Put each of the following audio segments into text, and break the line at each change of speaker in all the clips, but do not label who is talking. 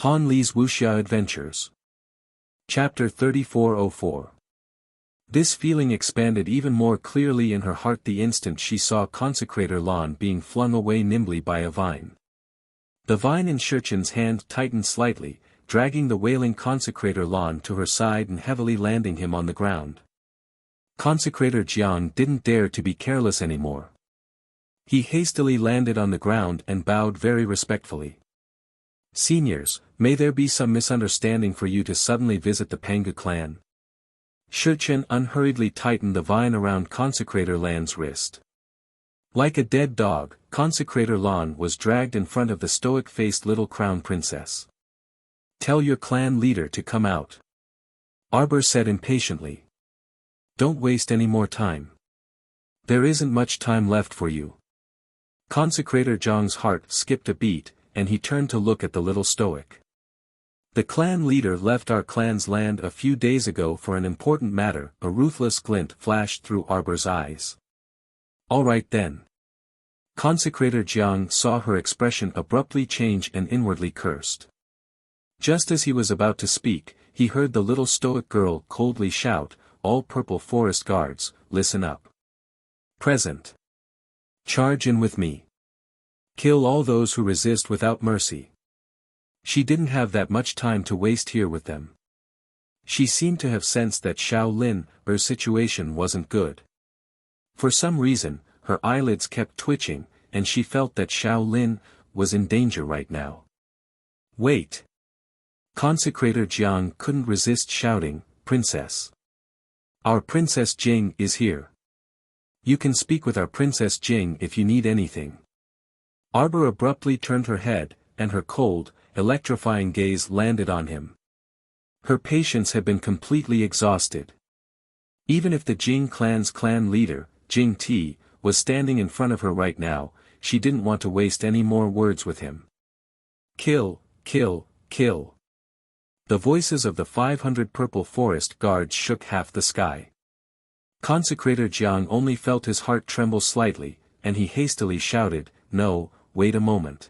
Han Li's Wuxia Adventures. Chapter 3404. This feeling expanded even more clearly in her heart the instant she saw Consecrator Lan being flung away nimbly by a vine. The vine in Shurchen's hand tightened slightly, dragging the wailing Consecrator Lan to her side and heavily landing him on the ground. Consecrator Jiang didn't dare to be careless anymore. He hastily landed on the ground and bowed very respectfully. "Seniors, may there be some misunderstanding for you to suddenly visit the Panga clan?" Shurchen unhurriedly tightened the vine around Consecrator Lan's wrist. Like a dead dog, Consecrator Lan was dragged in front of the stoic-faced little crown princess. "Tell your clan leader to come out," Arbor said impatiently. "Don't waste any more time. There isn't much time left for you." Consecrator Jiang's heart skipped a beat, and he turned to look at the little stoic. "The clan leader left our clan's land a few days ago for an important matter," a ruthless glint flashed through Arbor's eyes. "All right then." Consecrator Jiang saw her expression abruptly change and inwardly cursed. Just as he was about to speak, he heard the little stoic girl coldly shout, "All purple forest guards, listen up. Present. Charge in with me. Kill all those who resist without mercy." She didn't have that much time to waste here with them. She seemed to have sensed that Xiaolin's situation wasn't good. For some reason, her eyelids kept twitching, and she felt that Xiaolin was in danger right now. "Wait!" Consecrator Jiang couldn't resist shouting, "Princess! Our Princess Jing is here. You can speak with our Princess Jing if you need anything." Arbor abruptly turned her head, and her cold, electrifying gaze landed on him. Her patience had been completely exhausted. Even if the Jing clan's clan leader, Jing Ti, was standing in front of her right now, she didn't want to waste any more words with him. "Kill, kill, kill." The voices of the 500 purple forest guards shook half the sky. Consecrator Jiang only felt his heart tremble slightly, and he hastily shouted, "No, wait a moment.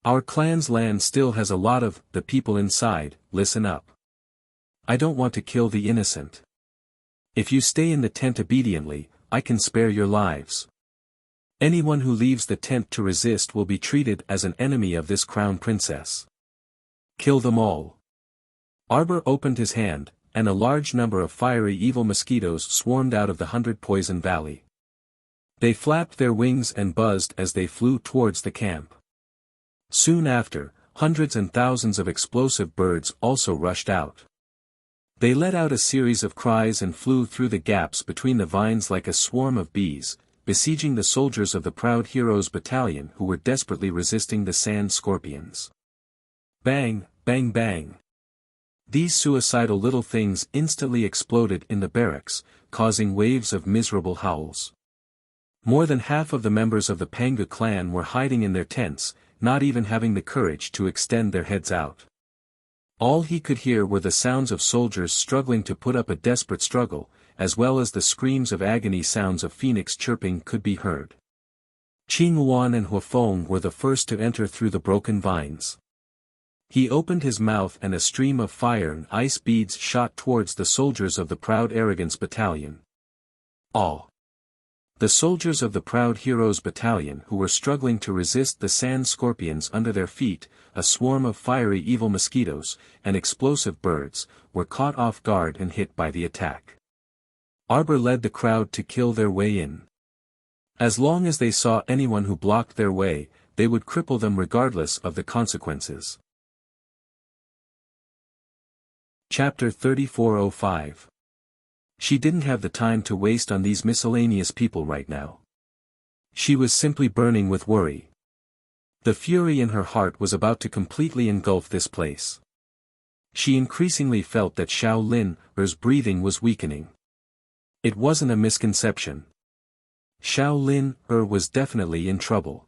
Our clan's land still has a lot of the people inside, listen up. I don't want to kill the innocent. If you stay in the tent obediently, I can spare your lives. Anyone who leaves the tent to resist will be treated as an enemy of this crown princess. Kill them all." Arbor opened his hand, and a large number of fiery evil mosquitoes swarmed out of the 100 Poison Valley. They flapped their wings and buzzed as they flew towards the camp. Soon after, hundreds and thousands of explosive birds also rushed out. They let out a series of cries and flew through the gaps between the vines like a swarm of bees, besieging the soldiers of the Proud Heroes Battalion who were desperately resisting the sand scorpions. Bang, bang, bang. These suicidal little things instantly exploded in the barracks, causing waves of miserable howls. More than half of the members of the Panga clan were hiding in their tents, not even having the courage to extend their heads out. All he could hear were the sounds of soldiers struggling to put up a desperate struggle, as well as the screams of agony. Sounds of phoenix chirping could be heard. Qing Wan and Huafeng were the first to enter through the broken vines. He opened his mouth and a stream of fire and ice beads shot towards the soldiers of the Proud Arrogance Battalion. All. The soldiers of the Proud Heroes Battalion who were struggling to resist the sand scorpions under their feet, a swarm of fiery evil mosquitoes, and explosive birds, were caught off guard and hit by the attack. Arbor led the crowd to kill their way in. As long as they saw anyone who blocked their way, they would cripple them regardless of the consequences. Chapter 3405. She didn't have the time to waste on these miscellaneous people right now. She was simply burning with worry. The fury in her heart was about to completely engulf this place. She increasingly felt that Xiaolin's breathing was weakening. It wasn't a misconception. Xiaolin was definitely in trouble.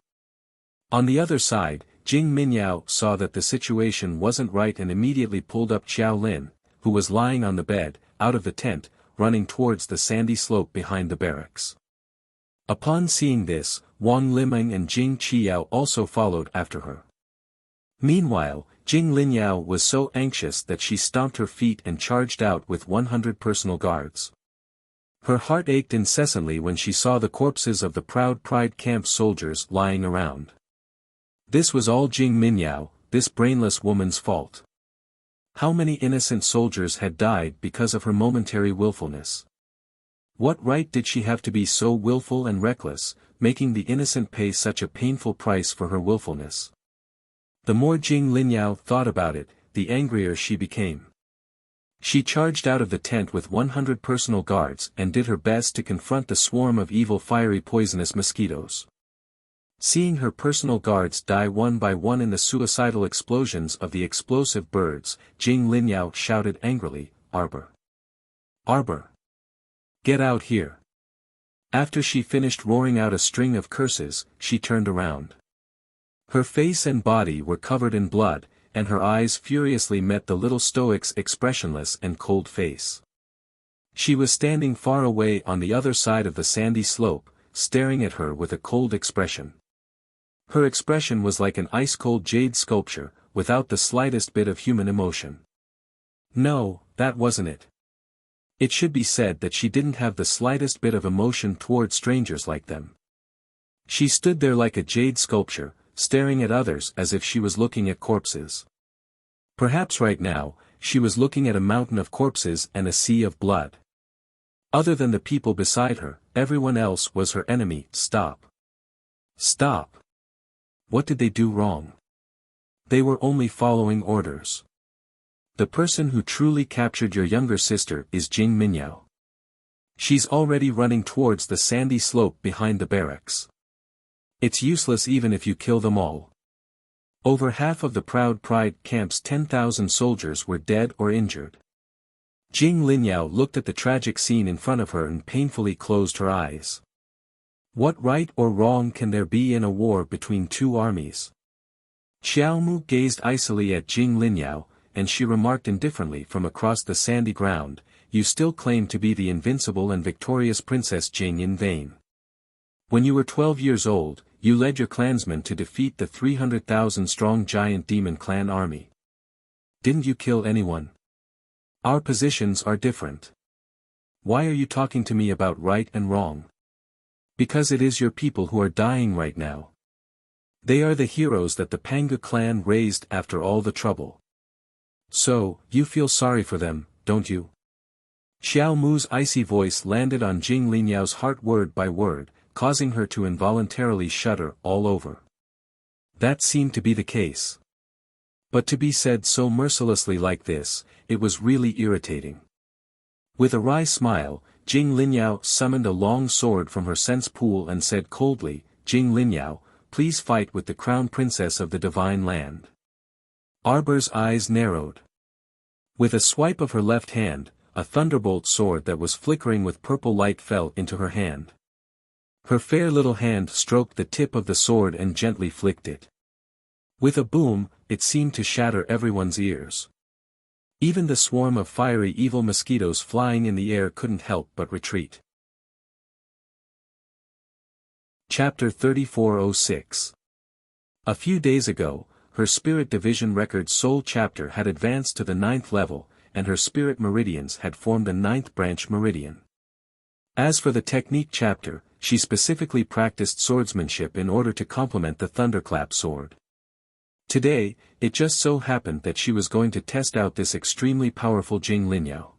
On the other side, Jing Minyao saw that the situation wasn't right and immediately pulled up Xiaolin, who was lying on the bed, out of the tent, running towards the sandy slope behind the barracks. Upon seeing this, Wang Liming and Jing Qiao also followed after her. Meanwhile, Jing Linyao was so anxious that she stomped her feet and charged out with 100 personal guards. Her heart ached incessantly when she saw the corpses of the proud Pride Camp soldiers lying around. This was all Jing Minyao, this brainless woman's fault. How many innocent soldiers had died because of her momentary willfulness? What right did she have to be so willful and reckless, making the innocent pay such a painful price for her willfulness? The more Jing Linyao thought about it, the angrier she became. She charged out of the tent with 100 personal guards and did her best to confront the swarm of evil fiery poisonous mosquitoes. Seeing her personal guards die one by one in the suicidal explosions of the explosive birds, Jing Linyao shouted angrily, "Arbor! Arbor! Get out here!" After she finished roaring out a string of curses, she turned around. Her face and body were covered in blood, and her eyes furiously met the little stoic's expressionless and cold face. She was standing far away on the other side of the sandy slope, staring at her with a cold expression. Her expression was like an ice-cold jade sculpture, without the slightest bit of human emotion. No, that wasn't it. It should be said that she didn't have the slightest bit of emotion toward strangers like them. She stood there like a jade sculpture, staring at others as if she was looking at corpses. Perhaps right now, she was looking at a mountain of corpses and a sea of blood. Other than the people beside her, everyone else was her enemy. Stop. Stop. What did they do wrong? They were only following orders. The person who truly captured your younger sister is Jing Minyao. She's already running towards the sandy slope behind the barracks. It's useless even if you kill them all. Over half of the Proud Pride Camp's 10,000 soldiers were dead or injured. Jing Linyao looked at the tragic scene in front of her and painfully closed her eyes. What right or wrong can there be in a war between two armies? Xiaomu gazed icily at Jing Linyao, and she remarked indifferently from across the sandy ground, "You still claim to be the invincible and victorious Princess Jing in vain. When you were 12 years old, you led your clansmen to defeat the 300,000-strong giant demon clan army. Didn't you kill anyone? Our positions are different. Why are you talking to me about right and wrong? Because it is your people who are dying right now. They are the heroes that the Panga clan raised after all the trouble. So, you feel sorry for them, don't you?" Xiao Mu's icy voice landed on Jing Linyao's heart word by word, causing her to involuntarily shudder all over. That seemed to be the case. But to be said so mercilessly like this, it was really irritating. With a wry smile, Jing Linyao summoned a long sword from her sense pool and said coldly, "Jing Linyao, please fight with the crown princess of the divine land." Arbor's eyes narrowed. With a swipe of her left hand, a thunderbolt sword that was flickering with purple light fell into her hand. Her fair little hand stroked the tip of the sword and gently flicked it. With a boom, it seemed to shatter everyone's ears. Even the swarm of fiery evil mosquitoes flying in the air couldn't help but retreat. Chapter 3406. A few days ago, her Spirit Division Record Soul chapter had advanced to the 9th level, and her Spirit Meridians had formed a 9th branch meridian. As for the Technique chapter, she specifically practiced swordsmanship in order to complement the Thunderclap sword. Today, it just so happened that she was going to test out this extremely powerful Jing Linyao.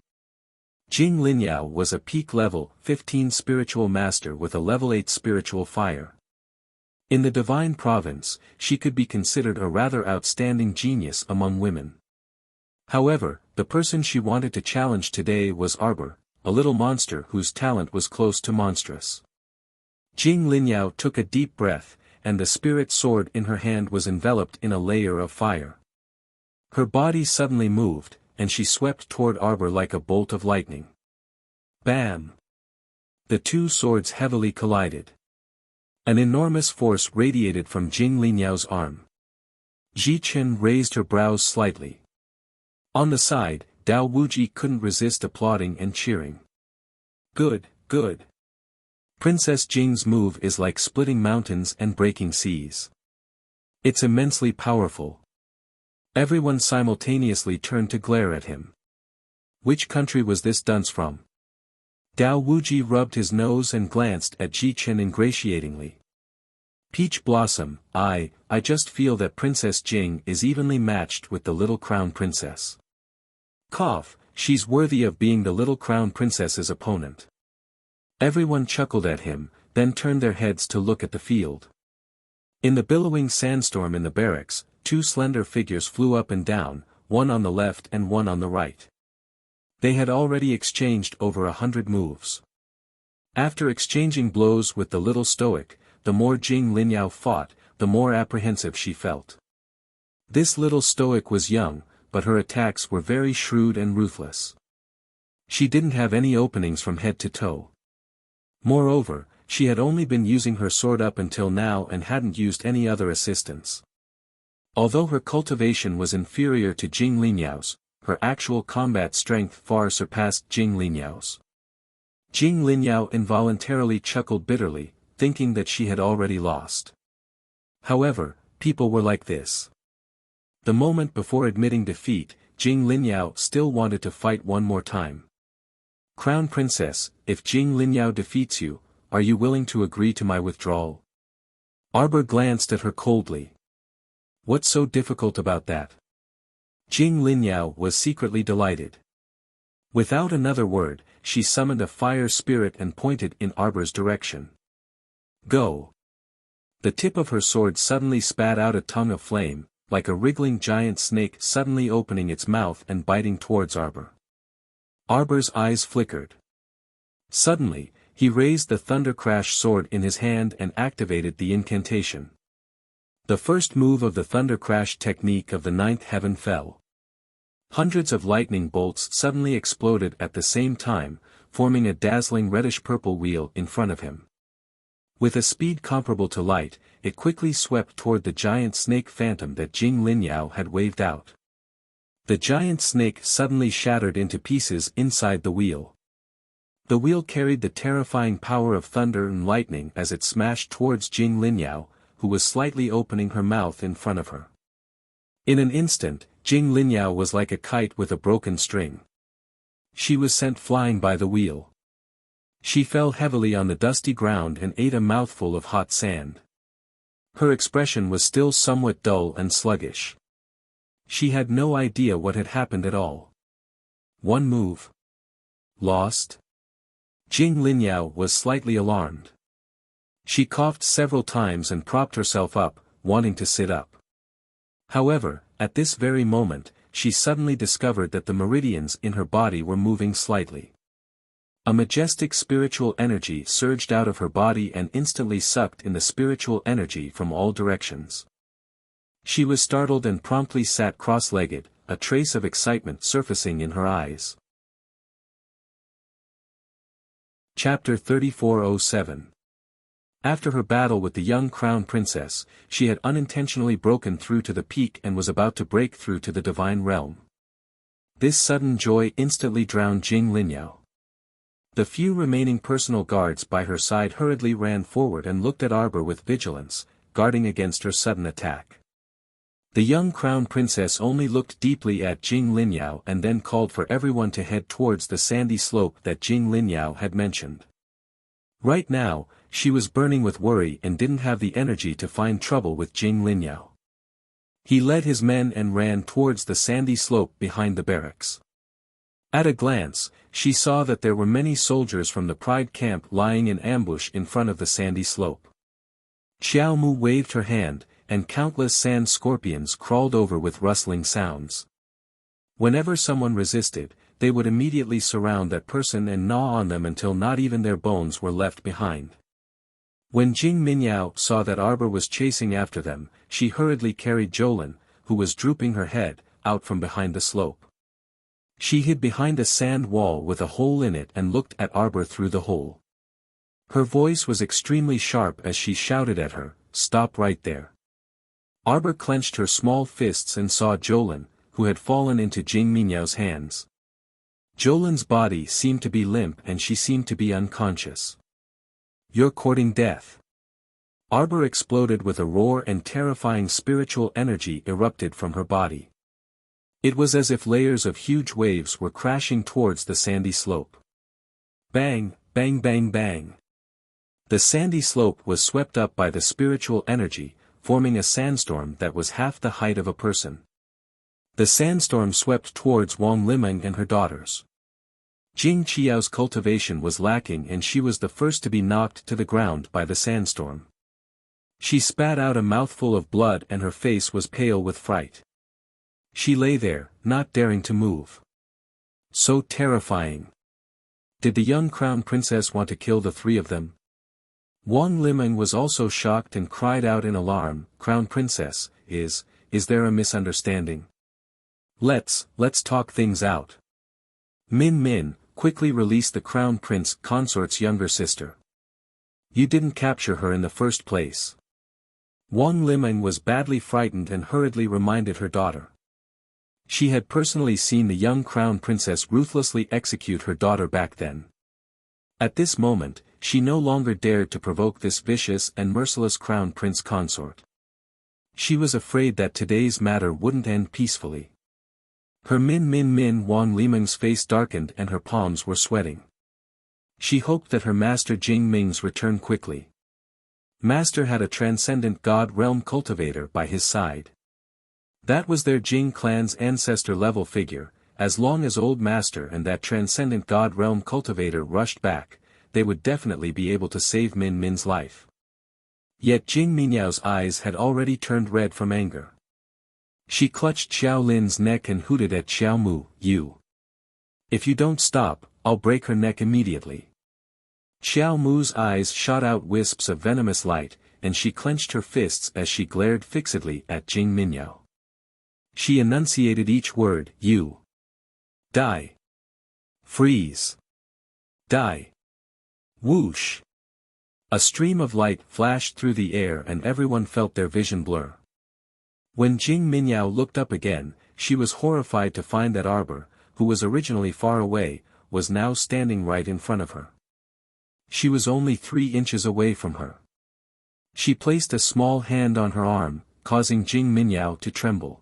Jing Linyao was a peak level 15 spiritual master with a level 8 spiritual fire. In the Divine Province, she could be considered a rather outstanding genius among women. However, the person she wanted to challenge today was Arbor, a little monster whose talent was close to monstrous. Jing Linyao took a deep breath, and the spirit sword in her hand was enveloped in a layer of fire. Her body suddenly moved, and she swept toward Arbor like a bolt of lightning. Bam! The two swords heavily collided. An enormous force radiated from Jing Linyao's arm. Ji Chen raised her brows slightly. On the side, Dao Wuji couldn't resist applauding and cheering. Good, good. Princess Jing's move is like splitting mountains and breaking seas. It's immensely powerful. Everyone simultaneously turned to glare at him. Which country was this dunce from? Dao Wuji rubbed his nose and glanced at Ji Chen ingratiatingly. Peach Blossom, I just feel that Princess Jing is evenly matched with the little crown princess. Cough, she's worthy of being the little crown princess's opponent. Everyone chuckled at him, then turned their heads to look at the field. In the billowing sandstorm in the barracks, two slender figures flew up and down, one on the left and one on the right. They had already exchanged over 100 moves. After exchanging blows with the little stoic, the more Jing Linyao fought, the more apprehensive she felt. This little stoic was young, but her attacks were very shrewd and ruthless. She didn't have any openings from head to toe. Moreover, she had only been using her sword up until now and hadn't used any other assistance. Although her cultivation was inferior to Jing Linyao's, her actual combat strength far surpassed Jing Linyao's. Jing Linyao involuntarily chuckled bitterly, thinking that she had already lost. However, people were like this. The moment before admitting defeat, Jing Linyao still wanted to fight one more time. Crown Princess, if Jing Linyao defeats you, are you willing to agree to my withdrawal? Arbor glanced at her coldly. What's so difficult about that? Jing Linyao was secretly delighted. Without another word, she summoned a fire spirit and pointed in Arbor's direction. Go! The tip of her sword suddenly spat out a tongue of flame, like a wriggling giant snake suddenly opening its mouth and biting towards Arbor. Arbor's eyes flickered. Suddenly, he raised the Thunder Crash sword in his hand and activated the incantation. The first move of the Thunder Crash technique of the ninth heaven fell. Hundreds of lightning bolts suddenly exploded at the same time, forming a dazzling reddish-purple wheel in front of him. With a speed comparable to light, it quickly swept toward the giant snake phantom that Jing Linyao had waved out. The giant snake suddenly shattered into pieces inside the wheel. The wheel carried the terrifying power of thunder and lightning as it smashed towards Jing Linyao, who was slightly opening her mouth in front of her. In an instant, Jing Linyao was like a kite with a broken string. She was sent flying by the wheel. She fell heavily on the dusty ground and ate a mouthful of hot sand. Her expression was still somewhat dull and sluggish. She had no idea what had happened at all. One move. Lost? Jing Linyao was slightly alarmed. She coughed several times and propped herself up, wanting to sit up. However, at this very moment, she suddenly discovered that the meridians in her body were moving slightly. A majestic spiritual energy surged out of her body and instantly sucked in the spiritual energy from all directions. She was startled and promptly sat cross-legged, a trace of excitement surfacing in her eyes. Chapter 3407. After her battle with the young crown princess, she had unintentionally broken through to the peak and was about to break through to the divine realm. This sudden joy instantly drowned Jing Linyao. The few remaining personal guards by her side hurriedly ran forward and looked at Arbor with vigilance, guarding against her sudden attack. The young crown princess only looked deeply at Jing Linyao and then called for everyone to head towards the sandy slope that Jing Linyao had mentioned. Right now, she was burning with worry and didn't have the energy to find trouble with Jing Linyao. He led his men and ran towards the sandy slope behind the barracks. At a glance, she saw that there were many soldiers from the Pride camp lying in ambush in front of the sandy slope. Xiao Mu waved her hand, and countless sand scorpions crawled over with rustling sounds. Whenever someone resisted, they would immediately surround that person and gnaw on them until not even their bones were left behind. When Jing Linyao saw that Arbor was chasing after them, she hurriedly carried Jolin, who was drooping her head, out from behind the slope. She hid behind a sand wall with a hole in it and looked at Arbor through the hole. Her voice was extremely sharp as she shouted at her, "Stop right there." Arbor clenched her small fists and saw Jolin, who had fallen into Jing Linyao hands. Jolin's body seemed to be limp and she seemed to be unconscious. "You're courting death." Arbor exploded with a roar and terrifying spiritual energy erupted from her body. It was as if layers of huge waves were crashing towards the sandy slope. Bang, bang, bang, bang. The sandy slope was swept up by the spiritual energy, forming a sandstorm that was half the height of a person. The sandstorm swept towards Wang Limeng and her daughters. Jing Qiao's cultivation was lacking and she was the first to be knocked to the ground by the sandstorm. She spat out a mouthful of blood and her face was pale with fright. She lay there, not daring to move. So terrifying. Did the young crown princess want to kill the three of them? Wang Limeng was also shocked and cried out in alarm, "Crown princess, is there a misunderstanding? Let's talk things out." Min Min, quickly release the crown prince consort's younger sister. You didn't capture her in the first place. Wang Limeng was badly frightened and hurriedly reminded her daughter. She had personally seen the young crown princess ruthlessly execute her daughter back then. At this moment, she no longer dared to provoke this vicious and merciless crown prince consort. She was afraid that today's matter wouldn't end peacefully. Her Min Wang Limeng's face darkened and her palms were sweating. She hoped that her master Jing Ming's return quickly. Master had a transcendent god realm cultivator by his side. That was their Jing clan's ancestor-level figure. As long as old master and that transcendent god realm cultivator rushed back, they would definitely be able to save Min Min's life. Yet Jing Minyao's eyes had already turned red from anger. She clutched Xiao Lin's neck and hooted at Xiao Mu, "You! If you don't stop, I'll break her neck immediately." Xiao Mu's eyes shot out wisps of venomous light, and she clenched her fists as she glared fixedly at Jing Minyao. She enunciated each word, "You! Die! Freeze! Die!" Whoosh! A stream of light flashed through the air and everyone felt their vision blur. When Jing Minyao looked up again, she was horrified to find that Arbor, who was originally far away, was now standing right in front of her. She was only 3 inches away from her. She placed a small hand on her arm, causing Jing Minyao to tremble.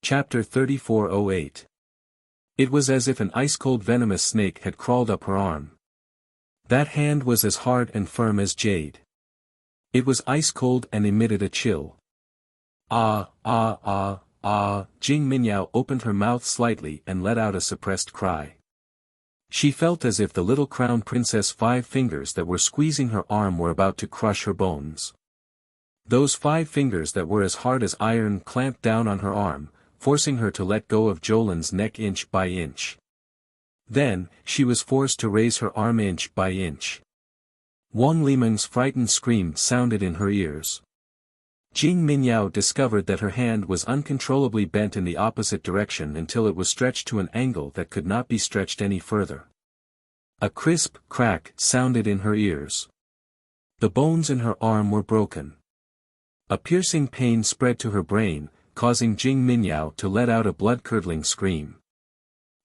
Chapter 3408. It was as if an ice-cold venomous snake had crawled up her arm. That hand was as hard and firm as jade. It was ice-cold and emitted a chill. Ah, ah, ah, ah, Jing Minyao opened her mouth slightly and let out a suppressed cry. She felt as if the little crown princess' 5 fingers that were squeezing her arm were about to crush her bones. Those 5 fingers that were as hard as iron clamped down on her arm, forcing her to let go of Jolin's neck inch by inch. Then, she was forced to raise her arm inch by inch. Wang Limeng's frightened scream sounded in her ears. Jing Minyao discovered that her hand was uncontrollably bent in the opposite direction until it was stretched to an angle that could not be stretched any further. A crisp crack sounded in her ears. The bones in her arm were broken. A piercing pain spread to her brain, causing Jing Minyao to let out a blood-curdling scream.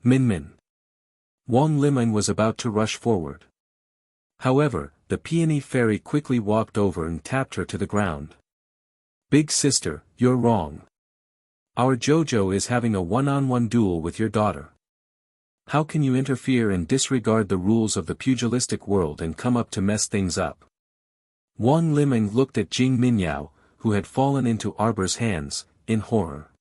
Min Min. Wang Limeng was about to rush forward. However, the peony fairy quickly walked over and tapped her to the ground. "Big sister, you're wrong. Our Jojo is having a one-on-one duel with your daughter. How can you interfere and disregard the rules of the pugilistic world and come up to mess things up?" Wang Limeng looked at Jing Minyao, who had fallen into Arbor's hands, in horror.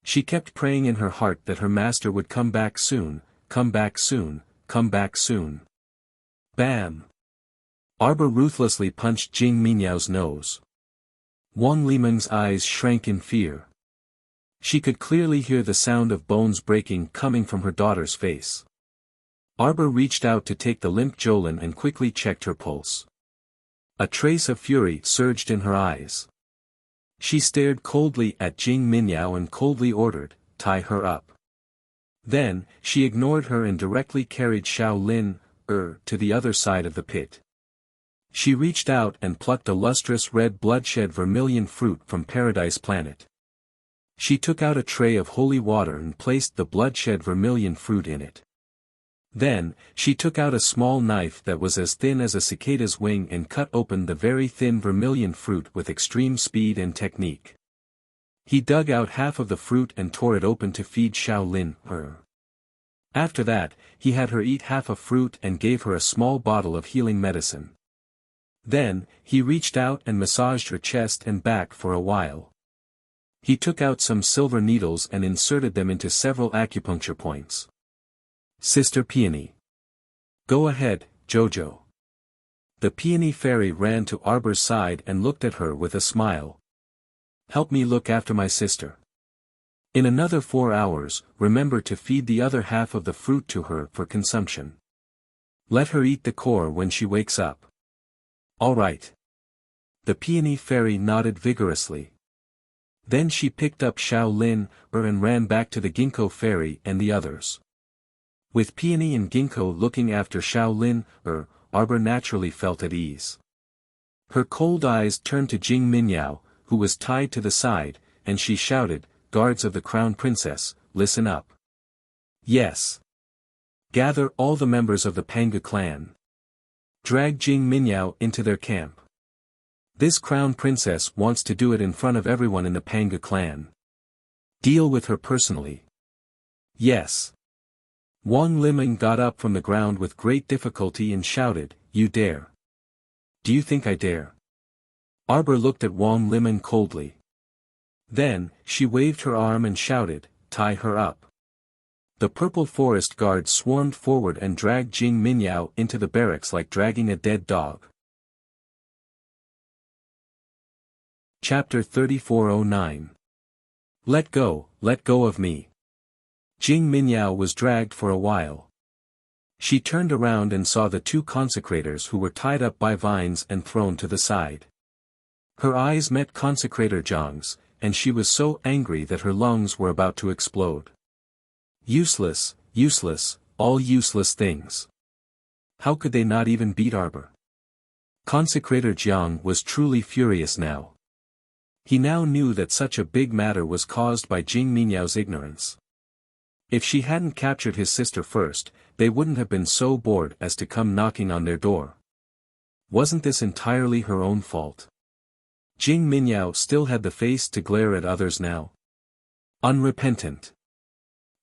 She kept praying in her heart that her master would come back soon, come back soon, come back soon. Bam! Arbor ruthlessly punched Jing Minyao's nose. Wang Limeng's eyes shrank in fear. She could clearly hear the sound of bones breaking coming from her daughter's face. Arbor reached out to take the limp Jolin and quickly checked her pulse. A trace of fury surged in her eyes. She stared coldly at Jing Minyao and coldly ordered, "Tie her up." Then, she ignored her and directly carried Xiao Lin, to the other side of the pit. She reached out and plucked a lustrous red bloodshed vermilion fruit from Paradise Planet. She took out a tray of holy water and placed the bloodshed vermilion fruit in it. Then, she took out a small knife that was as thin as a cicada's wing and cut open the very thin vermilion fruit with extreme speed and technique. He dug out half of the fruit and tore it open to feed Xiao Lin her. After that, he had her eat half a fruit and gave her a small bottle of healing medicine. Then, he reached out and massaged her chest and back for a while. He took out some silver needles and inserted them into several acupuncture points. Sister Peony. Go ahead, Jojo. The Peony Fairy ran to Arbor's side and looked at her with a smile. Help me look after my sister. In another 4 hours, remember to feed the other half of the fruit to her for consumption. Let her eat the core when she wakes up. All right. The Peony Fairy nodded vigorously. Then she picked up Xiao Lin and ran back to the Ginkgo Fairy and the others. With Peony and Ginkgo looking after Xiao Lin, Arbor naturally felt at ease. Her cold eyes turned to Jing Minyao, who was tied to the side, and she shouted, "Guards of the Crown Princess, listen up. Yes. Gather all the members of the Panga clan. Drag Jing Minyao into their camp. This Crown Princess wants to do it in front of everyone in the Panga clan. Deal with her personally." Yes. Wang Liming got up from the ground with great difficulty and shouted, "You dare? Do you think I dare?" Arbor looked at Wang Liming coldly. Then, she waved her arm and shouted, "Tie her up." The Purple Forest Guard swarmed forward and dragged Jing Minyao into the barracks like dragging a dead dog. Chapter 3409. Let go of me. Jing Minyao was dragged for a while. She turned around and saw the 2 consecrators who were tied up by vines and thrown to the side. Her eyes met Consecrator Zhang's, and she was so angry that her lungs were about to explode. Useless, all useless things. How could they not even beat Arbor? Consecrator Jiang was truly furious now. He now knew that such a big matter was caused by Jing Minyao's ignorance. If she hadn't captured his sister first, they wouldn't have been so bored as to come knocking on their door. Wasn't this entirely her own fault? Jing Minyao still had the face to glare at others now. Unrepentant.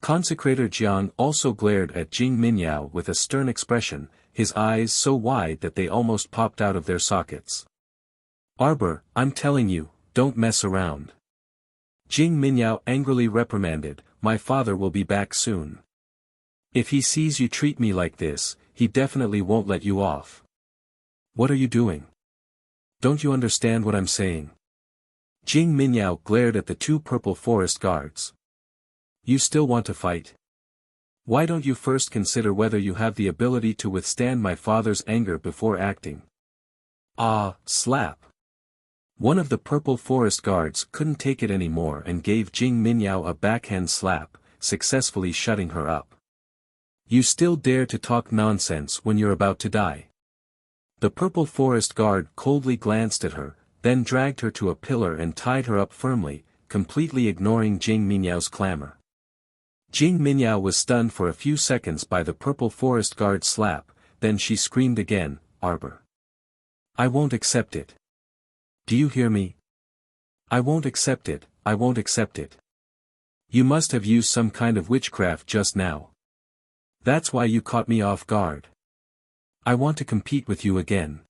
Consecrator Jiang also glared at Jing Minyao with a stern expression, his eyes so wide that they almost popped out of their sockets. Arbor, I'm telling you, don't mess around. Jing Minyao angrily reprimanded, "My father will be back soon. If he sees you treat me like this, he definitely won't let you off." What are you doing? Don't you understand what I'm saying? Jing Minyao glared at the 2 Purple Forest Guards. You still want to fight? Why don't you first consider whether you have the ability to withstand my father's anger before acting? Slap. One of the Purple Forest Guards couldn't take it anymore and gave Jing Minyao a backhand slap, successfully shutting her up. You still dare to talk nonsense when you're about to die. The Purple Forest Guard coldly glanced at her, then dragged her to a pillar and tied her up firmly, completely ignoring Jing Minyao's clamor. Jing Minyao was stunned for a few seconds by the Purple Forest Guard's slap, then she screamed again, "Arbor! I won't accept it. Do you hear me? I won't accept it, I won't accept it. You must have used some kind of witchcraft just now. That's why you caught me off guard. I want to compete with you again.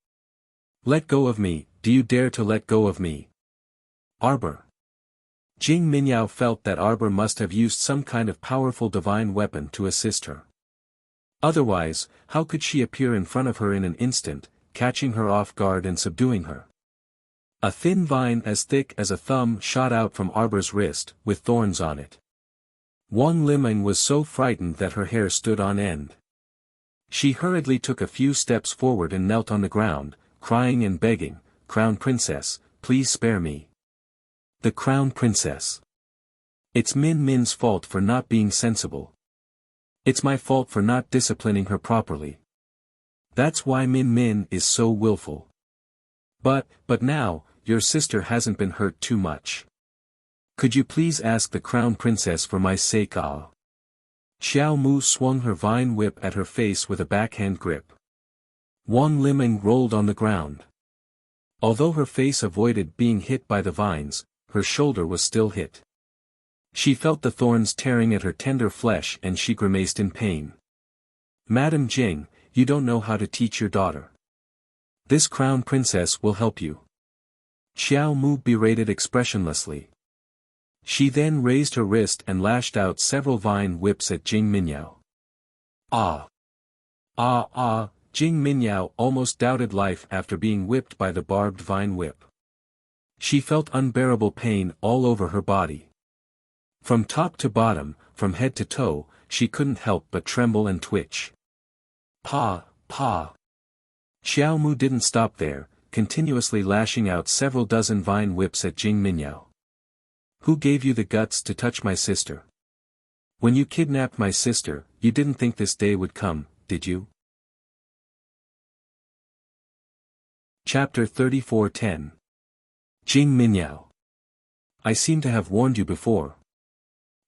Let go of me, do you dare to let go of me? Arbor." Jing Minyao felt that Arbor must have used some kind of powerful divine weapon to assist her. Otherwise, how could she appear in front of her in an instant, catching her off guard and subduing her? A thin vine as thick as a thumb shot out from Arbor's wrist, with thorns on it. Wang Liming was so frightened that her hair stood on end. She hurriedly took a few steps forward and knelt on the ground, crying and begging, "Crown Princess, please spare me. The Crown Princess. It's Min Min's fault for not being sensible. It's my fault for not disciplining her properly. That's why Min Min is so willful. But now, your sister hasn't been hurt too much. Could you please ask the Crown Princess for my sake?" Xiao Mu swung her vine whip at her face with a backhand grip. Wang Liming rolled on the ground. Although her face avoided being hit by the vines, her shoulder was still hit. She felt the thorns tearing at her tender flesh and she grimaced in pain. Madam Jing, you don't know how to teach your daughter. This crown princess will help you. Xiao Mu berated expressionlessly. She then raised her wrist and lashed out several vine whips at Jing Minyao. Ah! Ah ah! Jing Minyao almost doubted life after being whipped by the barbed vine whip. She felt unbearable pain all over her body. From top to bottom, from head to toe, she couldn't help but tremble and twitch. Pa, pa! Xiao Mu didn't stop there, continuously lashing out several dozen vine whips at Jing Minyao. Who gave you the guts to touch my sister? When you kidnapped my sister, you didn't think this day would come, did you? Chapter 34:10. Jing Minyao. I seem to have warned you before.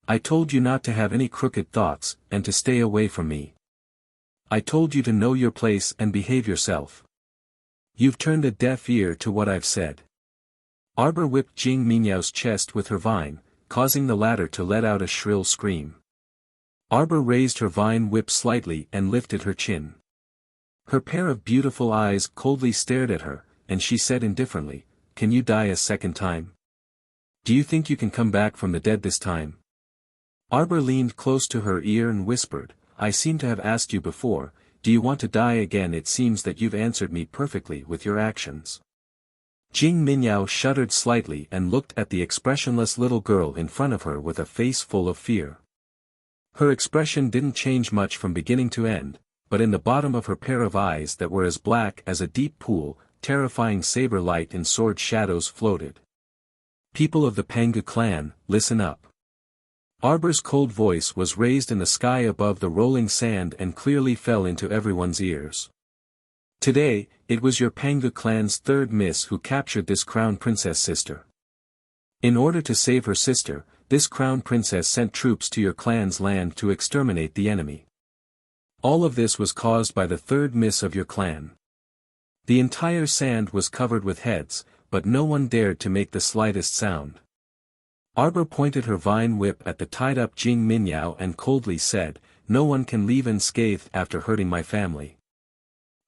I told you not to have any crooked thoughts, and to stay away from me. I told you to know your place and behave yourself. You've turned a deaf ear to what I've said. Arbor whipped Jing Minyao's chest with her vine, causing the latter to let out a shrill scream. Arbor raised her vine whip slightly and lifted her chin. Her pair of beautiful eyes coldly stared at her, and she said indifferently, "Can you die a second time? Do you think you can come back from the dead this time?" Arbor leaned close to her ear and whispered, "I seem to have asked you before, do you want to die again? It seems that you've answered me perfectly with your actions." Jing Minyao shuddered slightly and looked at the expressionless little girl in front of her with a face full of fear. Her expression didn't change much from beginning to end, but in the bottom of her pair of eyes that were as black as a deep pool, terrifying saber light and sword shadows floated. "People of the Pangu clan, listen up." Arbor's cold voice was raised in the sky above the rolling sand and clearly fell into everyone's ears. "Today, it was your Pangu clan's third miss who captured this crown princess sister. In order to save her sister, this crown princess sent troops to your clan's land to exterminate the enemy. All of this was caused by the third miss of your clan. The entire sand was covered with heads, but no one dared to make the slightest sound." Arbor pointed her vine whip at the tied-up Jing Minyao and coldly said, "No one can leave unscathed after hurting my family.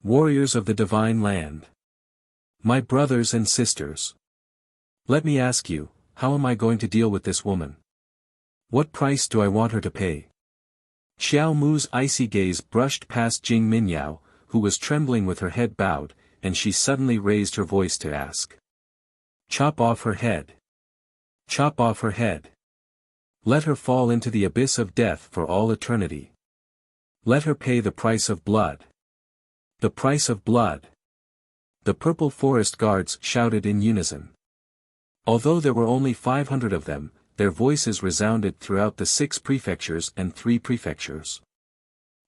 Warriors of the divine land. My brothers and sisters. Let me ask you, how am I going to deal with this woman? What price do I want her to pay?" Xiao Mu's icy gaze brushed past Jing Minyao, who was trembling with her head bowed, and she suddenly raised her voice to ask. "Chop off her head. Chop off her head. Let her fall into the abyss of death for all eternity. Let her pay the price of blood. The price of blood." The purple forest guards shouted in unison. Although there were only 500 of them, their voices resounded throughout the 6 prefectures and 3 prefectures.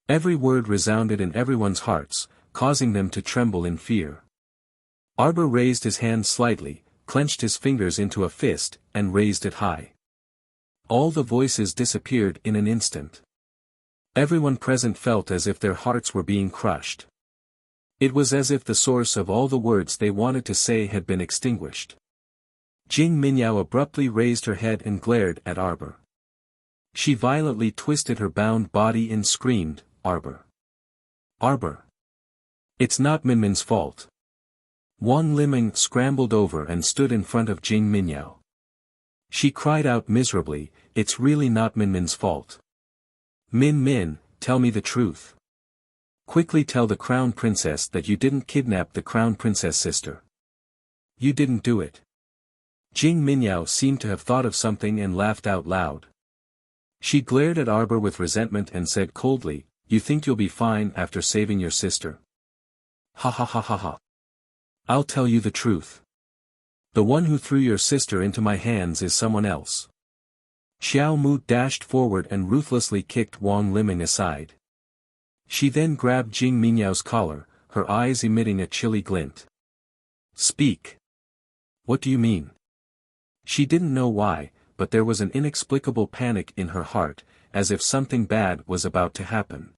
Every word resounded in everyone's hearts, causing them to tremble in fear. Arbor raised his hand slightly, clenched his fingers into a fist, and raised it high. All the voices disappeared in an instant. Everyone present felt as if their hearts were being crushed. It was as if the source of all the words they wanted to say had been extinguished. Jing Minyao abruptly raised her head and glared at Arbor. She violently twisted her bound body and screamed, "Arbor! Arbor! It's not Minmin's fault." Wang Liming scrambled over and stood in front of Jing Minyao. She cried out miserably, "It's really not Minmin's fault. Min, tell me the truth. Quickly tell the crown princess that you didn't kidnap the crown princess sister. You didn't do it." Jing Minyao seemed to have thought of something and laughed out loud. She glared at Arbor with resentment and said coldly, "You think you'll be fine after saving your sister? Ha ha ha ha ha. I'll tell you the truth. The one who threw your sister into my hands is someone else." Xiao Mu dashed forward and ruthlessly kicked Wang Liming aside. She then grabbed Jing Minyao's collar, her eyes emitting a chilly glint. "Speak. What do you mean?" She didn't know why, but there was an inexplicable panic in her heart, as if something bad was about to happen.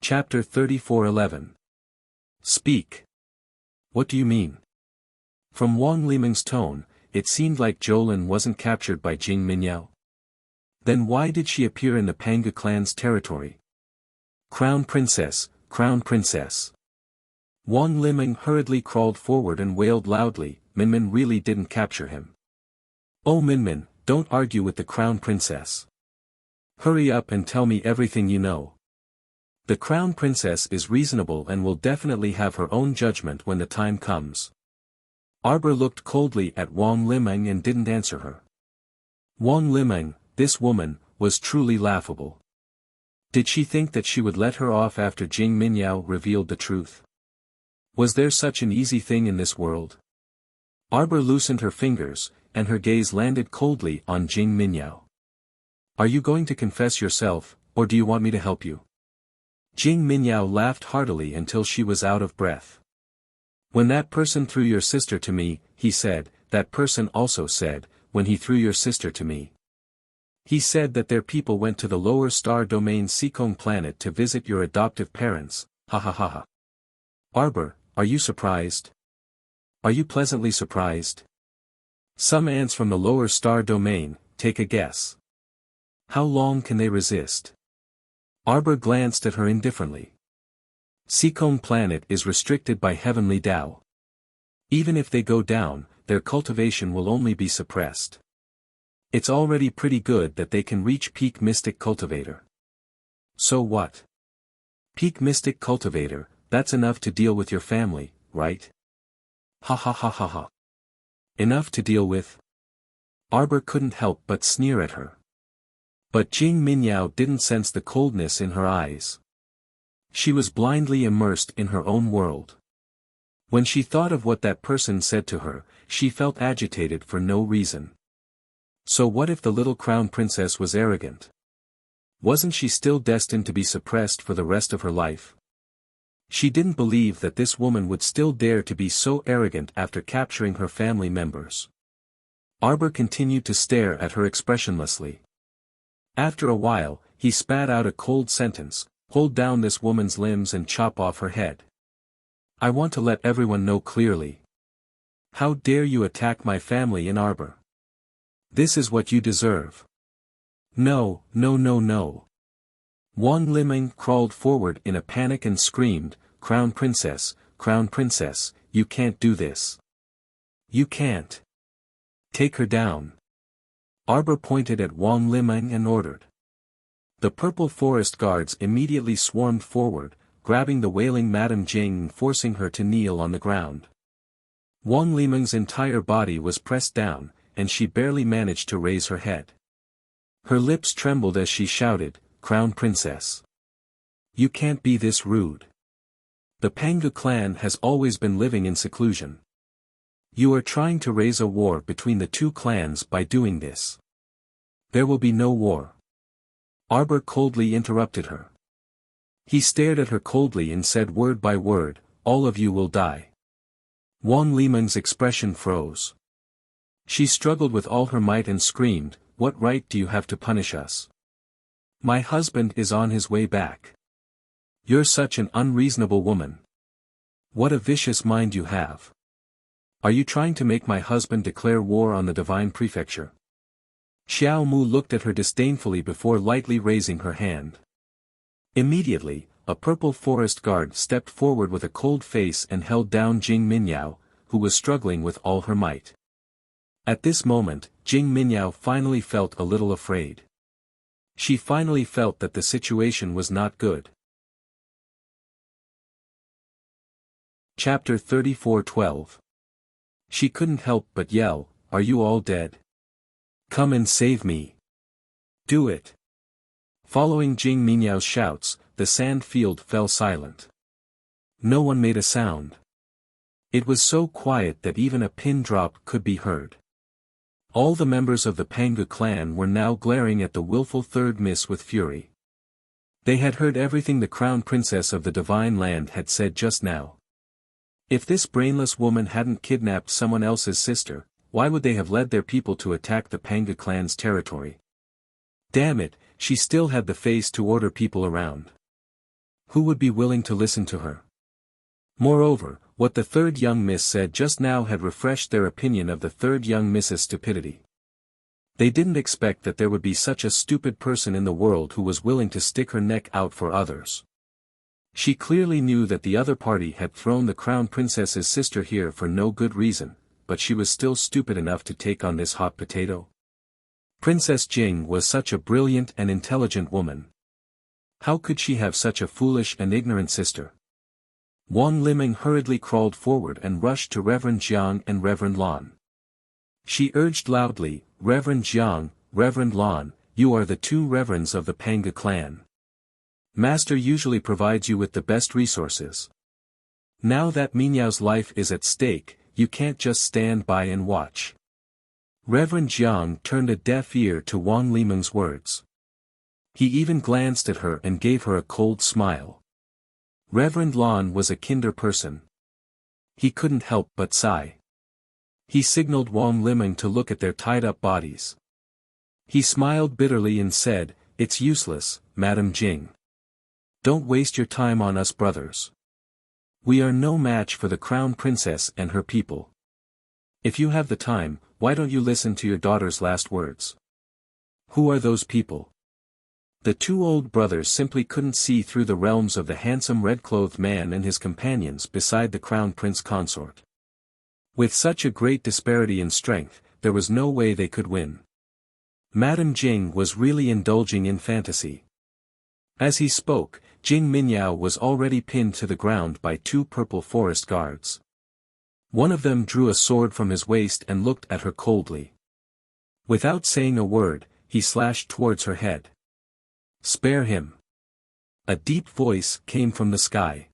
Chapter 34:11. Speak. What do you mean? From Wang Liming's tone, it seemed like Jolin wasn't captured by Jing Minyao. Then why did she appear in the Panga clan's territory? Crown Princess, Crown Princess. Wang Liming hurriedly crawled forward and wailed loudly, Minmin really didn't capture him. Oh Minmin, don't argue with the Crown Princess. Hurry up and tell me everything you know. The Crown Princess is reasonable and will definitely have her own judgment when the time comes. Arbor looked coldly at Wang Liming and didn't answer her. Wang Liming, this woman, was truly laughable. Did she think that she would let her off after Jing Minyao revealed the truth? Was there such an easy thing in this world? Arbor loosened her fingers, and her gaze landed coldly on Jing Minyao. Are you going to confess yourself, or do you want me to help you? Jing Minyao laughed heartily until she was out of breath. When that person threw your sister to me, he said, that person also said, when he threw your sister to me. He said that their people went to the lower star domain Seekong planet to visit your adoptive parents, ha ha ha ha. Arbor, are you surprised? Are you pleasantly surprised? Some ants from the lower star domain, take a guess. How long can they resist? Arbor glanced at her indifferently. Seekong planet is restricted by heavenly Tao. Even if they go down, their cultivation will only be suppressed. It's already pretty good that they can reach peak mystic cultivator. So what? Peak mystic cultivator, that's enough to deal with your family, right? Ha ha ha ha ha. Enough to deal with? Arbor couldn't help but sneer at her. But Jing Minyao didn't sense the coldness in her eyes. She was blindly immersed in her own world. When she thought of what that person said to her, she felt agitated for no reason. So what if the little crown princess was arrogant? Wasn't she still destined to be suppressed for the rest of her life? She didn't believe that this woman would still dare to be so arrogant after capturing her family members. Arbor continued to stare at her expressionlessly. After a while, he spat out a cold sentence, hold down this woman's limbs and chop off her head. I want to let everyone know clearly. How dare you attack my family in Arbor? This is what you deserve. No, no, no, no. Wang Liming crawled forward in a panic and screamed, Crown Princess, you can't do this. You can't. Take her down. Arbor pointed at Wang Liming and ordered. The purple forest guards immediately swarmed forward, grabbing the wailing Madame Jing and forcing her to kneel on the ground. Wang Liming's entire body was pressed down, and she barely managed to raise her head. Her lips trembled as she shouted, Crown Princess. You can't be this rude. The Pangu clan has always been living in seclusion. You are trying to raise a war between the two clans by doing this. There will be no war. Arbor coldly interrupted her. He stared at her coldly and said word by word, all of you will die. Wang Liming's expression froze. She struggled with all her might and screamed, what right do you have to punish us? My husband is on his way back. You're such an unreasonable woman. What a vicious mind you have. Are you trying to make my husband declare war on the divine prefecture? Xiao Mu looked at her disdainfully before lightly raising her hand. Immediately, a purple forest guard stepped forward with a cold face and held down Jing Minyao, who was struggling with all her might. At this moment, Jing Minyao finally felt a little afraid. She finally felt that the situation was not good. Chapter 34:12. She couldn't help but yell, are you all dead? Come and save me. Do it. Following Jing Minyao's shouts, the sand field fell silent. No one made a sound. It was so quiet that even a pin drop could be heard. All the members of the Pangu clan were now glaring at the willful third miss with fury. They had heard everything the crown princess of the divine land had said just now. If this brainless woman hadn't kidnapped someone else's sister, why would they have led their people to attack the Pangu clan's territory? Damn it, she still had the face to order people around. Who would be willing to listen to her? Moreover, What the third young miss said just now had refreshed their opinion of the third young miss's stupidity. They didn't expect that there would be such a stupid person in the world who was willing to stick her neck out for others. She clearly knew that the other party had thrown the crown princess's sister here for no good reason, but she was still stupid enough to take on this hot potato. Princess Jing was such a brilliant and intelligent woman. How could she have such a foolish and ignorant sister? Wang Liming hurriedly crawled forward and rushed to Reverend Jiang and Reverend Lan. She urged loudly, "Reverend Jiang, Reverend Lan, you are the two reverends of the Panga clan. Master usually provides you with the best resources. Now that Minyao's life is at stake, you can't just stand by and watch." Reverend Jiang turned a deaf ear to Wang Liming's words. He even glanced at her and gave her a cold smile. Reverend Lan was a kinder person. He couldn't help but sigh. He signaled Wang Liming to look at their tied-up bodies. He smiled bitterly and said, "It's useless, Madam Jing. Don't waste your time on us brothers. We are no match for the crown princess and her people. If you have the time, why don't you listen to your daughter's last words?" Who are those people? The two old brothers simply couldn't see through the realms of the handsome red-clothed man and his companions beside the crown prince consort. With such a great disparity in strength, there was no way they could win. Madame Jing was really indulging in fantasy. As he spoke, Jing Minyao was already pinned to the ground by two purple forest guards. One of them drew a sword from his waist and looked at her coldly. Without saying a word, he slashed towards her head. "Spare him." A deep voice came from the sky.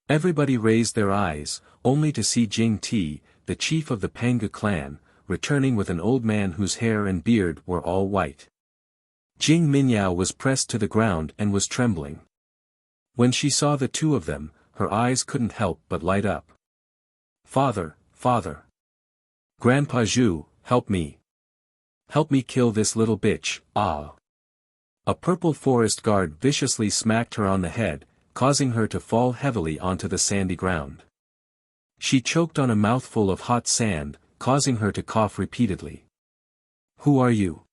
Everybody raised their eyes, only to see Jing Ti, the chief of the Panga clan, returning with an old man whose hair and beard were all white. Jing Minyao was pressed to the ground and was trembling. When she saw the two of them, her eyes couldn't help but light up. "Father, father! Grandpa Zhu, help me! Help me kill this little bitch, ah!" A purple forest guard viciously smacked her on the head, causing her to fall heavily onto the sandy ground. She choked on a mouthful of hot sand, causing her to cough repeatedly. "Who are you?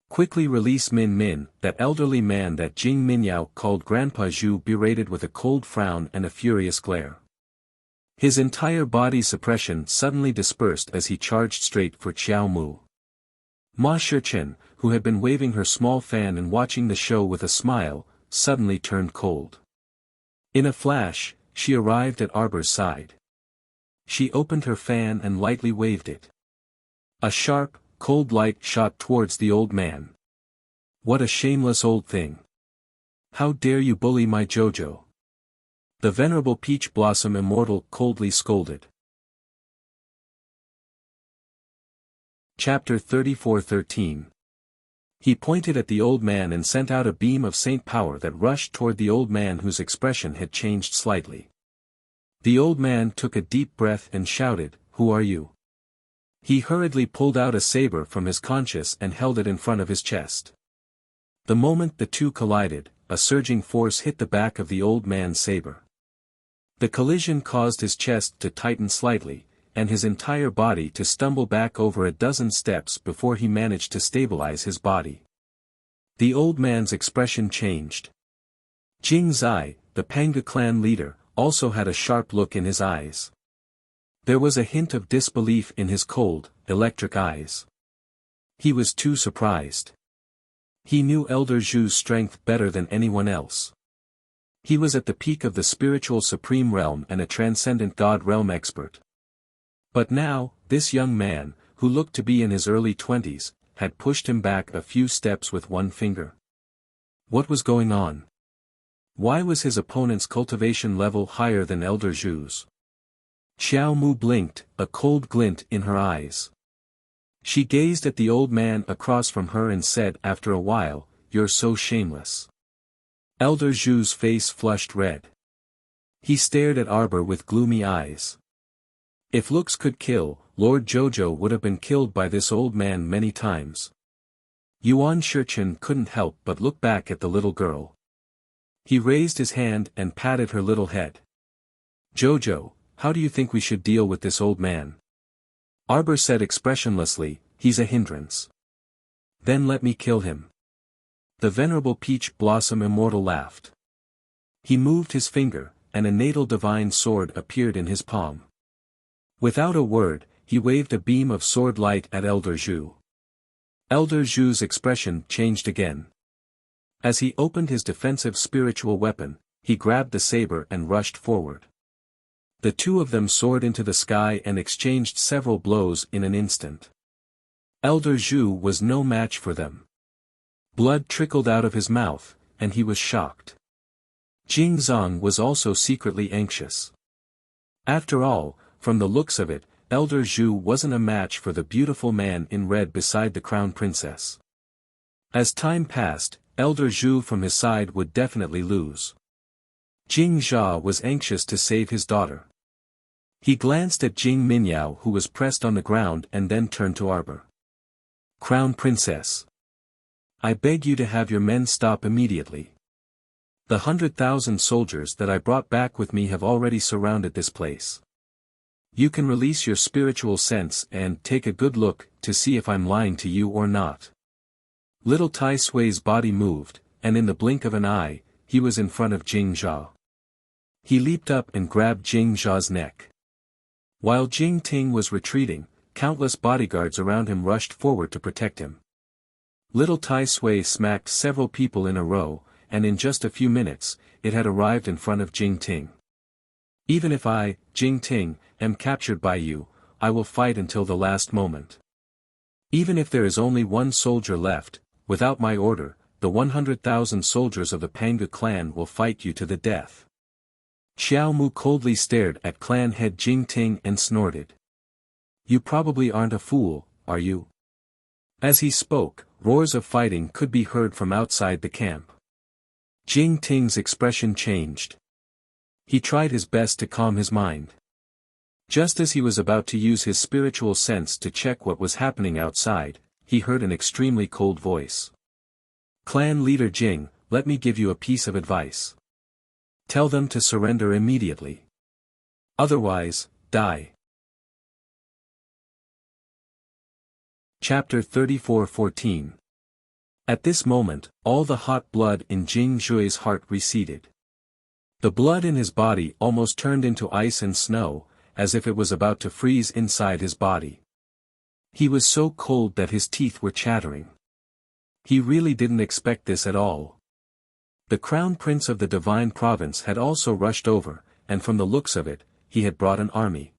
Quickly release Min Min," that elderly man that Jing Minyao called Grandpa Zhu berated with a cold frown and a furious glare. His entire body's suppression suddenly dispersed as he charged straight for Qiao Mu. Ma Shichen, who had been waving her small fan and watching the show with a smile, suddenly turned cold. In a flash, she arrived at Arbor's side. She opened her fan and lightly waved it. A sharp, cold light shot towards the old man. "What a shameless old thing! How dare you bully my Jojo?" The venerable Peach Blossom Immortal coldly scolded. Chapter 34:13. He pointed at the old man and sent out a beam of saint power that rushed toward the old man whose expression had changed slightly. The old man took a deep breath and shouted, "Who are you?" He hurriedly pulled out a saber from his conscience and held it in front of his chest. The moment the two collided, a surging force hit the back of the old man's saber. The collision caused his chest to tighten slightly, and his entire body to stumble back over a dozen steps before he managed to stabilize his body. The old man's expression changed. Jing Zai, the Panga clan leader, also had a sharp look in his eyes. There was a hint of disbelief in his cold, electric eyes. He was too surprised. He knew Elder Zhu's strength better than anyone else. He was at the peak of the spiritual supreme realm and a transcendent god realm expert. But now, this young man, who looked to be in his early 20s, had pushed him back a few steps with one finger. What was going on? Why was his opponent's cultivation level higher than Elder Zhu's? Xiao Mu blinked, a cold glint in her eyes. She gazed at the old man across from her and said after a while, "You're so shameless." Elder Zhu's face flushed red. He stared at Arbor with gloomy eyes. If looks could kill, Lord Jojo would have been killed by this old man many times. Yuan Shichen couldn't help but look back at the little girl. He raised his hand and patted her little head. "Jojo, how do you think we should deal with this old man? Arbor said expressionlessly, he's a hindrance. Then let me kill him. The venerable Peach Blossom Immortal laughed. He moved his finger, and a natal divine sword appeared in his palm. Without a word, he waved a beam of sword light at Elder Zhu. Elder Zhu's expression changed again. As he opened his defensive spiritual weapon, he grabbed the saber and rushed forward. The two of them soared into the sky and exchanged several blows in an instant. Elder Zhu was no match for them. Blood trickled out of his mouth, and he was shocked. Jing Zong was also secretly anxious. After all, from the looks of it, Elder Zhu wasn't a match for the beautiful man in red beside the crown princess. As time passed, Elder Zhu from his side would definitely lose. Jing Jia was anxious to save his daughter. He glanced at Jing Minyao who was pressed on the ground and then turned to Arbor. Crown Princess. I beg you to have your men stop immediately. The 100,000 soldiers that I brought back with me have already surrounded this place. You can release your spiritual sense and take a good look to see if I'm lying to you or not. Little Tai Sui's body moved, and in the blink of an eye, he was in front of Jing Jia. He leaped up and grabbed Jing Jia's neck. While Jing Ting was retreating, countless bodyguards around him rushed forward to protect him. Little Tai Sui smacked several people in a row, and in just a few minutes, it had arrived in front of Jing Ting. Even if I, Jing Ting, am captured by you, I will fight until the last moment. Even if there is only one soldier left, without my order, the 100,000 soldiers of the Pangu clan will fight you to the death. Xiao Mu coldly stared at clan head Jing Ting and snorted. You probably aren't a fool, are you? As he spoke, roars of fighting could be heard from outside the camp. Jing Ting's expression changed. He tried his best to calm his mind. Just as he was about to use his spiritual sense to check what was happening outside, he heard an extremely cold voice. Clan leader Jing, let me give you a piece of advice. Tell them to surrender immediately. Otherwise, die. Chapter 34:14. At this moment, all the hot blood in Jing Zhui's heart receded. The blood in his body almost turned into ice and snow, as if it was about to freeze inside his body. He was so cold that his teeth were chattering. He really didn't expect this at all. The crown prince of the divine province had also rushed over, and from the looks of it, he had brought an army.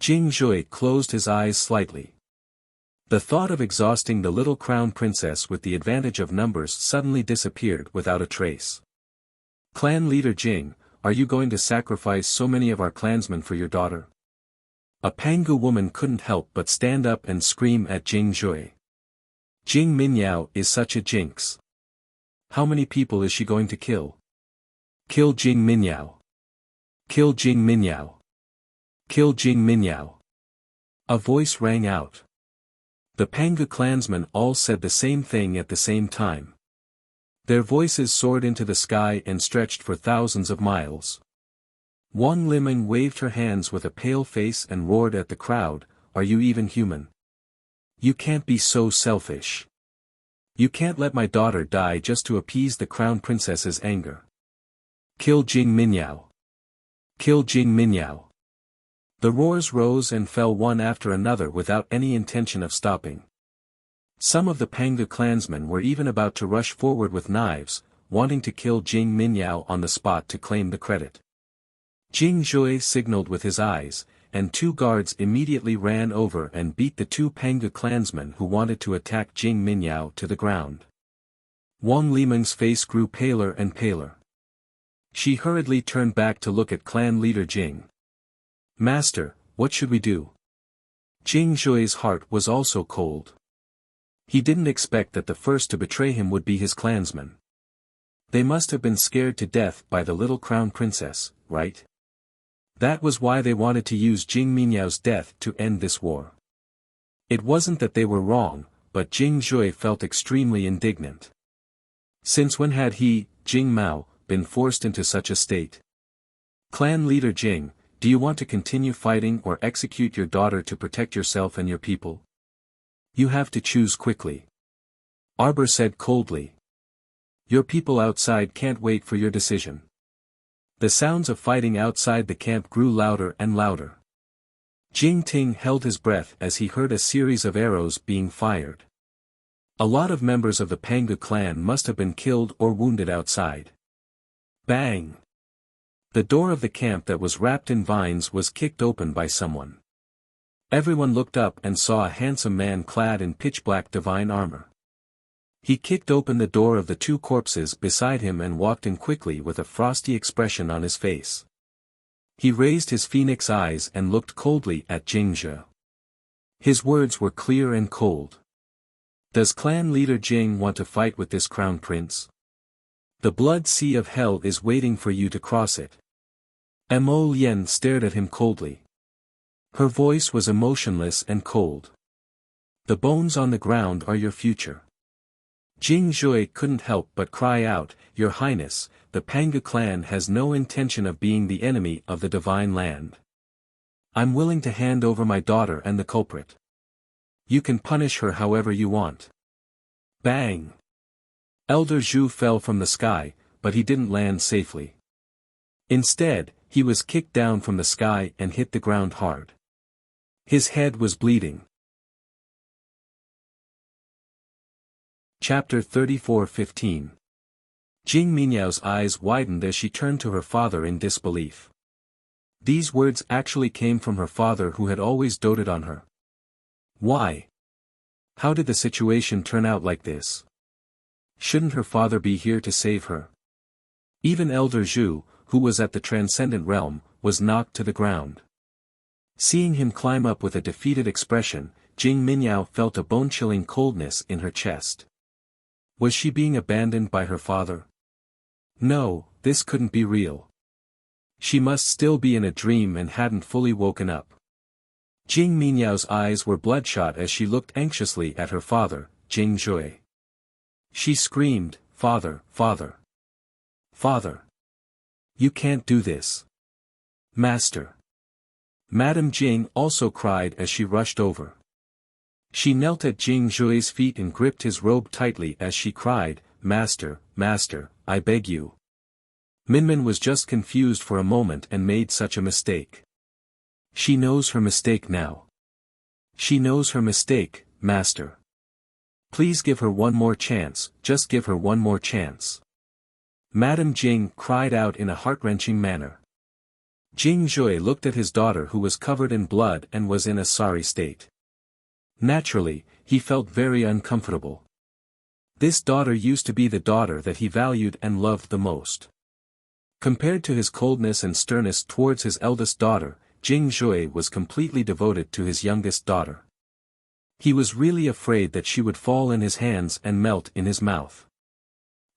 Jing Zhui closed his eyes slightly. The thought of exhausting the little crown princess with the advantage of numbers suddenly disappeared without a trace. Clan leader Jing, are you going to sacrifice so many of our clansmen for your daughter? A Pangu woman couldn't help but stand up and scream at Jing Zhui. Jing Minyao is such a jinx. How many people is she going to kill? Kill Jing Minyao. Kill Jing Minyao. Kill Jing Minyao. A voice rang out. The Pangu clansmen all said the same thing at the same time. Their voices soared into the sky and stretched for thousands of miles. Wang Liming waved her hands with a pale face and roared at the crowd, are you even human? You can't be so selfish. You can't let my daughter die just to appease the crown princess's anger. Kill Jing Minyao. Kill Jing Minyao. The roars rose and fell one after another without any intention of stopping. Some of the Pangu clansmen were even about to rush forward with knives, wanting to kill Jing Minyao on the spot to claim the credit. Jing Zhui signaled with his eyes, and two guards immediately ran over and beat the two Pangu clansmen who wanted to attack Jing Minyao to the ground. Wang Liming's face grew paler and paler. She hurriedly turned back to look at clan leader Jing. Master, what should we do? Jing Zhui's heart was also cold. He didn't expect that the first to betray him would be his clansmen. They must have been scared to death by the little crown princess, right? That was why they wanted to use Jing Minyao's death to end this war. It wasn't that they were wrong, but Jing Zhui felt extremely indignant. Since when had he, Jing Mao, been forced into such a state? Clan leader Jing, Do you want to continue fighting or execute your daughter to protect yourself and your people? You have to choose quickly. Arbor said coldly. Your people outside can't wait for your decision. The sounds of fighting outside the camp grew louder and louder. Jing Ting held his breath as he heard a series of arrows being fired. A lot of members of the Pangu clan must have been killed or wounded outside. Bang! The door of the camp that was wrapped in vines was kicked open by someone. Everyone looked up and saw a handsome man clad in pitch-black divine armor. He kicked open the door of the two corpses beside him and walked in quickly with a frosty expression on his face. He raised his phoenix eyes and looked coldly at Jing Zhe. His words were clear and cold. Does clan leader Jing want to fight with this crown prince? The blood sea of hell is waiting for you to cross it. Mo Lien stared at him coldly. Her voice was emotionless and cold. The bones on the ground are your future. Jing Zhui couldn't help but cry out, Your Highness, the Pangu clan has no intention of being the enemy of the divine land. I'm willing to hand over my daughter and the culprit. You can punish her however you want. Bang! Elder Zhu fell from the sky, but he didn't land safely. Instead, he was kicked down from the sky and hit the ground hard. His head was bleeding. Chapter 34:15. Jing Minyao's eyes widened as she turned to her father in disbelief. These words actually came from her father who had always doted on her. Why? How did the situation turn out like this? Shouldn't her father be here to save her? Even Elder Zhu, who was at the transcendent realm, was knocked to the ground. Seeing him climb up with a defeated expression, Jing Minyao felt a bone-chilling coldness in her chest. Was she being abandoned by her father? No, this couldn't be real. She must still be in a dream and hadn't fully woken up. Jing Minyao's eyes were bloodshot as she looked anxiously at her father, Jing Zhui. She screamed, Father, Father! Father! You can't do this! Master! Madame Jing also cried as she rushed over. She knelt at Jing Zhui's feet and gripped his robe tightly as she cried, Master, Master, I beg you. Minmin was just confused for a moment and made such a mistake. She knows her mistake now. She knows her mistake, Master. Please give her one more chance, just give her one more chance. Madame Jing cried out in a heart-wrenching manner. Jing Zhui looked at his daughter who was covered in blood and was in a sorry state. Naturally, he felt very uncomfortable. This daughter used to be the daughter that he valued and loved the most. Compared to his coldness and sternness towards his eldest daughter, Jing Zhui was completely devoted to his youngest daughter. He was really afraid that she would fall in his hands and melt in his mouth.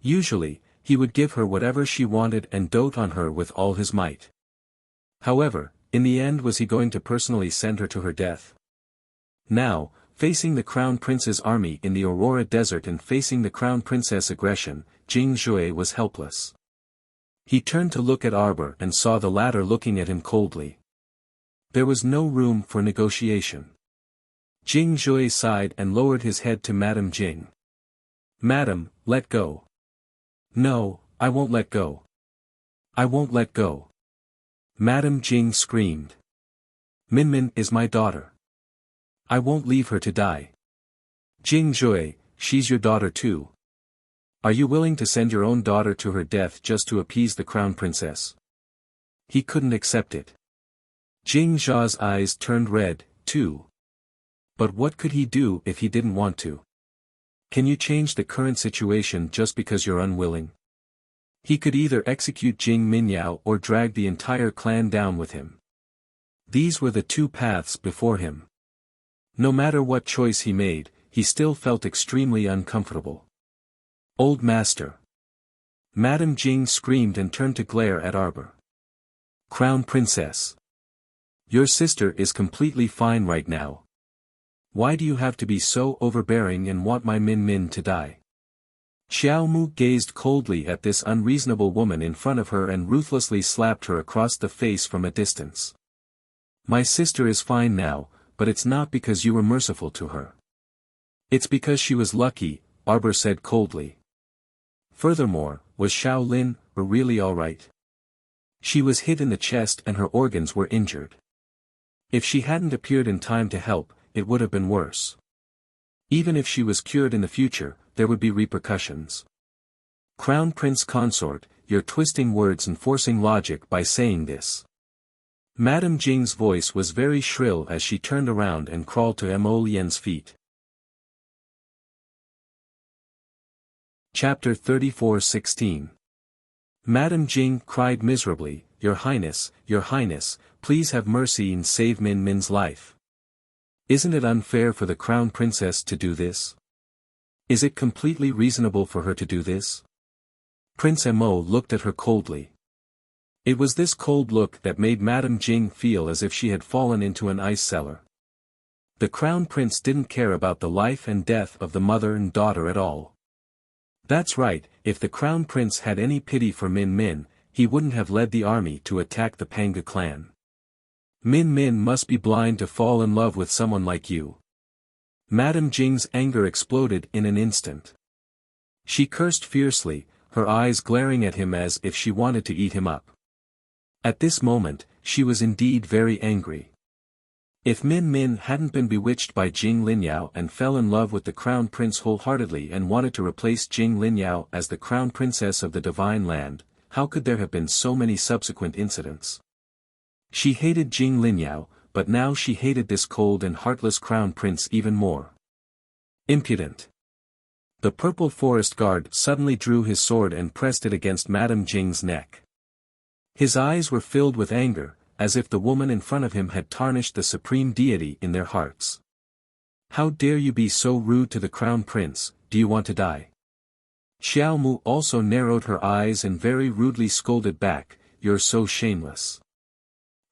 Usually, he would give her whatever she wanted and dote on her with all his might. However, in the end was he going to personally send her to her death? Now, facing the Crown Prince's army in the Aurora Desert and facing the Crown Princess' aggression, Jing Zhui was helpless. He turned to look at Arbor and saw the latter looking at him coldly. There was no room for negotiation. Jing Zhui sighed and lowered his head to Madame Jing. Madam, let go. No, I won't let go. I won't let go. Madame Jing screamed. Minmin is my daughter. I won't leave her to die. Jing Zhui, she's your daughter too. Are you willing to send your own daughter to her death just to appease the Crown Princess? He couldn't accept it. Jing Zha's eyes turned red, too. But what could he do if he didn't want to? Can you change the current situation just because you're unwilling? He could either execute Jing Minyao or drag the entire clan down with him. These were the two paths before him. No matter what choice he made, he still felt extremely uncomfortable. Old Master! Madame Jing screamed and turned to glare at Arbor. Crown Princess! Your sister is completely fine right now. Why do you have to be so overbearing and want my Min Min to die? Xiao Mu gazed coldly at this unreasonable woman in front of her and ruthlessly slapped her across the face from a distance. My sister is fine now, but it's not because you were merciful to her. It's because she was lucky, Arbor said coldly. Furthermore, was Xiao Lin really alright? She was hit in the chest and her organs were injured. If she hadn't appeared in time to help, it would have been worse. Even if she was cured in the future, there would be repercussions. Crown Prince Consort, you're twisting words and forcing logic by saying this. Madame Jing's voice was very shrill as she turned around and crawled to Mo Lian's feet. Chapter 34:16. Madame Jing cried miserably, Your Highness, please have mercy and save Min Min's life. Isn't it unfair for the Crown Princess to do this? Is it completely reasonable for her to do this? Prince Mo looked at her coldly. It was this cold look that made Madame Jing feel as if she had fallen into an ice cellar. The Crown Prince didn't care about the life and death of the mother and daughter at all. That's right, if the Crown Prince had any pity for Min Min, he wouldn't have led the army to attack the Panga clan. Min Min must be blind to fall in love with someone like you. Madame Jing's anger exploded in an instant. She cursed fiercely, her eyes glaring at him as if she wanted to eat him up. At this moment, she was indeed very angry. If Min Min hadn't been bewitched by Jing Linyao and fell in love with the Crown Prince wholeheartedly and wanted to replace Jing Linyao as the Crown Princess of the Divine Land, how could there have been so many subsequent incidents? She hated Jing Linyao, but now she hated this cold and heartless Crown Prince even more. Impudent. The Purple Forest Guard suddenly drew his sword and pressed it against Madame Jing's neck. His eyes were filled with anger, as if the woman in front of him had tarnished the supreme deity in their hearts. How dare you be so rude to the Crown Prince, do you want to die? Xiao Mu also narrowed her eyes and very rudely scolded back, You're so shameless.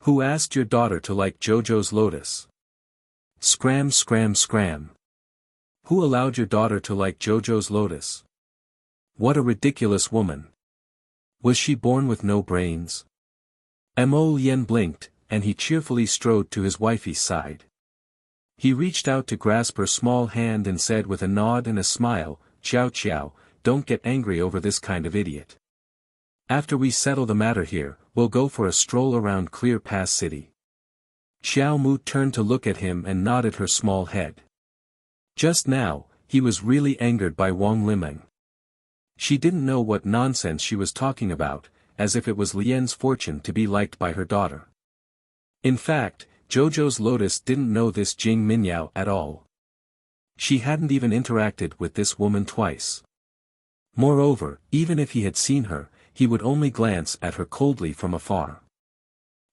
Who asked your daughter to like Jojo's lotus? Scram scram scram. Who allowed your daughter to like Jojo's lotus? What a ridiculous woman. Was she born with no brains? Mo Lian blinked, and he cheerfully strode to his wifey's side. He reached out to grasp her small hand and said with a nod and a smile, Xiao Xiao, don't get angry over this kind of idiot. After we settle the matter here, we'll go for a stroll around Clear Pass City. Xiao Mu turned to look at him and nodded her small head. Just now, he was really angered by Wang Limeng. She didn't know what nonsense she was talking about, as if it was Lian's fortune to be liked by her daughter. In fact, Jojo's lotus didn't know this Jing Minyao at all. She hadn't even interacted with this woman twice. Moreover, even if he had seen her, he would only glance at her coldly from afar.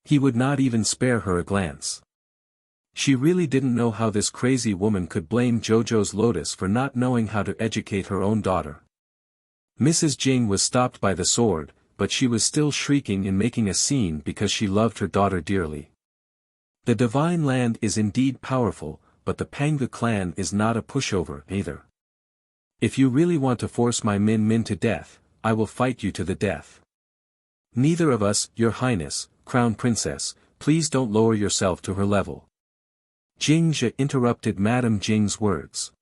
He would not even spare her a glance. She really didn't know how this crazy woman could blame Jojo's lotus for not knowing how to educate her own daughter. Mrs. Jing was stopped by the sword, but she was still shrieking and making a scene because she loved her daughter dearly. The Divine Land is indeed powerful, but the Panga clan is not a pushover either. If you really want to force my Min Min to death, I will fight you to the death. Neither of us, Your Highness, Crown Princess, please don't lower yourself to her level. Jing Zhe interrupted Madame Jing's words.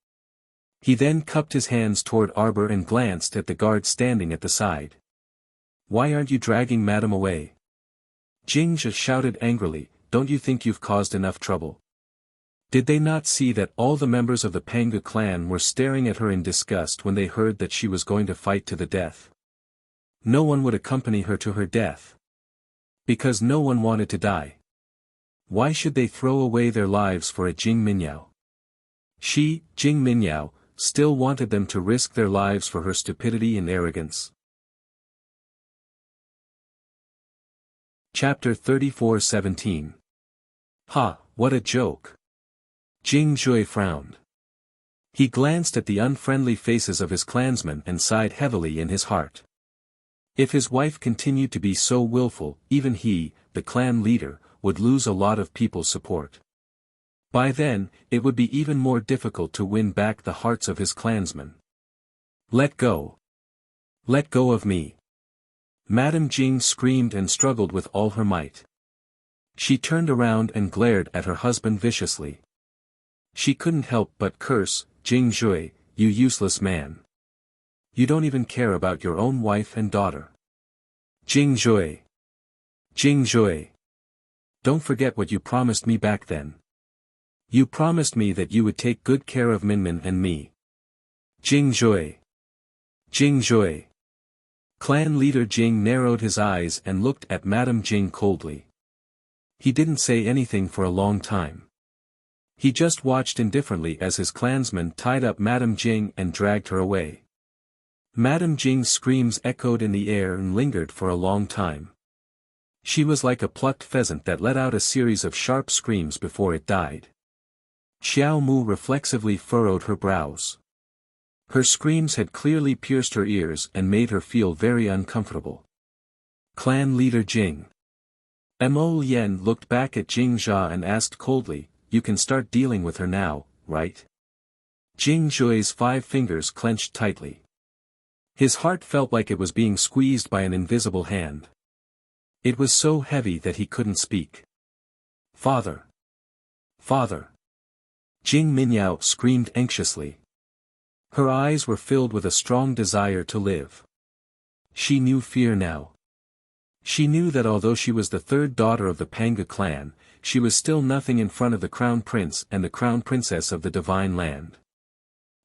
He then cupped his hands toward Arbor and glanced at the guard standing at the side. Why aren't you dragging Madame away? Jing Zhe shouted angrily, don't you think you've caused enough trouble? Did they not see that all the members of the Panga clan were staring at her in disgust when they heard that she was going to fight to the death? No one would accompany her to her death. Because no one wanted to die. Why should they throw away their lives for a Jing Minyao? She, Jing Minyao, still wanted them to risk their lives for her stupidity and arrogance. Chapter 34:17. Ha, what a joke. Jing Zhui frowned. He glanced at the unfriendly faces of his clansmen and sighed heavily in his heart. If his wife continued to be so willful, even he, the clan leader, would lose a lot of people's support. By then, it would be even more difficult to win back the hearts of his clansmen. Let go. Let go of me. Madame Jing screamed and struggled with all her might. She turned around and glared at her husband viciously. She couldn't help but curse, Jing Jui, you useless man. You don't even care about your own wife and daughter. Jing Jui. Jing Jui. Don't forget what you promised me back then. You promised me that you would take good care of Minmin and me. Jing Jui. Jing Jui. Clan leader Jing narrowed his eyes and looked at Madame Jing coldly. He didn't say anything for a long time. He just watched indifferently as his clansmen tied up Madame Jing and dragged her away. Madame Jing's screams echoed in the air and lingered for a long time. She was like a plucked pheasant that let out a series of sharp screams before it died. Xiao Mu reflexively furrowed her brows. Her screams had clearly pierced her ears and made her feel very uncomfortable. Clan leader Jing. Mo Lien looked back at Jing Jia and asked coldly, you can start dealing with her now, right? Jing Jui's 5 fingers clenched tightly. His heart felt like it was being squeezed by an invisible hand. It was so heavy that he couldn't speak. Father! Father! Jing Minyao screamed anxiously. Her eyes were filled with a strong desire to live. She knew fear now. She knew that although she was the 3rd daughter of the Panga clan, she was still nothing in front of the Crown Prince and the Crown Princess of the Divine Land.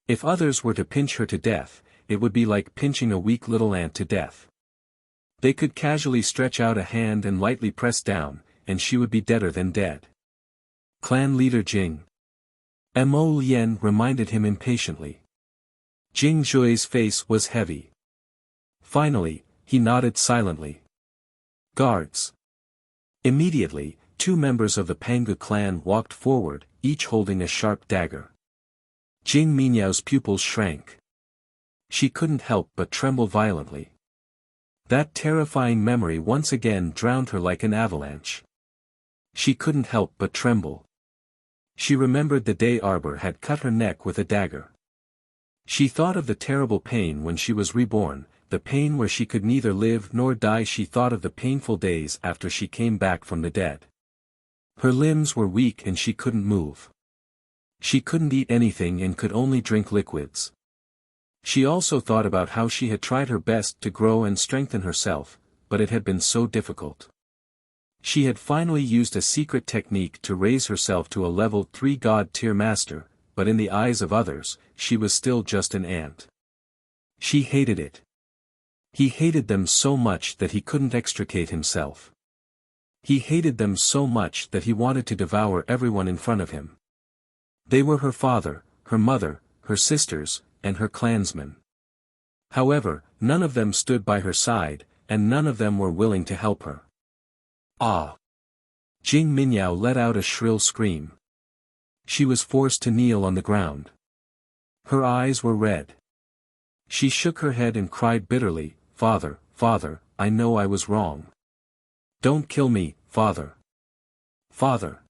If others were to pinch her to death, it would be like pinching a weak little ant to death. They could casually stretch out a hand and lightly press down, and she would be deader than dead. Clan leader Jing. Mo Lien reminded him impatiently. Jing Jui's face was heavy. Finally, he nodded silently. Guards. Immediately, 2 members of the Panga clan walked forward, each holding a sharp dagger. Jing Minyao's pupils shrank. She couldn't help but tremble violently. That terrifying memory once again drowned her like an avalanche. She couldn't help but tremble. She remembered the day Arbor had cut her neck with a dagger. She thought of the terrible pain when she was reborn, the pain where she could neither live nor die. She thought of the painful days after she came back from the dead. Her limbs were weak and she couldn't move. She couldn't eat anything and could only drink liquids. She also thought about how she had tried her best to grow and strengthen herself, but it had been so difficult. She had finally used a secret technique to raise herself to a level 3 god-tier master, but in the eyes of others, she was still just an ant. She hated it. He hated them so much that he couldn't extricate himself. He hated them so much that he wanted to devour everyone in front of him. They were her father, her mother, her sisters, and her clansmen. However, none of them stood by her side, and none of them were willing to help her. Ah! Jing Minyao let out a shrill scream. She was forced to kneel on the ground. Her eyes were red. She shook her head and cried bitterly, Father, Father, I know I was wrong. Don't kill me, Father. Father.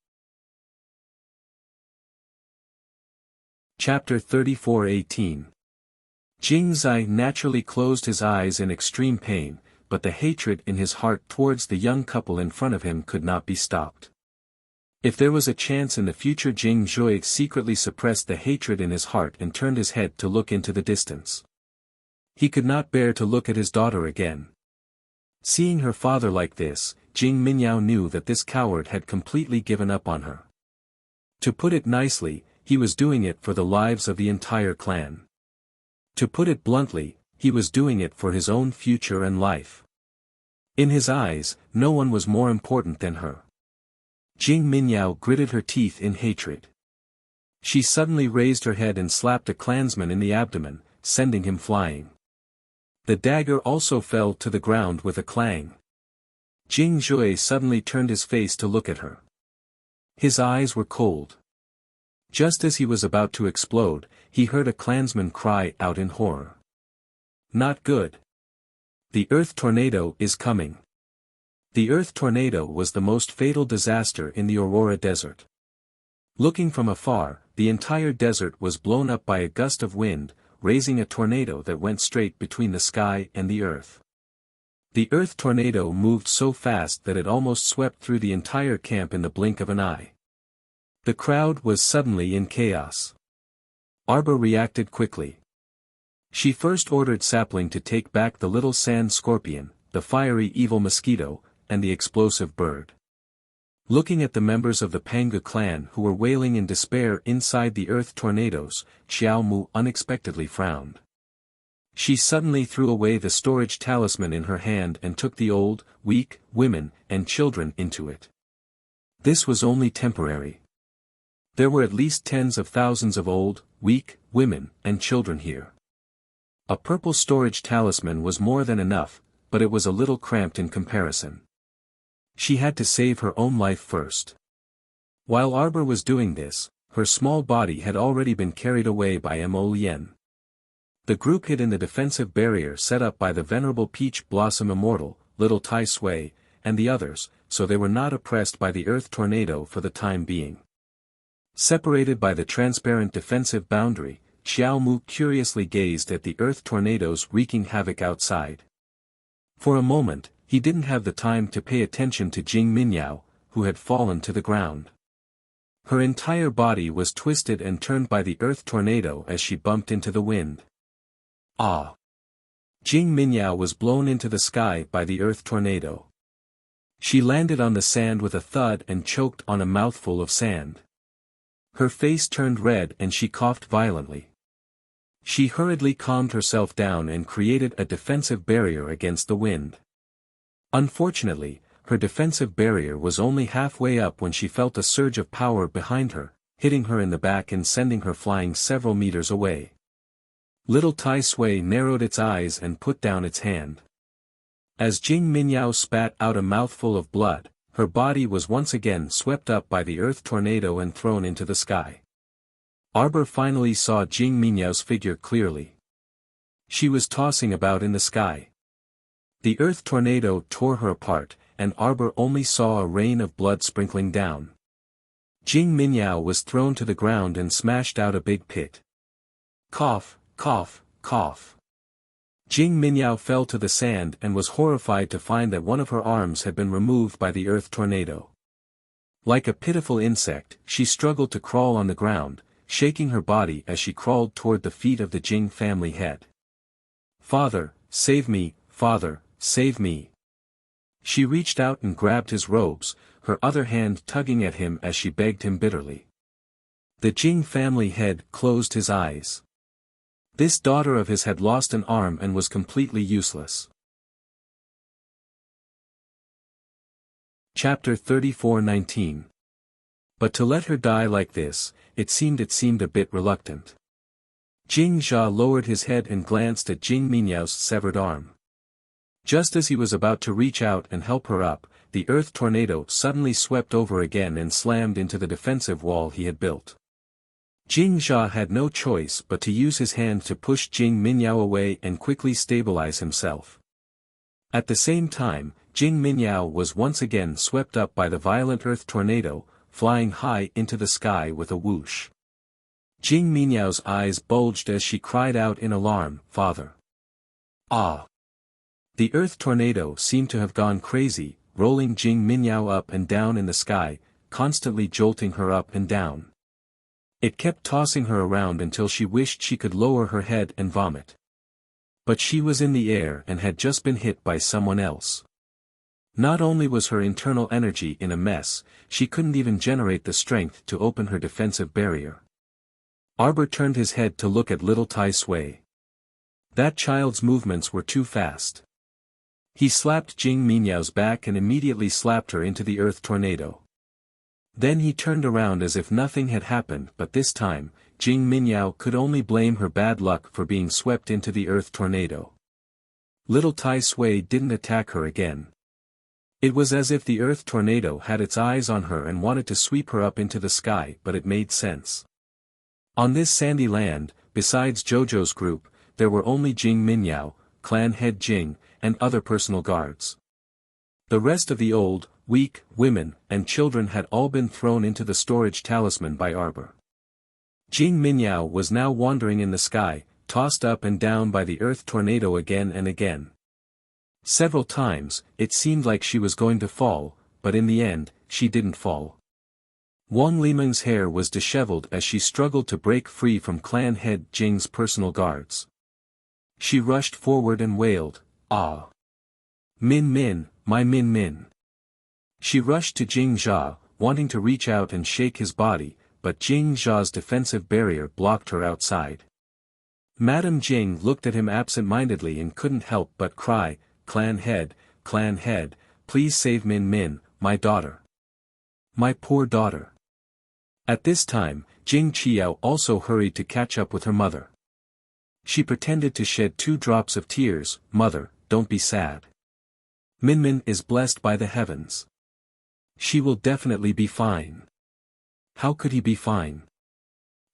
Chapter 34:18. Jing Zai naturally closed his eyes in extreme pain, but the hatred in his heart towards the young couple in front of him could not be stopped. If there was a chance in the future, Jing Jui secretly suppressed the hatred in his heart and turned his head to look into the distance. He could not bear to look at his daughter again. Seeing her father like this, Jing Minyao knew that this coward had completely given up on her. To put it nicely, he was doing it for the lives of the entire clan. To put it bluntly, he was doing it for his own future and life. In his eyes, no one was more important than her. Jing Minyao gritted her teeth in hatred. She suddenly raised her head and slapped a clansman in the abdomen, sending him flying. The dagger also fell to the ground with a clang. Jing Jui suddenly turned his face to look at her. His eyes were cold. Just as he was about to explode, he heard a clansman cry out in horror. Not good. The earth tornado is coming. The earth tornado was the most fatal disaster in the Aurora Desert. Looking from afar, the entire desert was blown up by a gust of wind, raising a tornado that went straight between the sky and the earth. The earth tornado moved so fast that it almost swept through the entire camp in the blink of an eye. The crowd was suddenly in chaos. Arbor reacted quickly. She first ordered Sapling to take back the little sand scorpion, the fiery evil mosquito, and the explosive bird. Looking at the members of the Panga clan who were wailing in despair inside the earth tornadoes, Xiao Mu unexpectedly frowned. She suddenly threw away the storage talisman in her hand and took the old, weak, women, and children into it. This was only temporary. There were at least tens of thousands of old, weak, women, and children here. A purple storage talisman was more than enough, but it was a little cramped in comparison. She had to save her own life first. While Arbor was doing this, her small body had already been carried away by Mo Lien. The group hid in the defensive barrier set up by the venerable Peach Blossom Immortal, Little Tai Sui, and the others, so they were not oppressed by the earth tornado for the time being. Separated by the transparent defensive boundary, Xiao Mu curiously gazed at the earth tornadoes wreaking havoc outside. For a moment, he didn't have the time to pay attention to Jing Minyao, who had fallen to the ground. Her entire body was twisted and turned by the earth tornado as she bumped into the wind. Ah! Jing Minyao was blown into the sky by the earth tornado. She landed on the sand with a thud and choked on a mouthful of sand. Her face turned red and she coughed violently. She hurriedly calmed herself down and created a defensive barrier against the wind. Unfortunately, her defensive barrier was only halfway up when she felt a surge of power behind her, hitting her in the back and sending her flying several meters away. Little Tai Sui narrowed its eyes and put down its hand. As Jing Minyao spat out a mouthful of blood, her body was once again swept up by the earth tornado and thrown into the sky. Arbor finally saw Jing Minyao's figure clearly. She was tossing about in the sky. The earth tornado tore her apart, and Arbor only saw a rain of blood sprinkling down. Jing Minyao was thrown to the ground and smashed out a big pit. Cough, cough, cough. Jing Minyao fell to the sand and was horrified to find that one of her arms had been removed by the earth tornado. Like a pitiful insect, she struggled to crawl on the ground, shaking her body as she crawled toward the feet of the Jing family head. "Father, save me, father, save me." She reached out and grabbed his robes, her other hand tugging at him as she begged him bitterly. The Jing family head closed his eyes. This daughter of his had lost an arm and was completely useless. Chapter 34:19. But to let her die like this, it seemed a bit reluctant. Jing Jia lowered his head and glanced at Jing Minyao's severed arm. Just as he was about to reach out and help her up, the earth tornado suddenly swept over again and slammed into the defensive wall he had built. Jing Jia had no choice but to use his hand to push Jing Minyao away and quickly stabilize himself. At the same time, Jing Minyao was once again swept up by the violent earth tornado, flying high into the sky with a whoosh. Jing Minyao's eyes bulged as she cried out in alarm, "Father!" Ah! The earth tornado seemed to have gone crazy, rolling Jing Minyao up and down in the sky, constantly jolting her up and down. It kept tossing her around until she wished she could lower her head and vomit. But she was in the air and had just been hit by someone else. Not only was her internal energy in a mess, she couldn't even generate the strength to open her defensive barrier. Arbor turned his head to look at little Tai Sui. That child's movements were too fast. He slapped Jing Minyao's back and immediately slapped her into the earth tornado. Then he turned around as if nothing had happened, but this time, Jing Minyao could only blame her bad luck for being swept into the earth tornado. Little Tai Sui didn't attack her again. It was as if the earth tornado had its eyes on her and wanted to sweep her up into the sky, but it made sense. On this sandy land, besides Jojo's group, there were only Jing Minyao, clan head Jing, and other personal guards. The rest of the old, weak, women, and children had all been thrown into the storage talisman by Arbor. Jing Minyao was now wandering in the sky, tossed up and down by the earth tornado again and again. Several times, it seemed like she was going to fall, but in the end, she didn't fall. Wang Limeng's hair was disheveled as she struggled to break free from clan head Jing's personal guards. She rushed forward and wailed, "Ah! Min Min, my Min Min!" She rushed to Jing Jia, wanting to reach out and shake his body, but Jing Jia's defensive barrier blocked her outside. Madame Jing looked at him absent-mindedly and couldn't help but cry, clan head, please save Min Min, my daughter. My poor daughter." At this time, Jing Qiao also hurried to catch up with her mother. She pretended to shed 2 drops of tears. "Mother, don't be sad. Min Min is blessed by the heavens. She will definitely be fine." How could he be fine?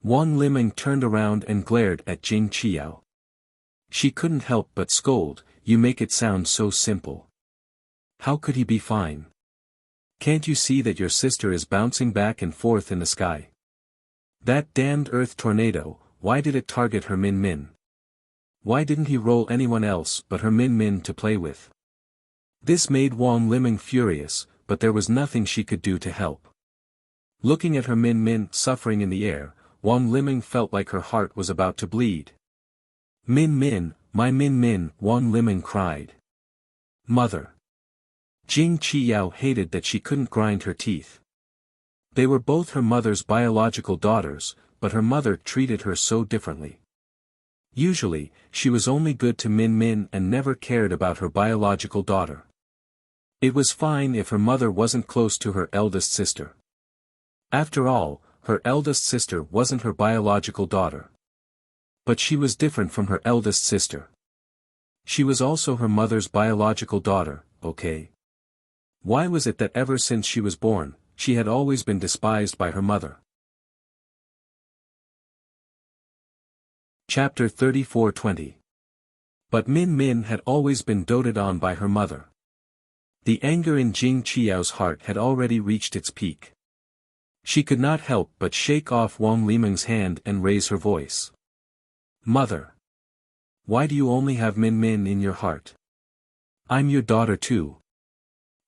Wang Limeng turned around and glared at Jing Qiao. She couldn't help but scold, "You make it sound so simple. How could he be fine? Can't you see that your sister is bouncing back and forth in the sky? That damned earth tornado, why did it target her Min Min? Why didn't he roll anyone else but her Min Min to play with?" This made Wang Limeng furious, but there was nothing she could do to help. Looking at her Min Min suffering in the air, Wang Limeng felt like her heart was about to bleed. "Min Min, my Min Min," Wang Limeng cried. "Mother." Jing Qiao hated that she couldn't grind her teeth. They were both her mother's biological daughters, but her mother treated her so differently. Usually, she was only good to Min Min and never cared about her biological daughter. It was fine if her mother wasn't close to her eldest sister. After all, her eldest sister wasn't her biological daughter. But she was different from her eldest sister. She was also her mother's biological daughter, okay? Why was it that ever since she was born, she had always been despised by her mother? Chapter 34:20. But Min Min had always been doted on by her mother. The anger in Jing Qiao's heart had already reached its peak. She could not help but shake off Wang Limeng's hand and raise her voice. "Mother! Why do you only have Min Min in your heart? I'm your daughter too.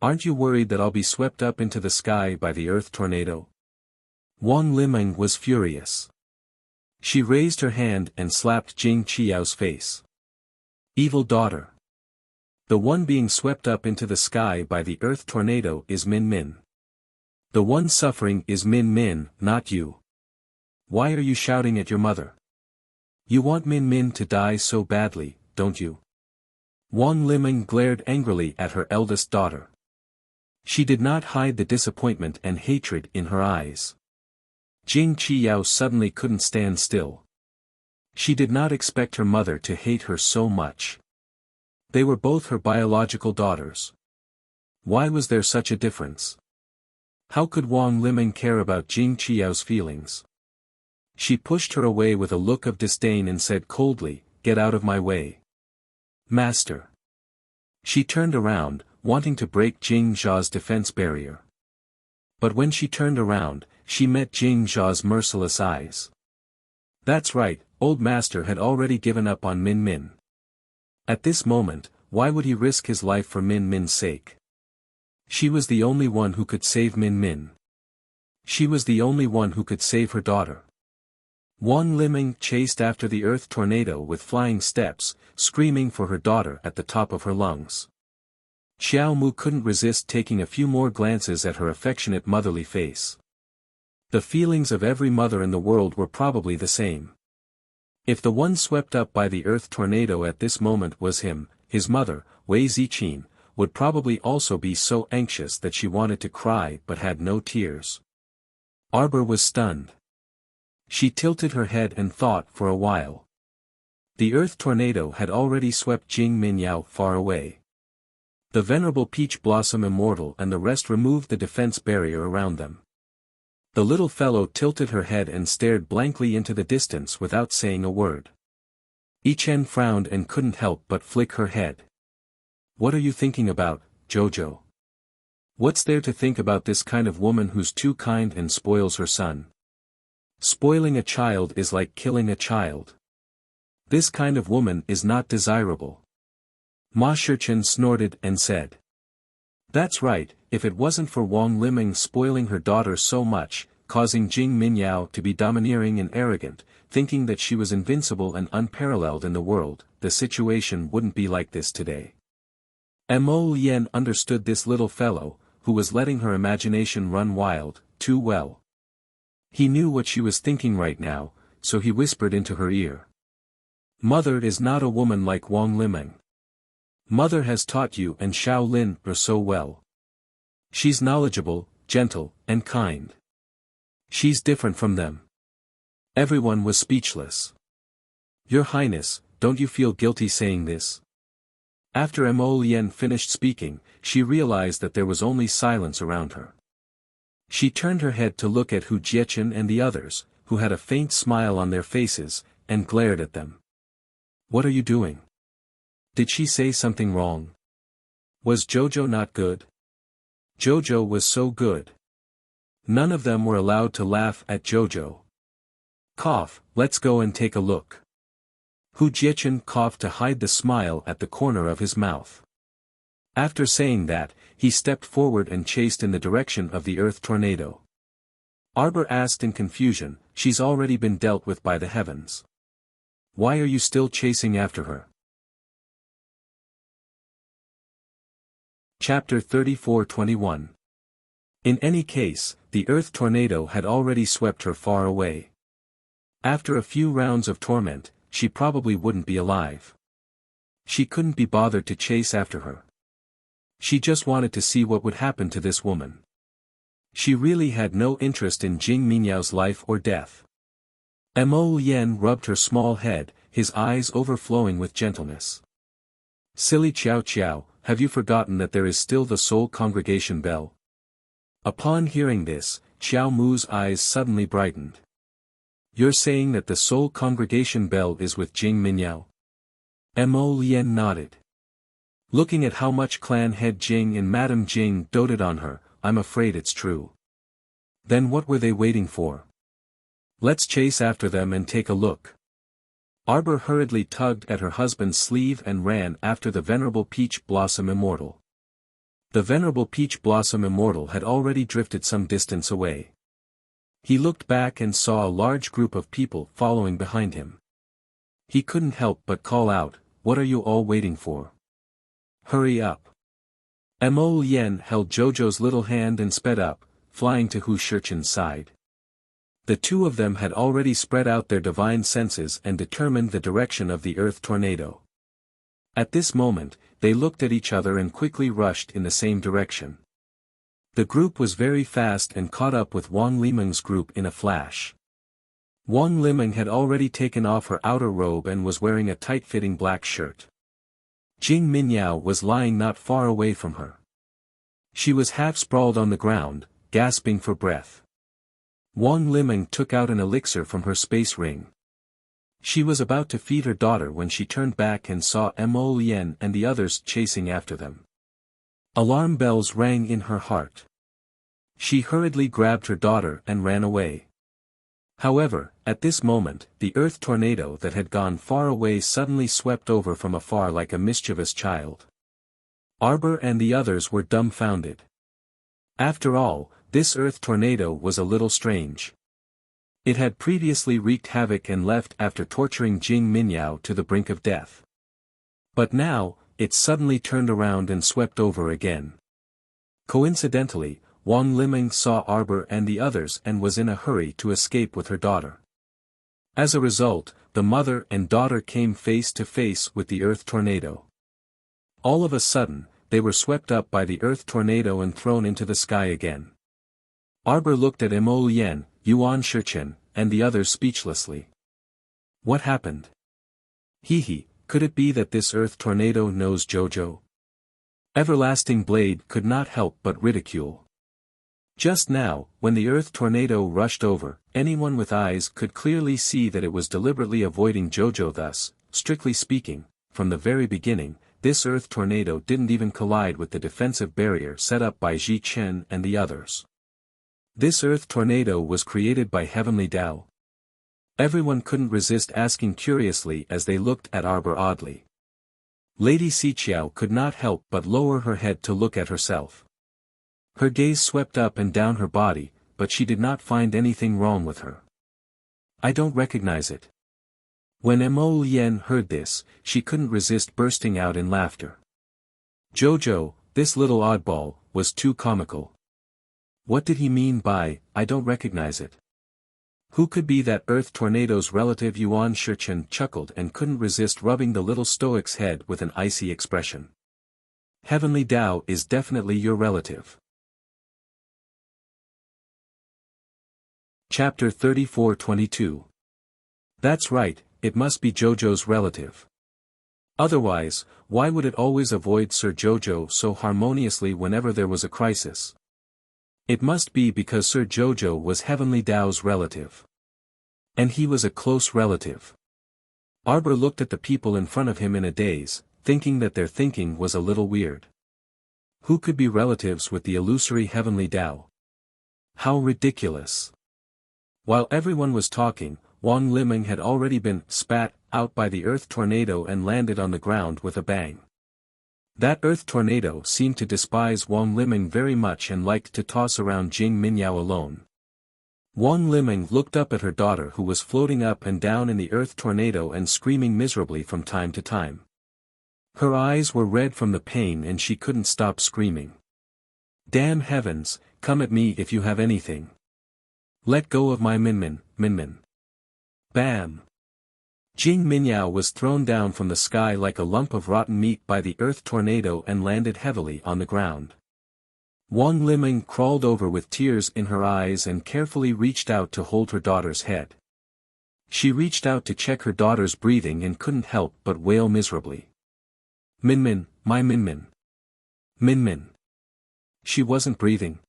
Aren't you worried that I'll be swept up into the sky by the earth tornado?" Wang Limeng was furious. She raised her hand and slapped Jing Qiao's face. "Evil daughter! The one being swept up into the sky by the earth tornado is Min Min. The one suffering is Min Min, not you. Why are you shouting at your mother? You want Min Min to die so badly, don't you?" Wang Limeng glared angrily at her eldest daughter. She did not hide the disappointment and hatred in her eyes. Jing Qiao suddenly couldn't stand still. She did not expect her mother to hate her so much. They were both her biological daughters. Why was there such a difference? How could Wang Limeng care about Jing Qiao's feelings? She pushed her away with a look of disdain and said coldly, "Get out of my way. Master." She turned around, wanting to break Jing Jia's defense barrier. But when she turned around, she met Jing Jia's merciless eyes. That's right, old master had already given up on Min Min. At this moment, why would he risk his life for Min Min's sake? She was the only one who could save Min Min. She was the only one who could save her daughter. Wang Limeng chased after the earth tornado with flying steps, screaming for her daughter at the top of her lungs. Xiao Mu couldn't resist taking a few more glances at her affectionate motherly face. The feelings of every mother in the world were probably the same. If the one swept up by the earth tornado at this moment was him, his mother, Wei Ziqin, would probably also be so anxious that she wanted to cry but had no tears. Arbor was stunned. She tilted her head and thought for a while. The earth tornado had already swept Jing Minyao far away. The venerable Peach Blossom Immortal and the rest removed the defense barrier around them. The little fellow tilted her head and stared blankly into the distance without saying a word. Yichen frowned and couldn't help but flick her head. "What are you thinking about, Jojo? What's there to think about this kind of woman who's too kind and spoils her son? Spoiling a child is like killing a child. This kind of woman is not desirable. Ma Shichen snorted and said. That's right, if it wasn't for Wang Liming spoiling her daughter so much, causing Jing Minyao to be domineering and arrogant, thinking that she was invincible and unparalleled in the world, the situation wouldn't be like this today. Mo Lien understood this little fellow, who was letting her imagination run wild, too well. He knew what she was thinking right now, so he whispered into her ear. Mother is not a woman like Wang Liming. Mother has taught you and Shaolin her so well. She's knowledgeable, gentle, and kind. She's different from them. Everyone was speechless. Your Highness, don't you feel guilty saying this? After Mo Lien finished speaking, she realized that there was only silence around her. She turned her head to look at Hu Jiechen and the others, who had a faint smile on their faces, and glared at them. What are you doing? Did she say something wrong? Was Jojo not good? Jojo was so good. None of them were allowed to laugh at Jojo. Cough, let's go and take a look. Hu Jiechen coughed to hide the smile at the corner of his mouth. After saying that, he stepped forward and chased in the direction of the earth tornado. Arbor asked in confusion, she's already been dealt with by the heavens. Why are you still chasing after her? Chapter 34:21. In any case, the earth tornado had already swept her far away. After a few rounds of torment, she probably wouldn't be alive. She couldn't be bothered to chase after her. She just wanted to see what would happen to this woman. She really had no interest in Jing Minyao's life or death. Mo Lien rubbed her small head, his eyes overflowing with gentleness. Silly Qiao Qiao, have you forgotten that there is still the Soul Congregation bell? Upon hearing this, Qiao Mu's eyes suddenly brightened. You're saying that the Soul Congregation bell is with Jing Minyao? Mo Lien nodded. Looking at how much clan head Jing and Madame Jing doted on her, I'm afraid it's true. Then what were they waiting for? Let's chase after them and take a look. Arbor hurriedly tugged at her husband's sleeve and ran after the Venerable Peach Blossom Immortal. The Venerable Peach Blossom Immortal had already drifted some distance away. He looked back and saw a large group of people following behind him. He couldn't help but call out, "What are you all waiting for? Hurry up." Mo Lien held Jojo's little hand and sped up, flying to Hu Shichen's side. The two of them had already spread out their divine senses and determined the direction of the earth tornado. At this moment, they looked at each other and quickly rushed in the same direction. The group was very fast and caught up with Wang Liming's group in a flash. Wang Liming had already taken off her outer robe and was wearing a tight-fitting black shirt. Jing Minyao was lying not far away from her. She was half sprawled on the ground, gasping for breath. Wang Liming took out an elixir from her space ring. She was about to feed her daughter when she turned back and saw Mo Lien and the others chasing after them. Alarm bells rang in her heart. She hurriedly grabbed her daughter and ran away. However, at this moment, the earth tornado that had gone far away suddenly swept over from afar like a mischievous child. Arbor and the others were dumbfounded. After all, this earth tornado was a little strange. It had previously wreaked havoc and left after torturing Jing Minyao to the brink of death. But now, it suddenly turned around and swept over again. Coincidentally, Wang Liming saw Arbor and the others and was in a hurry to escape with her daughter. As a result, the mother and daughter came face to face with the earth tornado. All of a sudden, they were swept up by the earth tornado and thrown into the sky again. Arbor looked at Mo Lien, Yuan Shichen, and the others speechlessly. What happened? Hee, could it be that this earth tornado knows Jojo? Everlasting Blade could not help but ridicule. Just now, when the earth tornado rushed over, anyone with eyes could clearly see that it was deliberately avoiding Jojo. Thus, strictly speaking, from the very beginning, this earth tornado didn't even collide with the defensive barrier set up by Ji Chen and the others. This earth tornado was created by Heavenly Tao. Everyone couldn't resist asking curiously as they looked at Arbor oddly. Lady Xiqiao could not help but lower her head to look at herself. Her gaze swept up and down her body, but she did not find anything wrong with her. I don't recognize it. When Mo Lien heard this, she couldn't resist bursting out in laughter. Jojo, this little oddball, was too comical. What did he mean by, I don't recognize it? Who could be that Earth Tornado's relative? Yuan Shichen chuckled and couldn't resist rubbing the little stoic's head with an icy expression. Heavenly Tao is definitely your relative. Chapter 34-22. That's right, it must be Jojo's relative. Otherwise, why would it always avoid Sir Jojo so harmoniously whenever there was a crisis? It must be because Sir Jojo was Heavenly Tao's relative. And he was a close relative. Arbor looked at the people in front of him in a daze, thinking that their thinking was a little weird. Who could be relatives with the illusory Heavenly Tao? How ridiculous. While everyone was talking, Wang Liming had already been spat out by the Earth Tornado and landed on the ground with a bang. That Earth Tornado seemed to despise Wang Liming very much and liked to toss around Jing Minyao alone. Wang Liming looked up at her daughter who was floating up and down in the Earth Tornado and screaming miserably from time to time. Her eyes were red from the pain and she couldn't stop screaming. Damn heavens, come at me if you have anything. Let go of my Minmin, Minmin. Bam! Jing Minyao was thrown down from the sky like a lump of rotten meat by the Earth Tornado and landed heavily on the ground. Wang Liming crawled over with tears in her eyes and carefully reached out to hold her daughter's head. She reached out to check her daughter's breathing and couldn't help but wail miserably. Minmin, my Minmin. Minmin. She wasn't breathing.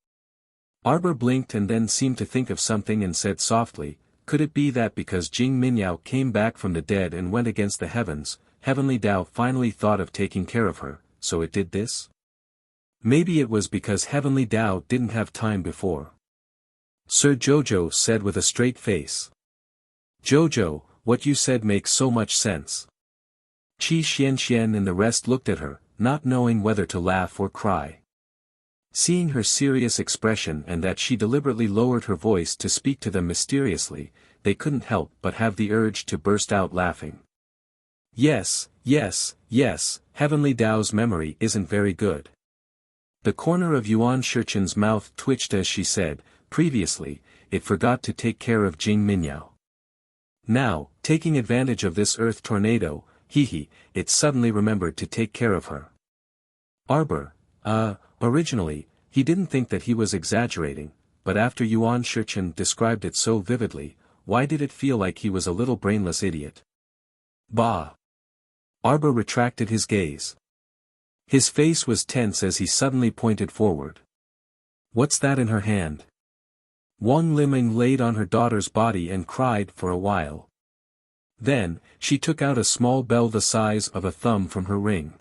Arbor blinked and then seemed to think of something and said softly, could it be that because Jing Minyao came back from the dead and went against the heavens, Heavenly Tao finally thought of taking care of her, so it did this? Maybe it was because Heavenly Tao didn't have time before. Sir Jojo said with a straight face. Jojo, what you said makes so much sense. Qi Xianxian and the rest looked at her, not knowing whether to laugh or cry. Seeing her serious expression and that she deliberately lowered her voice to speak to them mysteriously, they couldn't help but have the urge to burst out laughing. Yes, yes, yes, Heavenly Tao's memory isn't very good. The corner of Yuan Shichen's mouth twitched as she said, previously, it forgot to take care of Jing Minyao. Now, taking advantage of this Earth Tornado, it suddenly remembered to take care of her. Arbor, originally, he didn't think that he was exaggerating, but after Yuan Shichen described it so vividly, why did it feel like he was a little brainless idiot? Bah! Arbor retracted his gaze. His face was tense as he suddenly pointed forward. What's that in her hand? Wang Liming laid on her daughter's body and cried for a while. Then, she took out a small bell the size of a thumb from her ring.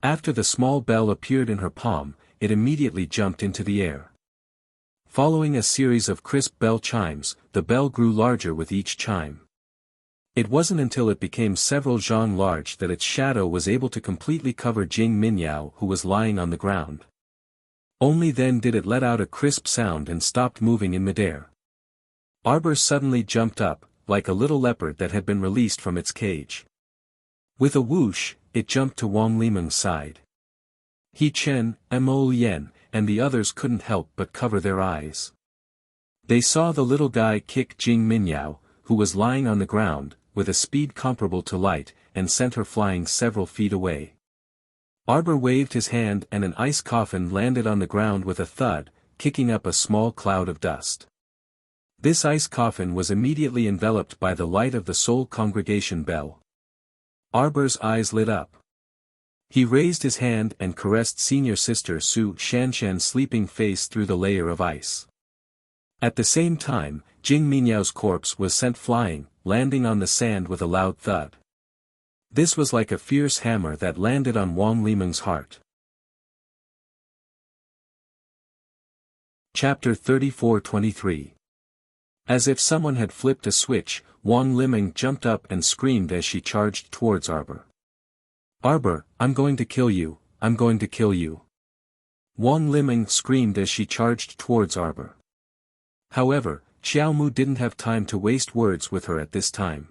After the small bell appeared in her palm, it immediately jumped into the air. Following a series of crisp bell chimes, the bell grew larger with each chime. It wasn't until it became several zhang large that its shadow was able to completely cover Jing Minyao who was lying on the ground. Only then did it let out a crisp sound and stopped moving in midair. Arbor suddenly jumped up, like a little leopard that had been released from its cage. With a whoosh, it jumped to Wang Liming's side. He Chen, Mo Lien, and the others couldn't help but cover their eyes. They saw the little guy kick Jing Minyao, who was lying on the ground, with a speed comparable to light, and sent her flying several feet away. Arbor waved his hand and an ice coffin landed on the ground with a thud, kicking up a small cloud of dust. This ice coffin was immediately enveloped by the light of the Soul Congregation bell. Arbor's eyes lit up. He raised his hand and caressed senior sister Su Shanshan's sleeping face through the layer of ice. At the same time, Jing Minyao's corpse was sent flying, landing on the sand with a loud thud. This was like a fierce hammer that landed on Wang Liming's heart. Chapter 34-23. As if someone had flipped a switch, Wang Liming jumped up and screamed as she charged towards Arbor. "Arbor, I'm going to kill you, I'm going to kill you." Wang Liming screamed as she charged towards Arbor. However, Xiao Mu didn't have time to waste words with her at this time.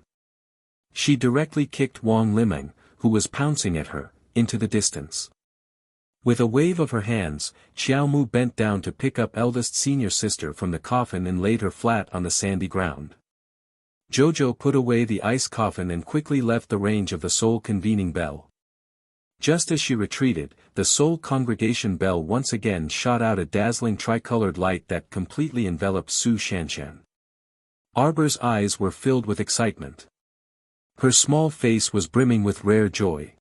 She directly kicked Wang Liming, who was pouncing at her, into the distance. With a wave of her hands, Xiao Mu bent down to pick up eldest senior sister from the coffin and laid her flat on the sandy ground. Jojo put away the ice coffin and quickly left the range of the soul convening bell. Just as she retreated, the soul congregation bell once again shot out a dazzling tricolored light that completely enveloped Su Shanshan. Arbor's eyes were filled with excitement. Her small face was brimming with rare joy.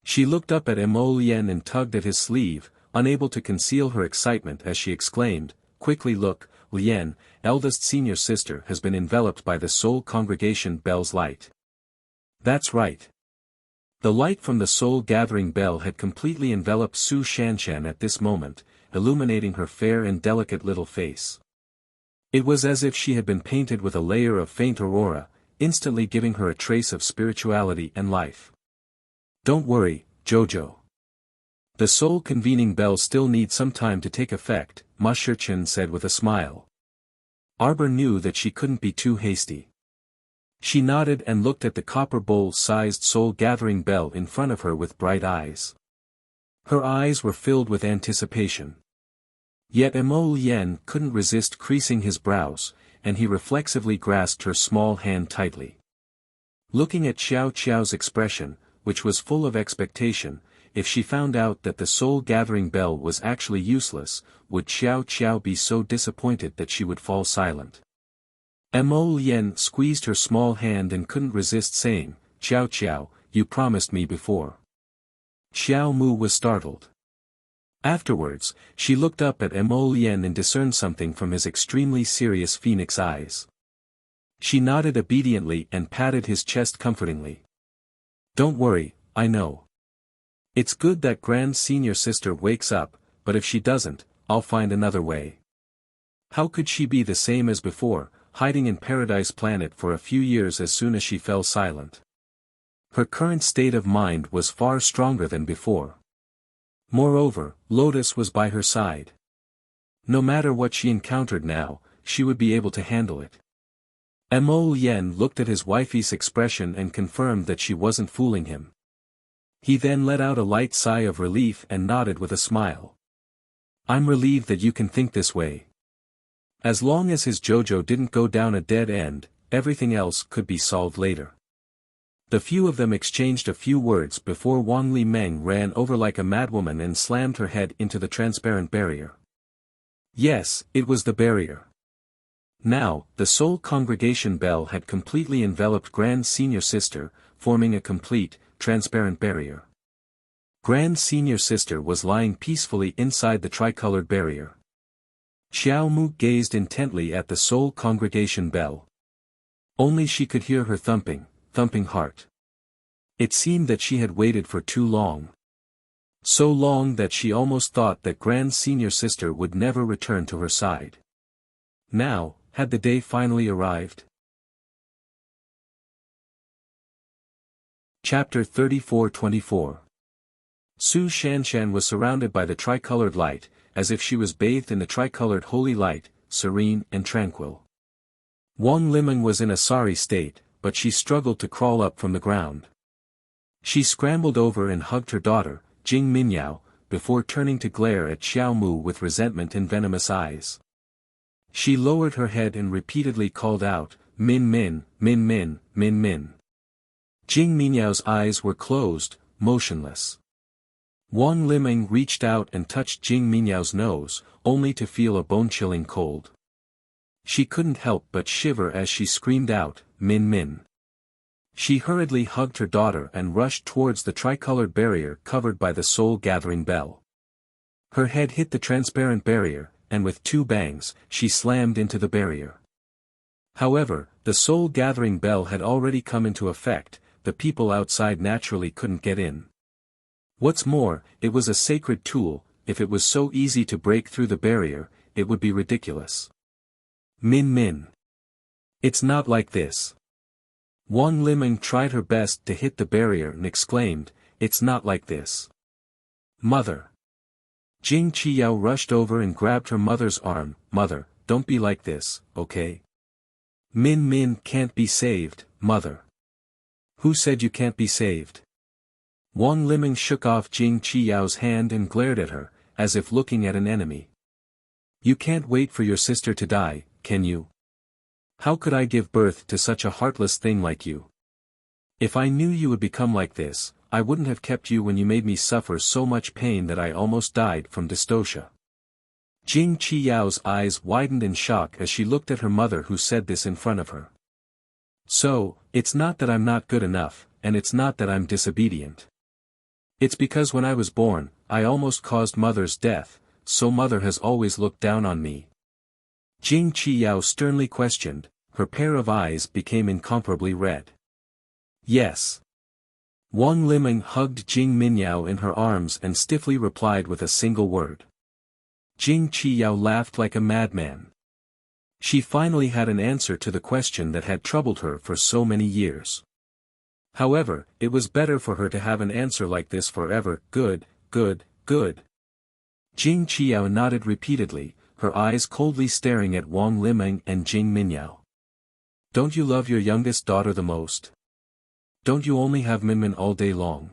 She looked up at Mo Lien and tugged at his sleeve, unable to conceal her excitement as she exclaimed, "Quickly look, Lien, eldest senior sister has been enveloped by the soul congregation bell's light." That's right. The light from the soul gathering bell had completely enveloped Su Shanshan at this moment, illuminating her fair and delicate little face. It was as if she had been painted with a layer of faint aurora, instantly giving her a trace of spirituality and life. "Don't worry, Jojo. The soul convening bell still needs some time to take effect," Ma Shichen said with a smile. Arbor knew that she couldn't be too hasty. She nodded and looked at the copper bowl-sized soul-gathering bell in front of her with bright eyes. Her eyes were filled with anticipation. Yet Mo Lien couldn't resist creasing his brows, and he reflexively grasped her small hand tightly. Looking at Xiao Qiao's expression, which was full of expectation, if she found out that the soul-gathering bell was actually useless, would Xiao Qiao be so disappointed that she would fall silent? Mo Lien squeezed her small hand and couldn't resist saying, "Xiao Qiao, you promised me before." Xiao Mu was startled. Afterwards, she looked up at Mo Lien and discerned something from his extremely serious phoenix eyes. She nodded obediently and patted his chest comfortingly. "Don't worry, I know. It's good that Grand Senior Sister wakes up, but if she doesn't, I'll find another way." How could she be the same as before, hiding in Paradise Planet for a few years as soon as she fell silent? Her current state of mind was far stronger than before. Moreover, Lotus was by her side. No matter what she encountered now, she would be able to handle it. Mo Lien looked at his wifey's expression and confirmed that she wasn't fooling him. He then let out a light sigh of relief and nodded with a smile. "I'm relieved that you can think this way." As long as his Jojo didn't go down a dead end, everything else could be solved later. The few of them exchanged a few words before Wang Liming ran over like a madwoman and slammed her head into the transparent barrier. Yes, it was the barrier. Now, the soul congregation bell had completely enveloped Grand Senior Sister, forming a complete, transparent barrier. Grand Senior Sister was lying peacefully inside the tricolored barrier. Xiao Mu gazed intently at the soul congregation bell. Only she could hear her thumping heart. It seemed that she had waited for too long. So long that she almost thought that Grand Senior Sister would never return to her side. Now, had the day finally arrived? Chapter 34-24. Su Shanshan was surrounded by the tricolored light, as if she was bathed in the tricolored holy light, serene and tranquil. Wang Liming was in a sorry state, but she struggled to crawl up from the ground. She scrambled over and hugged her daughter, Jing Minyao, before turning to glare at Xiao Mu with resentment and venomous eyes. She lowered her head and repeatedly called out, "Min Min, Min Min, Min Min." Jing Minyao's eyes were closed, motionless. Wang Liming reached out and touched Jing Minyao's nose, only to feel a bone-chilling cold. She couldn't help but shiver as she screamed out, "Min Min." She hurriedly hugged her daughter and rushed towards the tricolored barrier covered by the soul-gathering bell. Her head hit the transparent barrier, and with two bangs, she slammed into the barrier. However, the soul-gathering bell had already come into effect, the people outside naturally couldn't get in. What's more, it was a sacred tool, if it was so easy to break through the barrier, it would be ridiculous. "Min Min. It's not like this. Wang Liming tried her best to hit the barrier and exclaimed, "It's not like this. Mother." Jing Qiyao rushed over and grabbed her mother's arm. "Mother, don't be like this, okay? Min Min can't be saved, mother." "Who said you can't be saved?" Wang Liming shook off Jing Qiyao's hand and glared at her, as if looking at an enemy. "You can't wait for your sister to die, can you? How could I give birth to such a heartless thing like you? If I knew you would become like this, I wouldn't have kept you when you made me suffer so much pain that I almost died from dystocia." Jing Qiyao's eyes widened in shock as she looked at her mother who said this in front of her. "So, it's not that I'm not good enough, and it's not that I'm disobedient. It's because when I was born, I almost caused mother's death, so mother has always looked down on me." Jing Qiyao sternly questioned, her pair of eyes became incomparably red. "Yes." Wang Liming hugged Jing Minyao in her arms and stiffly replied with a single word. Jing Qiyao laughed like a madman. She finally had an answer to the question that had troubled her for so many years. However, it was better for her to have an answer like this forever. Good, good, good. Jing Qiao nodded repeatedly, her eyes coldly staring at Wang Liming and Jing Minyao. "Don't you love your youngest daughter the most? Don't you only have Minmin all day long?"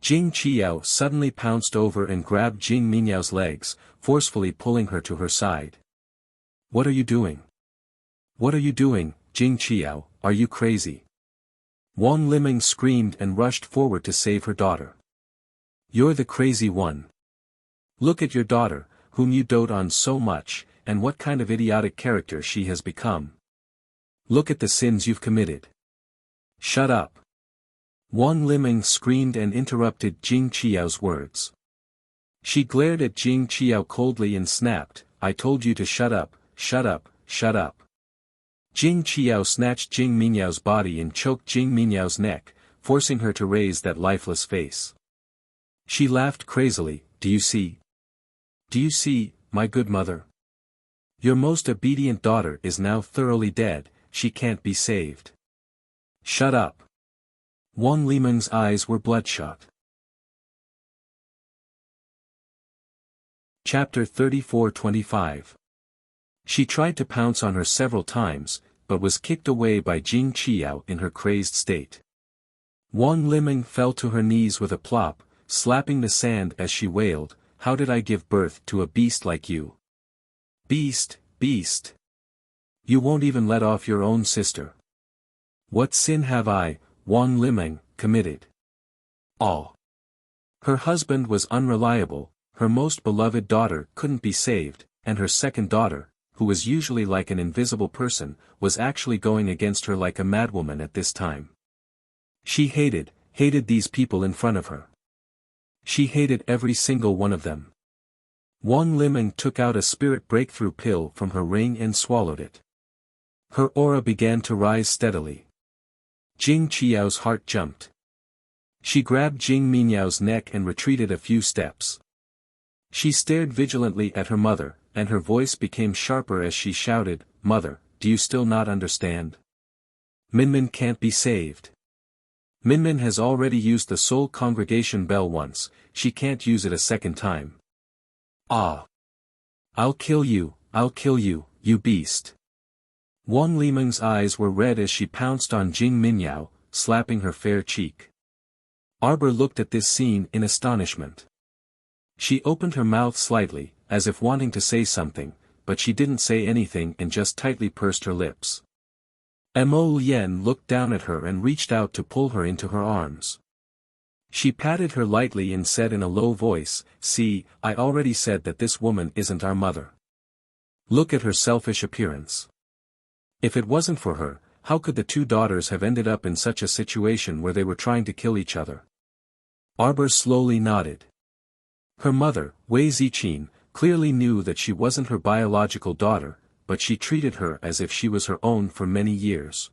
Jing Qiao suddenly pounced over and grabbed Jing Minyao's legs, forcefully pulling her to her side. "What are you doing? What are you doing, Jing Qiao, are you crazy?" Wang Liming screamed and rushed forward to save her daughter. "You're the crazy one. Look at your daughter, whom you dote on so much, and what kind of idiotic character she has become. Look at the sins you've committed." "Shut up." Wang Liming screamed and interrupted Jing Qiao's words. She glared at Jing Qiao coldly and snapped, "I told you to shut up, shut up, shut up." Jing Qiao snatched Jing Minyao's body and choked Jing Minyao's neck, forcing her to raise that lifeless face. She laughed crazily, "Do you see? Do you see, my good mother? Your most obedient daughter is now thoroughly dead, she can't be saved." "Shut up." Wang Liming's eyes were bloodshot. Chapter 34-25. She tried to pounce on her several times, but was kicked away by Jing Qiao in her crazed state. Wang Liming fell to her knees with a plop, slapping the sand as she wailed, "How did I give birth to a beast like you? Beast, beast! You won't even let off your own sister. What sin have I, Wang Liming, committed?" Oh. Her husband was unreliable, her most beloved daughter couldn't be saved, and her second daughter, who was usually like an invisible person, was actually going against her like a madwoman at this time. She hated these people in front of her. She hated every single one of them. Wang Liming took out a spirit breakthrough pill from her ring and swallowed it. Her aura began to rise steadily. Jing Qiao's heart jumped. She grabbed Jing Minyao's neck and retreated a few steps. She stared vigilantly at her mother, and her voice became sharper as she shouted, "Mother, do you still not understand? Minmin can't be saved. Minmin has already used the soul congregation bell once, she can't use it a second time. Ah! I'll kill you, you beast." Wang Liming's eyes were red as she pounced on Jing Minyao, slapping her fair cheek. Arbor looked at this scene in astonishment. She opened her mouth slightly, as if wanting to say something, but she didn't say anything and just tightly pursed her lips. Mo Lien looked down at her and reached out to pull her into her arms. She patted her lightly and said in a low voice, "See, I already said that this woman isn't our mother. Look at her selfish appearance. If it wasn't for her, how could the two daughters have ended up in such a situation where they were trying to kill each other?" Arbor slowly nodded. Her mother, Wei Ziqin, clearly knew that she wasn't her biological daughter, but she treated her as if she was her own for many years.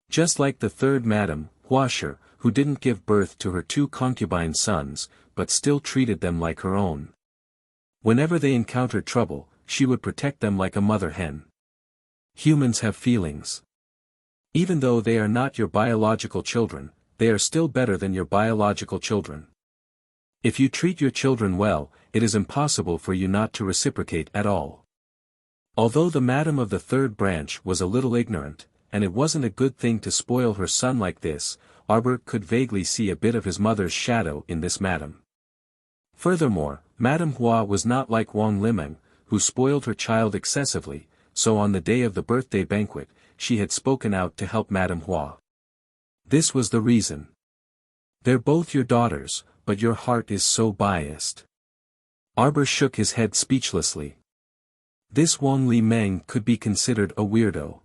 Just like the third Madame, Huasher, who didn't give birth to her two concubine sons, but still treated them like her own. Whenever they encountered trouble, she would protect them like a mother hen. Humans have feelings. Even though they are not your biological children, they are still better than your biological children. If you treat your children well, it is impossible for you not to reciprocate at all. Although the madam of the third branch was a little ignorant, and it wasn't a good thing to spoil her son like this, Arbor could vaguely see a bit of his mother's shadow in this madam. Furthermore, Madame Hua was not like Wang Limeng, who spoiled her child excessively, so on the day of the birthday banquet, she had spoken out to help Madame Hua. This was the reason. They're both your daughters, but your heart is so biased. Arbor shook his head speechlessly. This Wang Limeng could be considered a weirdo.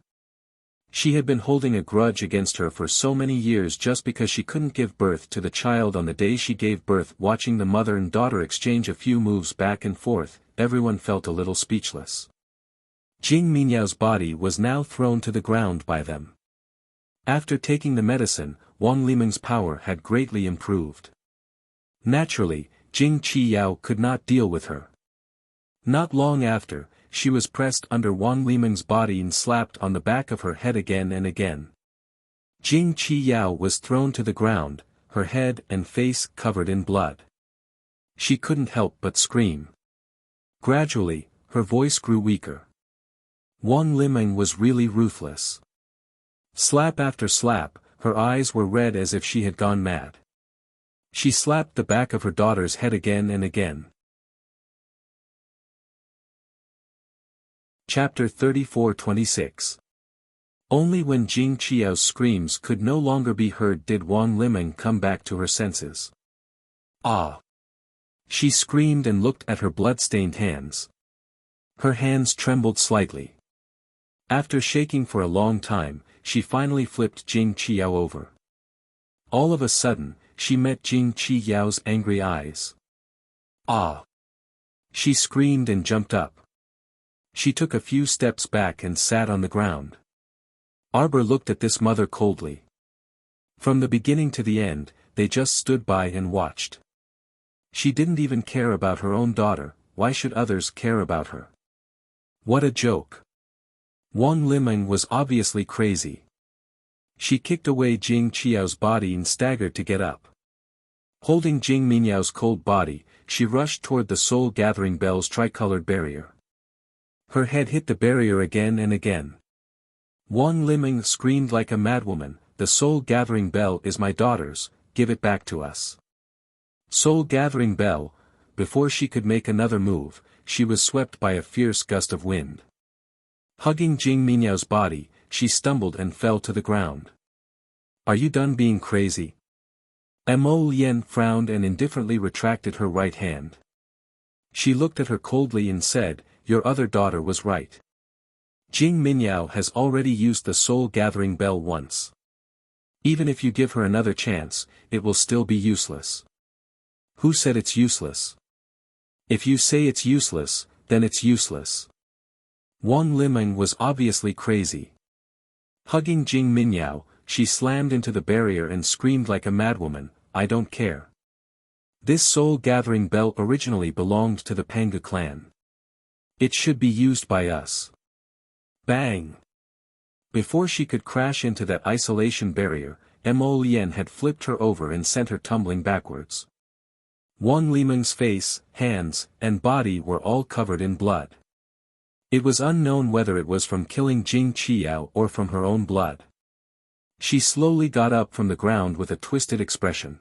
She had been holding a grudge against her for so many years just because she couldn't give birth to the child on the day she gave birth. Watching the mother and daughter exchange a few moves back and forth, everyone felt a little speechless. Jing Minyao's body was now thrown to the ground by them. After taking the medicine, Wang Limeng's power had greatly improved. Naturally, Jing Qiyao could not deal with her. Not long after, she was pressed under Wang Limeng's body and slapped on the back of her head again and again. Jing Qiyao was thrown to the ground, her head and face covered in blood. She couldn't help but scream. Gradually, her voice grew weaker. Wang Limeng was really ruthless. Slap after slap, her eyes were red as if she had gone mad. She slapped the back of her daughter's head again and again. Chapter 34-26. Only when Jing Qiao's screams could no longer be heard did Wang Limeng come back to her senses. Ah! She screamed and looked at her blood-stained hands. Her hands trembled slightly. After shaking for a long time, she finally flipped Jing Qiao over. All of a sudden, she met Jing Qiao's angry eyes. Ah! She screamed and jumped up. She took a few steps back and sat on the ground. Arbor looked at this mother coldly. From the beginning to the end, they just stood by and watched. She didn't even care about her own daughter, why should others care about her? What a joke. Wang Limeng was obviously crazy. She kicked away Jing Qiao's body and staggered to get up. Holding Jing Minyao's cold body, she rushed toward the Soul Gathering Bell's tricolored barrier. Her head hit the barrier again and again. Wang Limeng screamed like a madwoman, "The Soul Gathering Bell is my daughter's, give it back to us." Soul Gathering Bell, before she could make another move, she was swept by a fierce gust of wind. Hugging Jing Minyao's body, she stumbled and fell to the ground. Are you done being crazy? Mo Lien frowned and indifferently retracted her right hand. She looked at her coldly and said, "Your other daughter was right. Jing Minyao has already used the Soul Gathering Bell once. Even if you give her another chance, it will still be useless." Who said it's useless? If you say it's useless, then it's useless. Wang Limeng was obviously crazy. Hugging Jing Minyao, she slammed into the barrier and screamed like a madwoman, "I don't care. This Soul Gathering Bell originally belonged to the Panga clan. It should be used by us." Bang! Before she could crash into that isolation barrier, Mo Lien had flipped her over and sent her tumbling backwards. Wang Limeng's face, hands, and body were all covered in blood. It was unknown whether it was from killing Jing Qiao or from her own blood. She slowly got up from the ground with a twisted expression.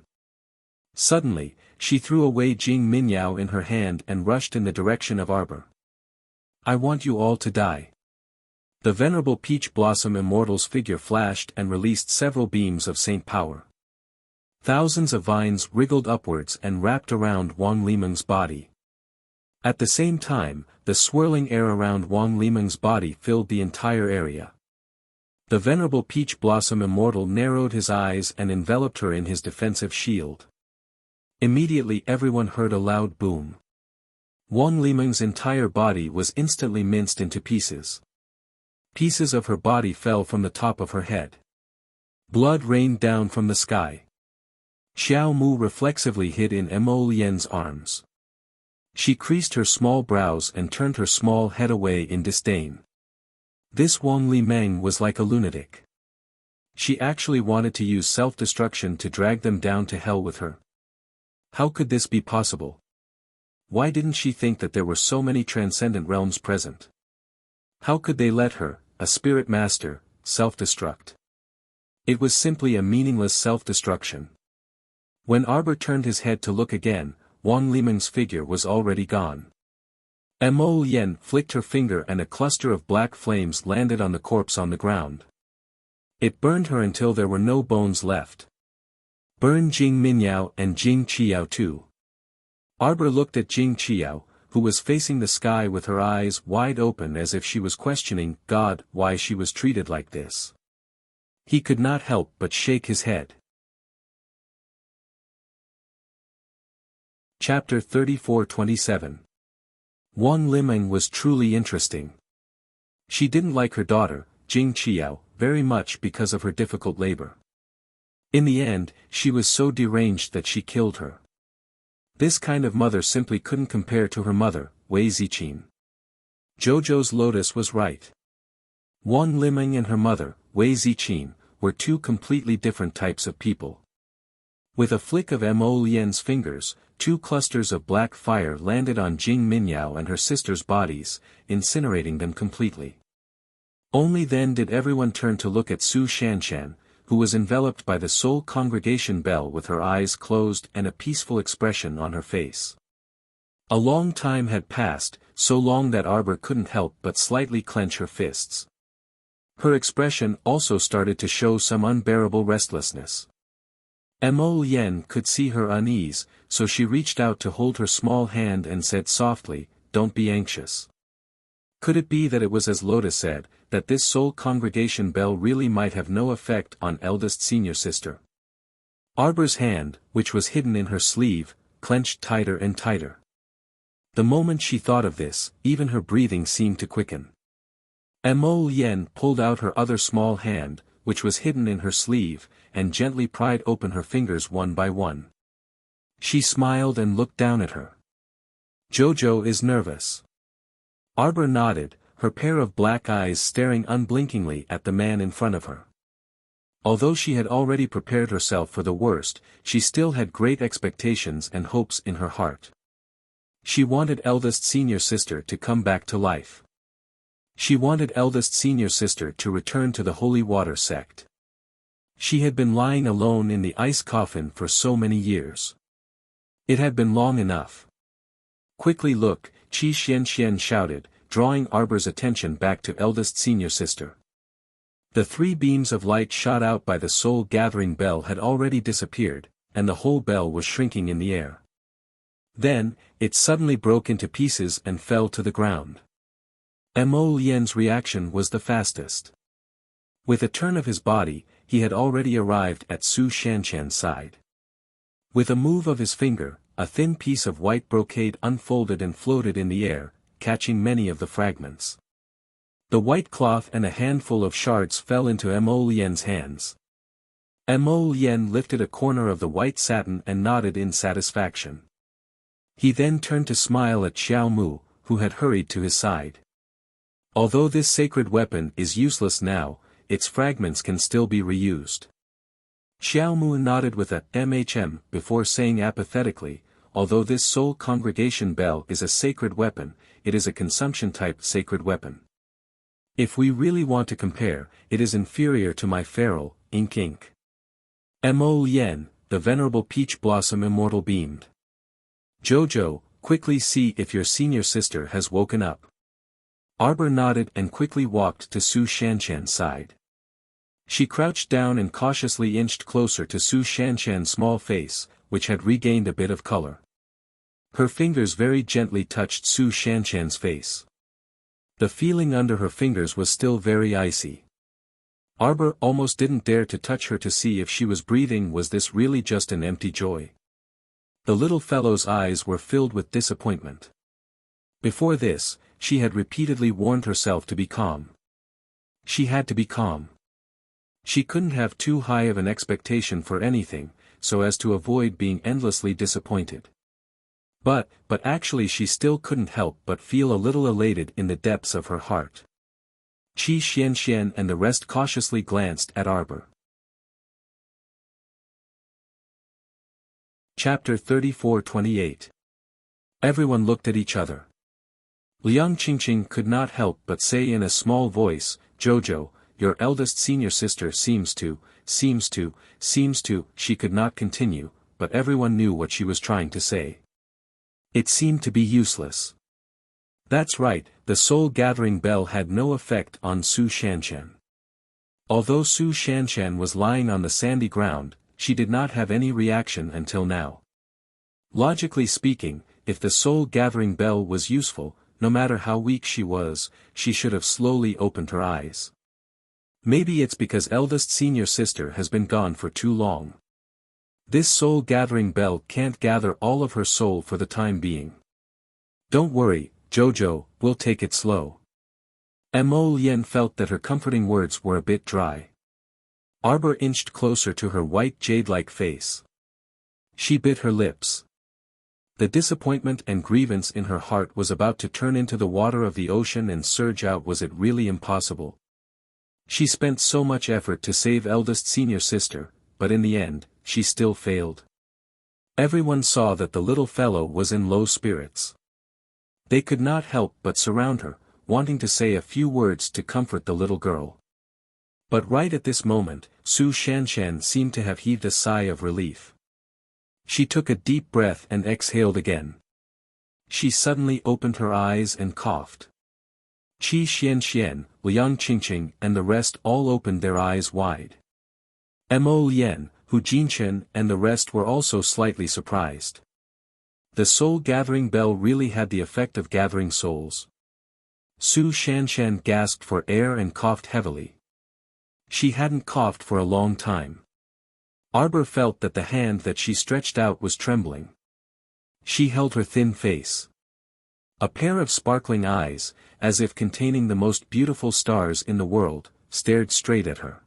Suddenly, she threw away Jing Minyao in her hand and rushed in the direction of Arbor. "I want you all to die." The venerable Peach Blossom Immortal's figure flashed and released several beams of saint power. Thousands of vines wriggled upwards and wrapped around Wang Limeng's body. At the same time, the swirling air around Wang Limeng's body filled the entire area. The venerable Peach Blossom Immortal narrowed his eyes and enveloped her in his defensive shield. Immediately everyone heard a loud boom. Wang Limeng's entire body was instantly minced into pieces. Pieces of her body fell from the top of her head. Blood rained down from the sky. Xiao Mu reflexively hid in Mo Lien's arms. She creased her small brows and turned her small head away in disdain. This Wang Limeng was like a lunatic. She actually wanted to use self-destruction to drag them down to hell with her. How could this be possible? Why didn't she think that there were so many transcendent realms present? How could they let her, a spirit master, self-destruct? It was simply a meaningless self-destruction. When Arbor turned his head to look again, Wang Limeng's figure was already gone. Mo Yen flicked her finger and a cluster of black flames landed on the corpse on the ground. It burned her until there were no bones left. Burn Jing Minyao and Jing Qiao too. Arbor looked at Jing Qiao, who was facing the sky with her eyes wide open as if she was questioning God why she was treated like this. He could not help but shake his head. Chapter 34-27. Wang Limeng was truly interesting. She didn't like her daughter, Jing Qiao, very much because of her difficult labor. In the end, she was so deranged that she killed her. This kind of mother simply couldn't compare to her mother, Wei Ziqin. Zhou's lotus was right. Wang Limeng and her mother, Wei Ziqin, were two completely different types of people. With a flick of Mo Lian's fingers, 2 clusters of black fire landed on Jing Minyao and her sister's bodies, incinerating them completely. Only then did everyone turn to look at Su Shanshan, who was enveloped by the Soul Congregation bell with her eyes closed and a peaceful expression on her face. A long time had passed, so long that Arbor couldn't help but slightly clench her fists. Her expression also started to show some unbearable restlessness. Mo Yen could see her unease, so she reached out to hold her small hand and said softly, "Don't be anxious." Could it be that it was as Lotus said, that this Soul Congregation bell really might have no effect on eldest senior sister? Arbor's hand, which was hidden in her sleeve, clenched tighter and tighter. The moment she thought of this, even her breathing seemed to quicken. Mo Yen pulled out her other small hand, which was hidden in her sleeve, and gently pried open her fingers one by one. She smiled and looked down at her. "Zhou is nervous." Arbor nodded, her pair of black eyes staring unblinkingly at the man in front of her. Although she had already prepared herself for the worst, she still had great expectations and hopes in her heart. She wanted eldest senior sister to come back to life. She wanted eldest senior sister to return to the Holy Water sect. She had been lying alone in the ice coffin for so many years. It had been long enough. "Quickly look," Qi Xianxian shouted, drawing Arbor's attention back to eldest senior sister. The 3 beams of light shot out by the soul-gathering bell had already disappeared, and the whole bell was shrinking in the air. Then, it suddenly broke into pieces and fell to the ground. Mo Lian's reaction was the fastest. With a turn of his body, he had already arrived at Su Shanshan's side. With a move of his finger, a thin piece of white brocade unfolded and floated in the air, catching many of the fragments. The white cloth and a handful of shards fell into Mo Lian's hands. Mo Lien lifted a corner of the white satin and nodded in satisfaction. He then turned to smile at Xiao Mu, who had hurried to his side. Although this sacred weapon is useless now, its fragments can still be reused. Xiao Mu nodded with a before saying apathetically, although this Soul Congregation bell is a sacred weapon, it is a consumption-type sacred weapon. If we really want to compare, it is inferior to my feral, ink. Mo Lien, the venerable peach blossom immortal beamed. "Zhou, quickly see if your senior sister has woken up." Arbor nodded and quickly walked to Su Shanshan's side. She crouched down and cautiously inched closer to Su Shanshan's small face, which had regained a bit of color. Her fingers very gently touched Su Shanshan's face. The feeling under her fingers was still very icy. Arbor almost didn't dare to touch her to see if she was breathing. Was this really just an empty joy? The little fellow's eyes were filled with disappointment. Before this, she had repeatedly warned herself to be calm. She had to be calm. She couldn't have too high of an expectation for anything, so as to avoid being endlessly disappointed. But actually she still couldn't help but feel a little elated in the depths of her heart. Qi Xianxian and the rest cautiously glanced at Arbor. Chapter 34-28. Everyone looked at each other. Liang Qingqing could not help but say in a small voice, "Jojo, your eldest senior sister seems to," she could not continue, but everyone knew what she was trying to say. It seemed to be useless. That's right, the soul-gathering bell had no effect on Su Shanshan. Although Su Shanshan was lying on the sandy ground, she did not have any reaction until now. Logically speaking, if the soul-gathering bell was useful, no matter how weak she was, she should have slowly opened her eyes. Maybe it's because eldest senior sister has been gone for too long. This soul-gathering bell can't gather all of her soul for the time being. Don't worry, Jojo, we'll take it slow. Mo Lien felt that her comforting words were a bit dry. Arbor inched closer to her white jade-like face. She bit her lips. The disappointment and grievance in her heart was about to turn into the water of the ocean and surge out. Was it really impossible? She spent so much effort to save eldest senior sister, but in the end, she still failed. Everyone saw that the little fellow was in low spirits. They could not help but surround her, wanting to say a few words to comfort the little girl. But right at this moment, Su Shanshan seemed to have heaved a sigh of relief. She took a deep breath and exhaled again. She suddenly opened her eyes and coughed. Qi Xianxian, Liang Qingqing and the rest all opened their eyes wide. Mo Lien, Hu Jinchen and the rest were also slightly surprised. The soul-gathering bell really had the effect of gathering souls. Su Shanshan gasped for air and coughed heavily. She hadn't coughed for a long time. Arbor felt that the hand that she stretched out was trembling. She held her thin face. A pair of sparkling eyes, as if containing the most beautiful stars in the world, stared straight at her.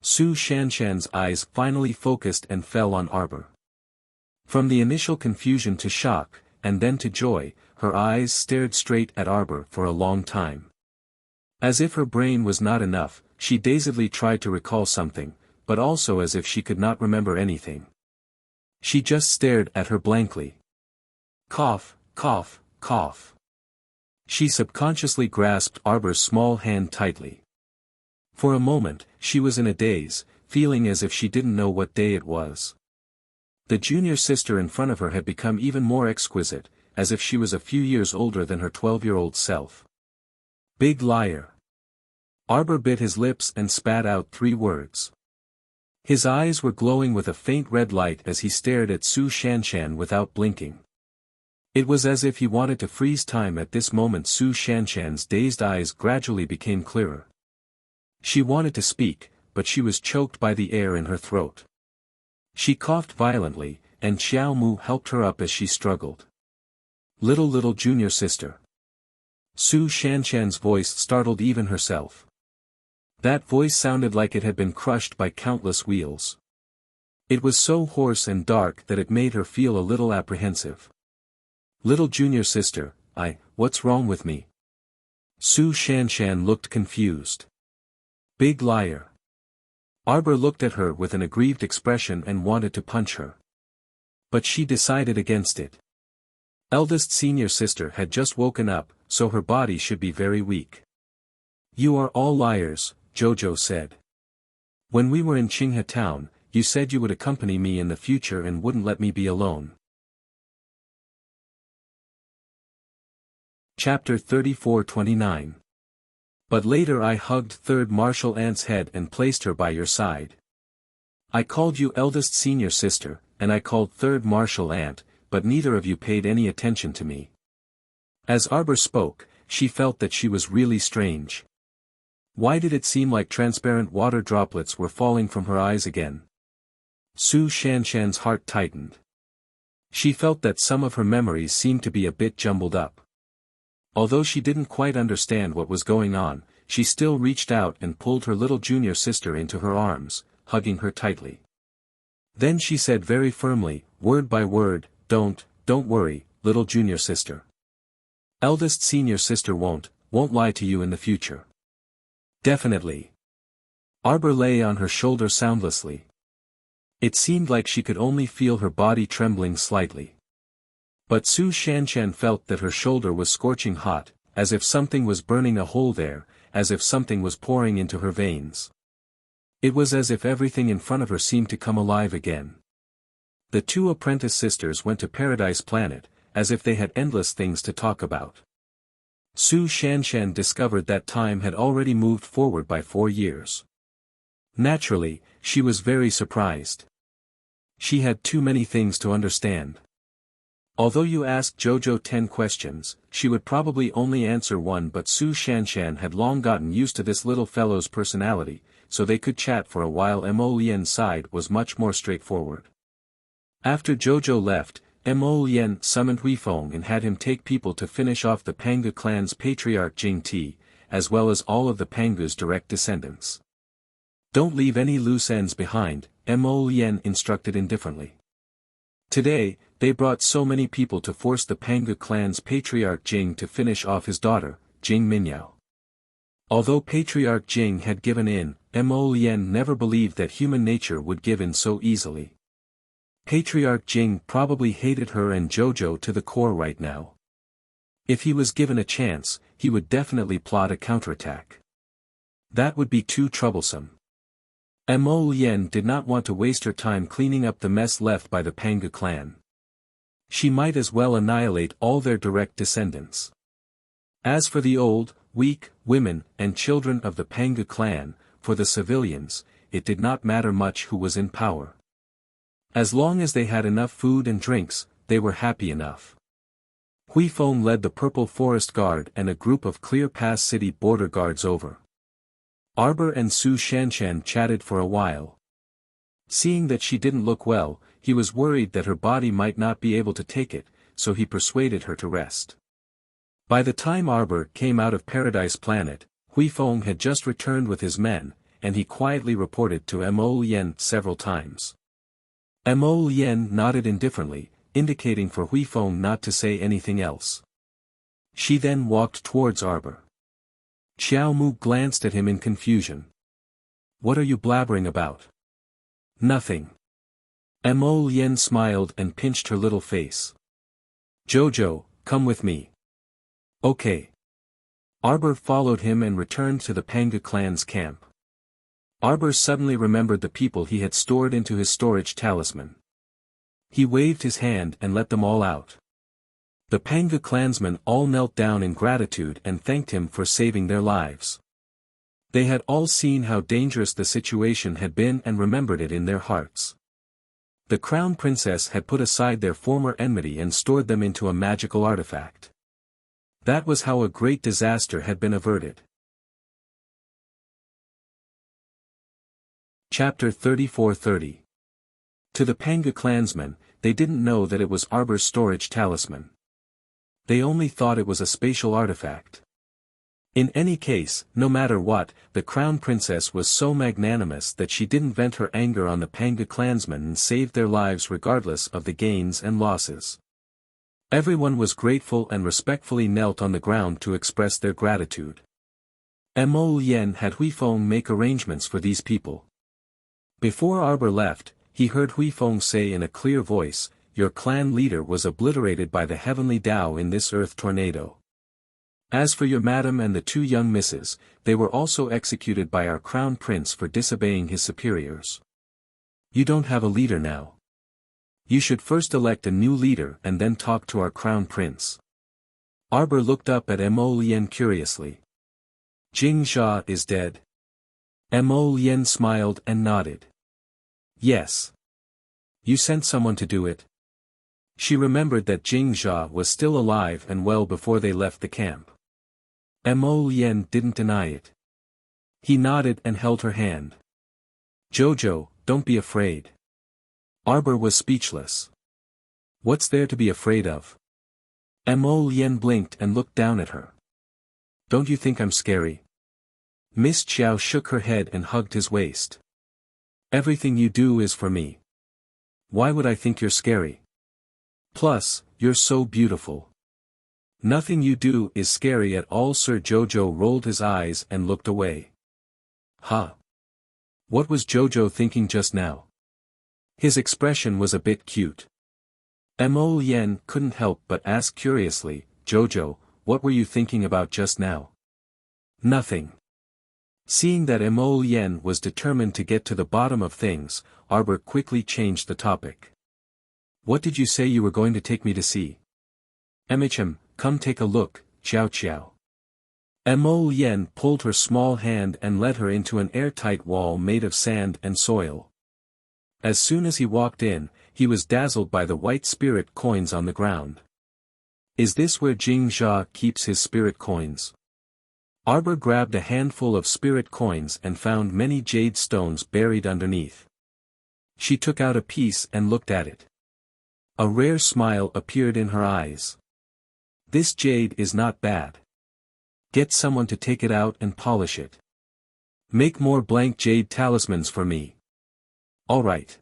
Su Shanshan's eyes finally focused and fell on Arbor. From the initial confusion to shock, and then to joy, her eyes stared straight at Arbor for a long time. As if her brain was not enough, she dazedly tried to recall something, but also as if she could not remember anything. She just stared at her blankly. Cough, cough, cough. She subconsciously grasped Arbor's small hand tightly. For a moment, she was in a daze, feeling as if she didn't know what day it was. The junior sister in front of her had become even more exquisite, as if she was a few years older than her 12-year-old self. Big liar. Arbor bit his lips and spat out 3 words. His eyes were glowing with a faint red light as he stared at Su Shanshan without blinking. It was as if he wanted to freeze time at this moment. Su Shanshan's dazed eyes gradually became clearer. She wanted to speak, but she was choked by the air in her throat. She coughed violently, and Xiao Mu helped her up as she struggled. Little junior sister. Su Shanshan's voice startled even herself. That voice sounded like it had been crushed by countless wheels. It was so hoarse and dark that it made her feel a little apprehensive. Little junior sister, what's wrong with me? Su Shanshan looked confused. Big liar. Arbor looked at her with an aggrieved expression and wanted to punch her. But she decided against it. Eldest senior sister had just woken up, so her body should be very weak. You are all liars, Jojo said. When we were in Qinghe town, you said you would accompany me in the future and wouldn't let me be alone. Chapter 34-29. But later I hugged Third Martial Ant's head and placed her by your side. I called you eldest senior sister, and I called Third Martial Ant, but neither of you paid any attention to me. As Arbor spoke, she felt that she was really strange. Why did it seem like transparent water droplets were falling from her eyes again? Su Shanshan's heart tightened. She felt that some of her memories seemed to be a bit jumbled up. Although she didn't quite understand what was going on, she still reached out and pulled her little junior sister into her arms, hugging her tightly. Then she said very firmly, word by word, Don't worry, little junior sister. Eldest senior sister won't lie to you in the future. Definitely. Arbor lay on her shoulder soundlessly. It seemed like she could only feel her body trembling slightly. But Su Shanshan felt that her shoulder was scorching hot, as if something was burning a hole there, as if something was pouring into her veins. It was as if everything in front of her seemed to come alive again. The two apprentice sisters went to Paradise Planet, as if they had endless things to talk about. Su Shanshan discovered that time had already moved forward by 4 years. Naturally, she was very surprised. She had too many things to understand. Although you asked Jojo 10 questions, she would probably only answer one, but Su Shanshan had long gotten used to this little fellow's personality, so they could chat for a while. Mo Lien's side was much more straightforward. After Jojo left, Mo Lien summoned Huifeng and had him take people to finish off the Panga clan's patriarch Jing Ti, as well as all of the Panga's direct descendants. Don't leave any loose ends behind, Mo Lien instructed indifferently. Today, they brought so many people to force the Panga clan's patriarch Jing to finish off his daughter, Jing Minyao. Although Patriarch Jing had given in, Mo Lien never believed that human nature would give in so easily. Patriarch Jing probably hated her and Jojo to the core right now. If he was given a chance, he would definitely plot a counterattack. That would be too troublesome. Mo Lien did not want to waste her time cleaning up the mess left by the Panga clan. She might as well annihilate all their direct descendants. As for the old, weak, women, and children of the Panga clan, for the civilians, it did not matter much who was in power. As long as they had enough food and drinks, they were happy enough. Huifeng led the Purple Forest Guard and a group of Clear Pass City border guards over. Arbor and Su Shanshan chatted for a while. Seeing that she didn't look well, he was worried that her body might not be able to take it, so he persuaded her to rest. By the time Arbor came out of Paradise Planet, Huifeng had just returned with his men, and he quietly reported to Mo Lien several times. Mo Lien nodded indifferently, indicating for Huifeng not to say anything else. She then walked towards Arbor. Xiao Mu glanced at him in confusion. What are you blabbering about? Nothing. Mo Lien smiled and pinched her little face. Jojo, come with me. Okay. Arbor followed him and returned to the Panga clan's camp. Arbor suddenly remembered the people he had stored into his storage talisman. He waved his hand and let them all out. The Panga clansmen all knelt down in gratitude and thanked him for saving their lives. They had all seen how dangerous the situation had been and remembered it in their hearts. The Crown Princess had put aside their former enmity and stored them into a magical artifact. That was how a great disaster had been averted. Chapter 34:30. To the Panga clansmen, they didn't know that it was Arbor's storage talisman. They only thought it was a spatial artifact. In any case, no matter what, the Crown Princess was so magnanimous that she didn't vent her anger on the Panga clansmen and saved their lives regardless of the gains and losses. Everyone was grateful and respectfully knelt on the ground to express their gratitude. Mo Lien had Huifeng make arrangements for these people. Before Arbor left, he heard Huifeng say in a clear voice, "Your clan leader was obliterated by the heavenly Tao in this earth tornado. As for your madam and the 2 young misses, they were also executed by our crown prince for disobeying his superiors. You don't have a leader now. You should first elect a new leader and then talk to our crown prince." Arbor looked up at Mo Lien curiously. Jing Jia is dead. Mo Lien smiled and nodded. Yes. You sent someone to do it? She remembered that Jing Jia was still alive and well before they left the camp. Mo Lien didn't deny it. He nodded and held her hand. Jojo, don't be afraid. Arbor was speechless. What's there to be afraid of? Mo Lien blinked and looked down at her. Don't you think I'm scary? Miss Qiao shook her head and hugged his waist. Everything you do is for me. Why would I think you're scary? Plus, you're so beautiful. Nothing you do is scary at all. Sir Jojo rolled his eyes and looked away. Huh? What was Jojo thinking just now? His expression was a bit cute. Mo Yen couldn't help but ask curiously, Jojo, what were you thinking about just now? Nothing. Seeing that Mo Yen was determined to get to the bottom of things, Arbor quickly changed the topic. What did you say you were going to take me to see? Come take a look, Xiao Xiao. Mo Yen pulled her small hand and led her into an airtight wall made of sand and soil. As soon as he walked in, he was dazzled by the white spirit coins on the ground. Is this where Jing Jia keeps his spirit coins? Arbor grabbed a handful of spirit coins and found many jade stones buried underneath. She took out a piece and looked at it. A rare smile appeared in her eyes. This jade is not bad. Get someone to take it out and polish it. Make more blank jade talismans for me. All right.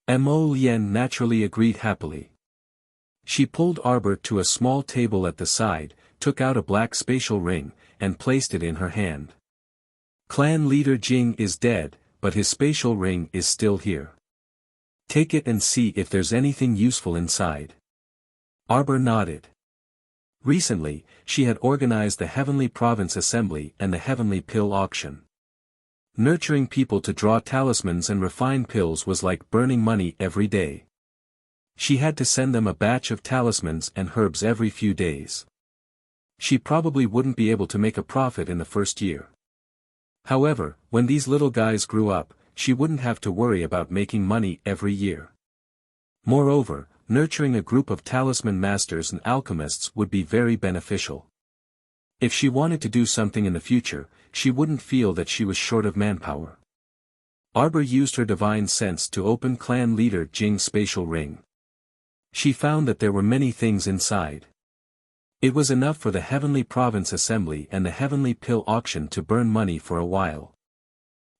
Mo Yen naturally agreed happily. She pulled Arbor to a small table at the side, took out a black spatial ring, and placed it in her hand. Clan leader Jing is dead, but his spatial ring is still here. Take it and see if there's anything useful inside. Arbor nodded. Recently, she had organized the Heavenly Province Assembly and the Heavenly Pill Auction. Nurturing people to draw talismans and refine pills was like burning money every day. She had to send them a batch of talismans and herbs every few days. She probably wouldn't be able to make a profit in the first year. However, when these little guys grew up, she wouldn't have to worry about making money every year. Moreover, nurturing a group of talisman masters and alchemists would be very beneficial. If she wanted to do something in the future, she wouldn't feel that she was short of manpower. Arbor used her divine sense to open clan leader Jing's spatial ring. She found that there were many things inside. It was enough for the Heavenly Province Assembly and the Heavenly Pill Auction to burn money for a while.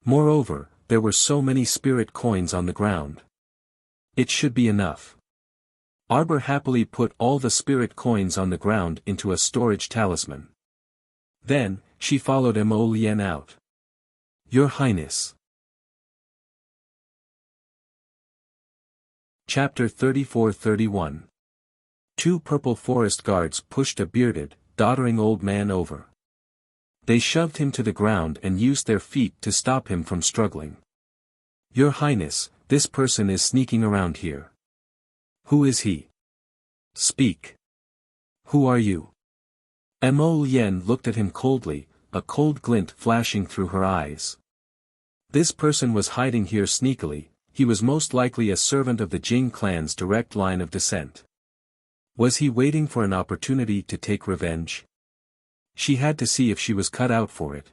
Moreover, there were so many spirit coins on the ground. It should be enough. Arbor happily put all the spirit coins on the ground into a storage talisman. Then, she followed Mo Yen out. Your Highness. Chapter 34-31. Two purple forest guards pushed a bearded, doddering old man over. They shoved him to the ground and used their feet to stop him from struggling. Your Highness, this person is sneaking around here. Who is he? Speak. Who are you? Mo Yen looked at him coldly, a cold glint flashing through her eyes. This person was hiding here sneakily, he was most likely a servant of the Jing clan's direct line of descent. Was he waiting for an opportunity to take revenge? She had to see if she was cut out for it.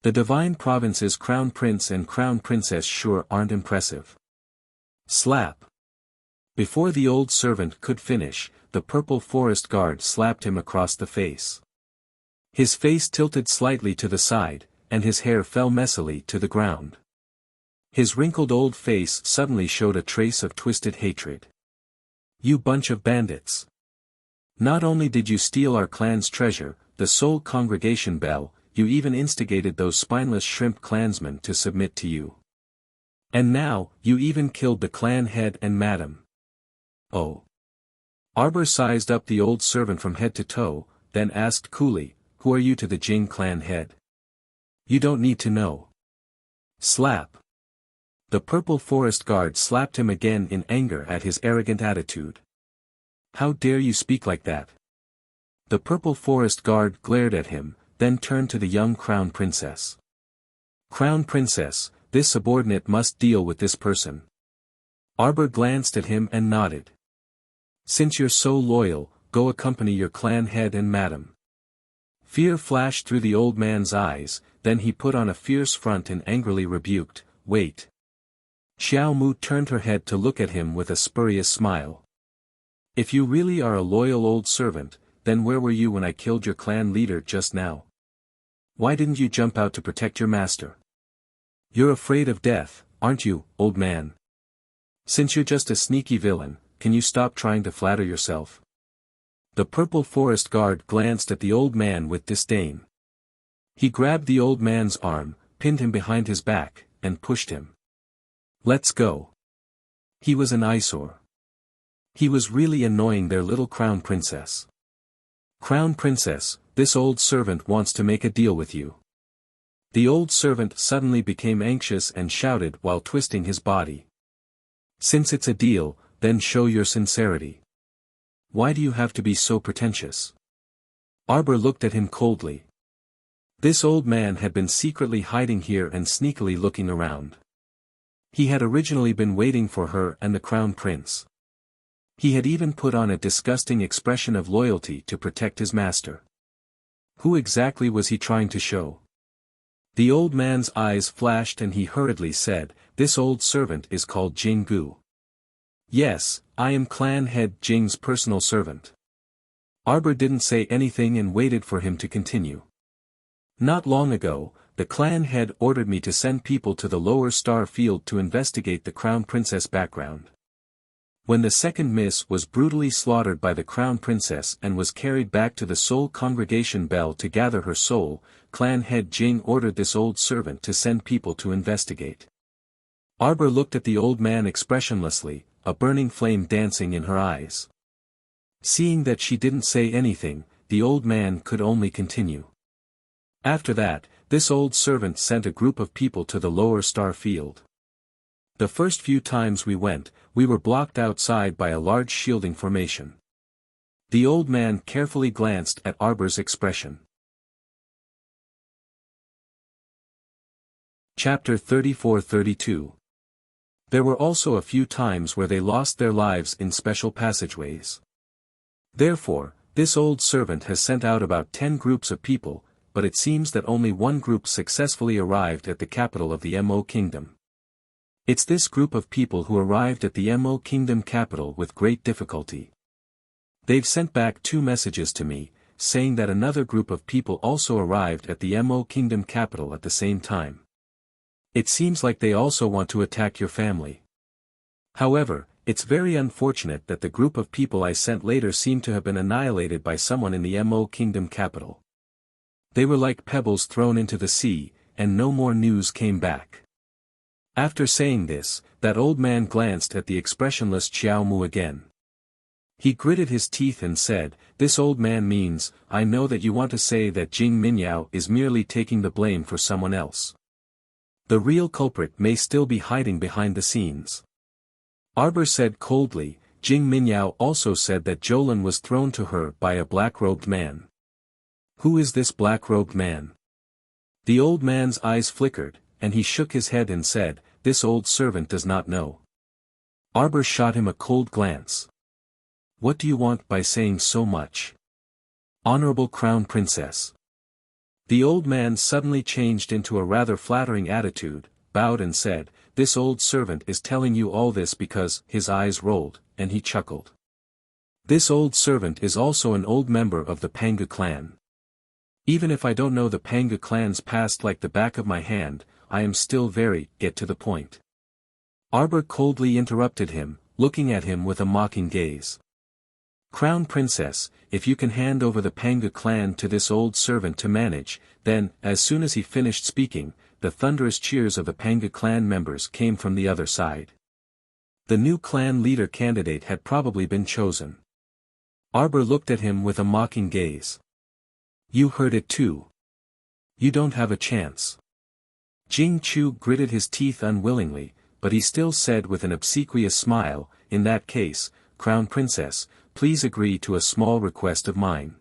The Divine Province's Crown Prince and Crown Princess sure aren't impressive. Slap. Before the old servant could finish, the purple forest guard slapped him across the face. His face tilted slightly to the side, and his hair fell messily to the ground. His wrinkled old face suddenly showed a trace of twisted hatred. You bunch of bandits. Not only did you steal our clan's treasure, the Soul Congregation Bell, you even instigated those spineless shrimp clansmen to submit to you. And now, you even killed the clan head and madam. Oh. Arbor sized up the old servant from head to toe, then asked coolly, who are you to the Jing clan head? You don't need to know. Slap. The purple forest guard slapped him again in anger at his arrogant attitude. How dare you speak like that? The purple forest guard glared at him, then turned to the young crown princess. Crown princess, this subordinate must deal with this person. Arbor glanced at him and nodded. Since you're so loyal, go accompany your clan head and madam. Fear flashed through the old man's eyes, then he put on a fierce front and angrily rebuked, wait. Xiao Mu turned her head to look at him with a spurious smile. If you really are a loyal old servant, then where were you when I killed your clan leader just now? Why didn't you jump out to protect your master? You're afraid of death, aren't you, old man? Since you're just a sneaky villain, can you stop trying to flatter yourself? The purple forest guard glanced at the old man with disdain. He grabbed the old man's arm, pinned him behind his back, and pushed him. "Let's go." He was an eyesore. He was really annoying their little crown princess. "Crown princess, this old servant wants to make a deal with you." The old servant suddenly became anxious and shouted while twisting his body. "Since it's a deal, then show your sincerity. Why do you have to be so pretentious?" Arbor looked at him coldly. This old man had been secretly hiding here and sneakily looking around. He had originally been waiting for her and the crown prince. He had even put on a disgusting expression of loyalty to protect his master. Who exactly was he trying to show? The old man's eyes flashed and he hurriedly said, "This old servant is called Jingu." "Yes, I am clan head Jing's personal servant." Arbor didn't say anything and waited for him to continue. "Not long ago, the clan head ordered me to send people to the lower star field to investigate the crown princess background. When the second miss was brutally slaughtered by the crown princess and was carried back to the soul congregation bell to gather her soul, clan head Jing ordered this old servant to send people to investigate." Arbor looked at the old man expressionlessly, a burning flame dancing in her eyes. Seeing that she didn't say anything, the old man could only continue. "After that, this old servant sent a group of people to the lower star field. The first few times we went, we were blocked outside by a large shielding formation." The old man carefully glanced at Arbor's expression. Chapter 34-32. There were also a few times where they lost their lives in special passageways. Therefore, this old servant has sent out about 10 groups of people, but it seems that only one group successfully arrived at the capital of the Mo Kingdom. It's this group of people who arrived at the Mo Kingdom capital with great difficulty. They've sent back 2 messages to me, saying that another group of people also arrived at the Mo Kingdom capital at the same time. It seems like they also want to attack your family. However, it's very unfortunate that the group of people I sent later seem to have been annihilated by someone in the Mo Kingdom capital. They were like pebbles thrown into the sea, and no more news came back. After saying this, that old man glanced at the expressionless Xiao Mu again. He gritted his teeth and said, "This old man means, I know that you want to say that Jing Minyao is merely taking the blame for someone else. The real culprit may still be hiding behind the scenes." Arbor said coldly, "Jing Minyao also said that Jolin was thrown to her by a black-robed man." "Who is this black-robed man?" The old man's eyes flickered, and he shook his head and said, "This old servant does not know." Arbor shot him a cold glance. "What do you want by saying so much? Honorable Crown Princess." The old man suddenly changed into a rather flattering attitude, bowed and said, "This old servant is telling you all this because," his eyes rolled, and he chuckled. "This old servant is also an old member of the Panga clan. Even if I don't know the Panga clan's past like the back of my hand, I am still very, get to the point." Arbor coldly interrupted him, looking at him with a mocking gaze. "Crown Princess, if you can hand over the Panga clan to this old servant to manage," then, as soon as he finished speaking, the thunderous cheers of the Panga clan members came from the other side. The new clan leader candidate had probably been chosen. Arbor looked at him with a mocking gaze. "You heard it too. You don't have a chance." Jing Chu gritted his teeth unwillingly, but he still said with an obsequious smile, "In that case, Crown Princess, please agree to a small request of mine.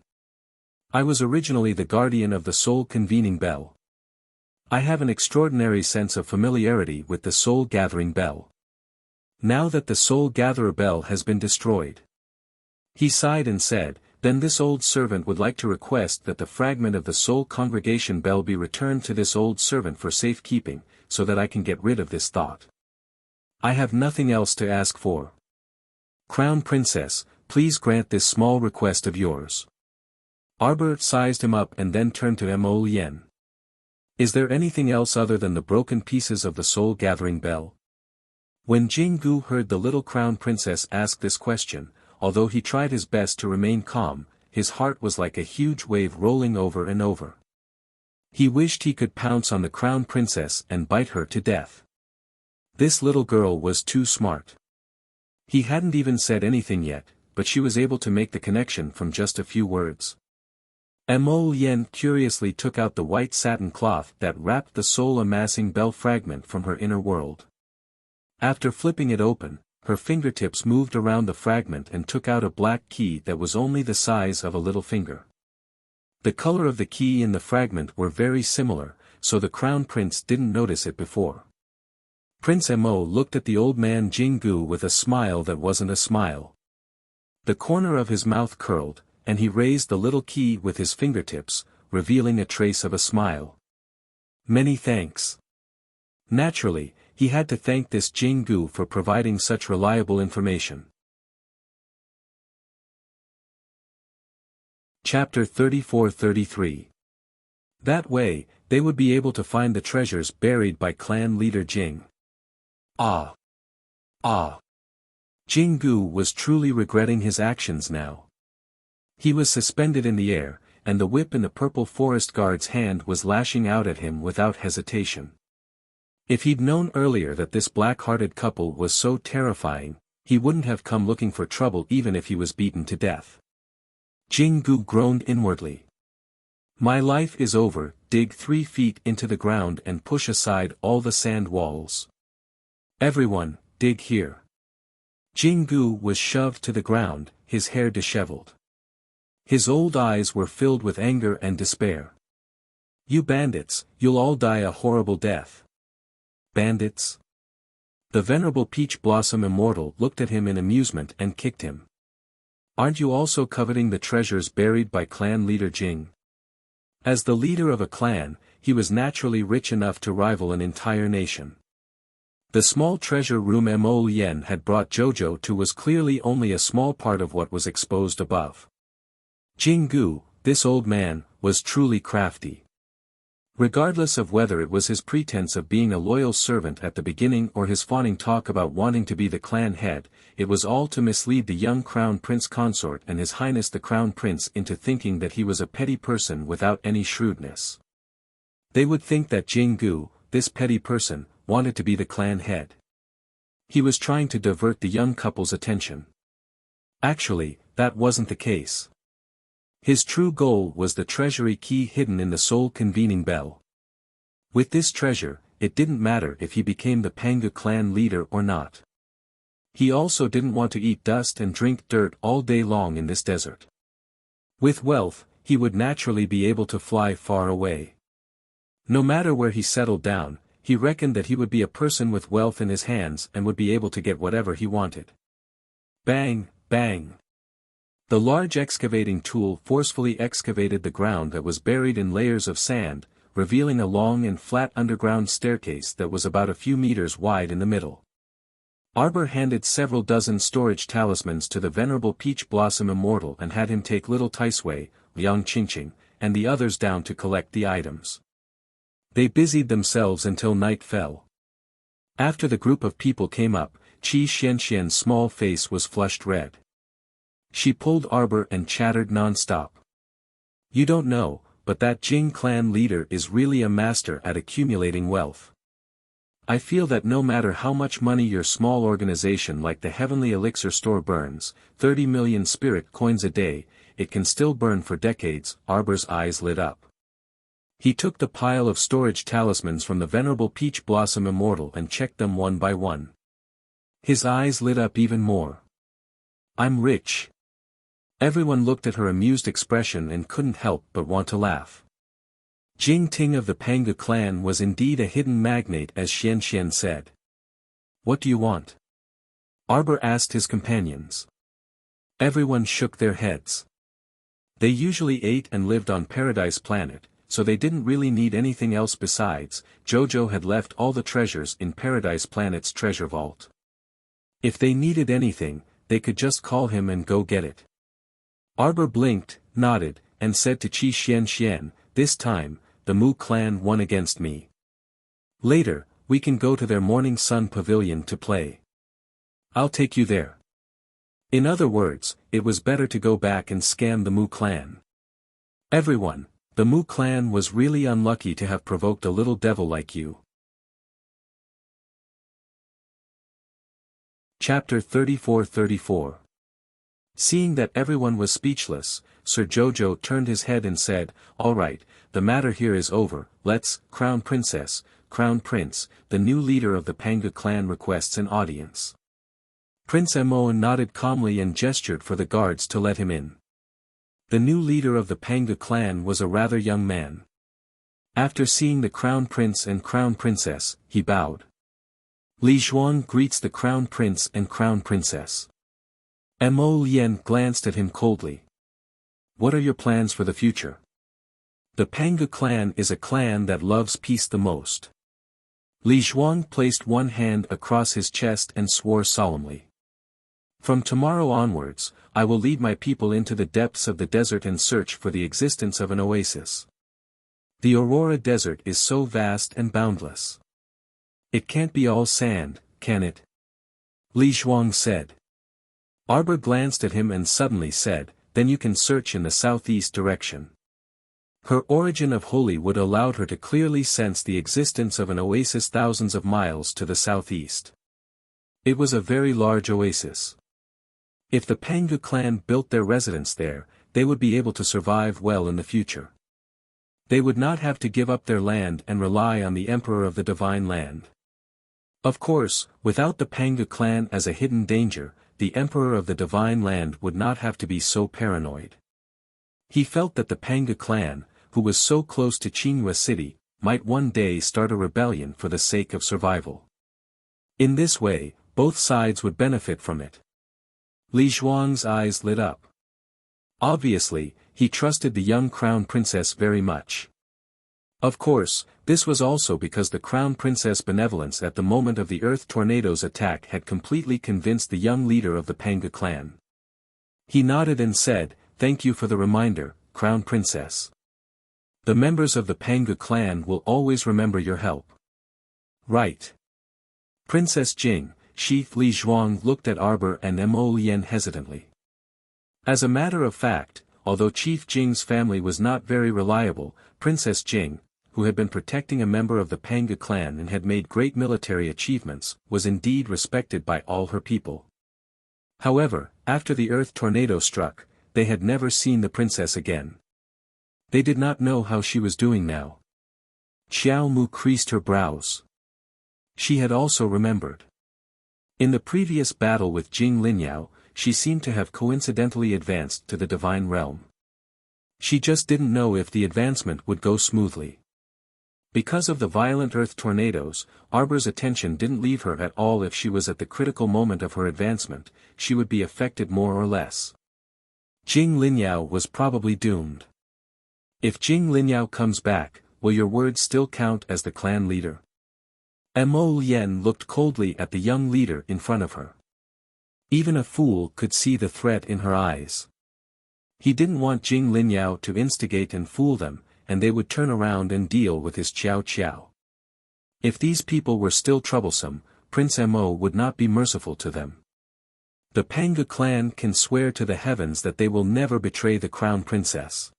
I was originally the guardian of the Soul Convening Bell. I have an extraordinary sense of familiarity with the Soul Gathering Bell. Now that the Soul Gatherer Bell has been destroyed." He sighed and said, "Then this old servant would like to request that the fragment of the Soul Congregation Bell be returned to this old servant for safekeeping, so that I can get rid of this thought. I have nothing else to ask for. Crown Princess, please grant this small request of yours." Arbor sized him up and then turned to Mo Lien. "Is there anything else other than the broken pieces of the Soul Gathering Bell?" When Jingu heard the little Crown Princess ask this question, although he tried his best to remain calm, his heart was like a huge wave rolling over and over. He wished he could pounce on the crown princess and bite her to death. This little girl was too smart. He hadn't even said anything yet, but she was able to make the connection from just a few words. Mo Yen curiously took out the white satin cloth that wrapped the soul-amassing bell fragment from her inner world. After flipping it open, her fingertips moved around the fragment and took out a black key that was only the size of a little finger. The color of the key and the fragment were very similar, so the crown prince didn't notice it before. Prince Mo looked at the old man Jingu with a smile that wasn't a smile. The corner of his mouth curled, and he raised the little key with his fingertips, revealing a trace of a smile. Many thanks. Naturally, he had to thank this Jingu for providing such reliable information. Chapter 34-33. That way, they would be able to find the treasures buried by clan leader Jing. Ah! Jingu was truly regretting his actions now. He was suspended in the air, and the whip in the purple forest guard's hand was lashing out at him without hesitation. If he'd known earlier that this black-hearted couple was so terrifying, he wouldn't have come looking for trouble even if he was beaten to death. Jingu groaned inwardly. My life is over. Dig 3 feet into the ground and push aside all the sand walls. Everyone, dig here. Jingu was shoved to the ground, his hair disheveled. His old eyes were filled with anger and despair. You bandits, you'll all die a horrible death. Bandits? The venerable Peach Blossom Immortal looked at him in amusement and kicked him. Aren't you also coveting the treasures buried by clan leader Jing? As the leader of a clan, he was naturally rich enough to rival an entire nation. The small treasure room Mo Yen had brought Jojo to was clearly only a small part of what was exposed above. Jingu, this old man, was truly crafty. Regardless of whether it was his pretense of being a loyal servant at the beginning or his fawning talk about wanting to be the clan head, it was all to mislead the young crown prince consort and his highness the crown prince into thinking that he was a petty person without any shrewdness. They would think that Jingu, this petty person, wanted to be the clan head. He was trying to divert the young couple's attention. Actually, that wasn't the case. His true goal was the treasury key hidden in the soul-convening bell. With this treasure, it didn't matter if he became the Pangu clan leader or not. He also didn't want to eat dust and drink dirt all day long in this desert. With wealth, he would naturally be able to fly far away. No matter where he settled down, he reckoned that he would be a person with wealth in his hands and would be able to get whatever he wanted. Bang, bang. The large excavating tool forcefully excavated the ground that was buried in layers of sand, revealing a long and flat underground staircase that was about a few meters wide in the middle. Arbor handed several dozen storage talismans to the venerable Peach Blossom Immortal and had him take little Taisui, Liang Qingqing, and the others down to collect the items. They busied themselves until night fell. After the group of people came up, Qi Xianxian's small face was flushed red. She pulled Arbor and chattered non-stop. You don't know, but that Jing clan leader is really a master at accumulating wealth. I feel that no matter how much money your small organization like the Heavenly Elixir Store burns, 30 million spirit coins a day, it can still burn for decades. Arbor's eyes lit up. He took the pile of storage talismans from the venerable Peach Blossom Immortal and checked them one by one. His eyes lit up even more. I'm rich. Everyone looked at her amused expression and couldn't help but want to laugh. Jing Ting of the Pangu clan was indeed a hidden magnate, as Xianxian said. What do you want? Arbor asked his companions. Everyone shook their heads. They usually ate and lived on Paradise Planet, so they didn't really need anything else besides. Jojo had left all the treasures in Paradise Planet's treasure vault. If they needed anything, they could just call him and go get it. Arbor blinked, nodded, and said to Qi Xianxian, this time, the Mu clan won against me. Later, we can go to their Morning Sun Pavilion to play. I'll take you there. In other words, it was better to go back and scam the Mu clan. Everyone, The Mu clan was really unlucky to have provoked a little devil like you. Chapter 34-34. Seeing that everyone was speechless, Sir Jojo turned his head and said, "All right, the matter here is over, let's, Crown Princess, Crown Prince, the new leader of the Panga clan requests an audience." Prince Mo nodded calmly and gestured for the guards to let him in. The new leader of the Panga clan was a rather young man. After seeing the Crown Prince and Crown Princess, he bowed. Li Zhuang greets the Crown Prince and Crown Princess. Mo Lien glanced at him coldly. "What are your plans for the future?" The Panga clan is a clan that loves peace the most. Li Zhuang placed one hand across his chest and swore solemnly. "From tomorrow onwards, I will lead my people into the depths of the desert and search for the existence of an oasis. The Aurora Desert is so vast and boundless. It can't be all sand, can it?" Li Zhuang said. Arbor glanced at him and suddenly said, "Then you can search in the southeast direction." Her origin of Holywood allowed her to clearly sense the existence of an oasis thousands of miles to the southeast. It was a very large oasis. If the Panga clan built their residence there, they would be able to survive well in the future. They would not have to give up their land and rely on the Emperor of the Divine Land. Of course, without the Panga clan as a hidden danger, the Emperor of the Divine Land would not have to be so paranoid. He felt that the Panga clan, who was so close to Qinghua City, might one day start a rebellion for the sake of survival. In this way, both sides would benefit from it. Li Zhuang's eyes lit up. Obviously, he trusted the young Crown Princess very much. Of course, this was also because the Crown Princess' benevolence at the moment of the Earth Tornado's attack had completely convinced the young leader of the Panga clan. He nodded and said, "Thank you for the reminder, Crown Princess. The members of the Panga clan will always remember your help." "Right." Princess Jing, Chief Li Zhuang looked at Arbor and Mo Lien hesitantly. As a matter of fact, although Chief Jing's family was not very reliable, Princess Jing, who had been protecting a member of the Panga clan and had made great military achievements, was indeed respected by all her people. However, after the Earth Tornado struck, they had never seen the princess again. They did not know how she was doing now. Xiao Mu creased her brows. She had also remembered. In the previous battle with Jing Linyao, she seemed to have coincidentally advanced to the divine realm. She just didn't know if the advancement would go smoothly. Because of the violent earth tornadoes, Arbor's attention didn't leave her at all. If she was at the critical moment of her advancement, she would be affected more or less. Jing Linyao was probably doomed. If Jing Linyao comes back, will your words still count as the clan leader? Mo Lien looked coldly at the young leader in front of her. Even a fool could see the threat in her eyes. He didn't want Jing Linyao to instigate and fool them, and they would turn around and deal with his Qiao Qiao. If these people were still troublesome, Prince Mo would not be merciful to them. The Panga clan can swear to the heavens that they will never betray the crown princess.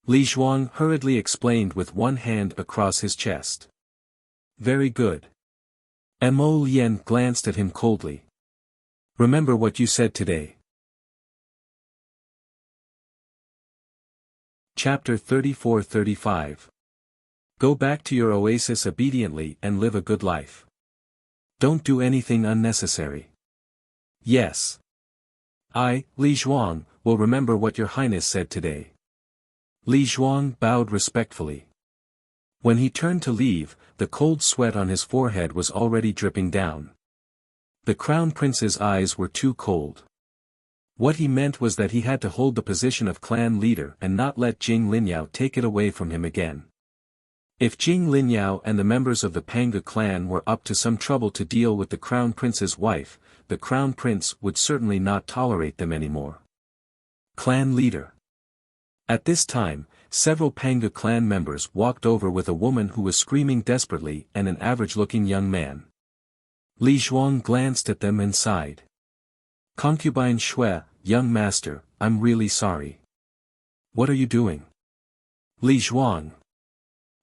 Li Zhuang hurriedly explained with one hand across his chest. Very good. Mo Lien glanced at him coldly. Remember what you said today. Chapter 34-35. Go back to your oasis obediently and live a good life. Don't do anything unnecessary. Yes. I, Li Zhuang, will remember what your highness said today. Li Zhuang bowed respectfully. When he turned to leave, the cold sweat on his forehead was already dripping down. The crown prince's eyes were too cold. What he meant was that he had to hold the position of clan leader and not let Jing Linyao take it away from him again. If Jing Linyao and the members of the Panga clan were up to some trouble to deal with the crown prince's wife, the crown prince would certainly not tolerate them anymore. Clan leader. At this time, several Panga clan members walked over with a woman who was screaming desperately and an average-looking young man. Li Zhuang glanced at them and sighed. Concubine Shui, young master, I'm really sorry. What are you doing? Li Zhuang!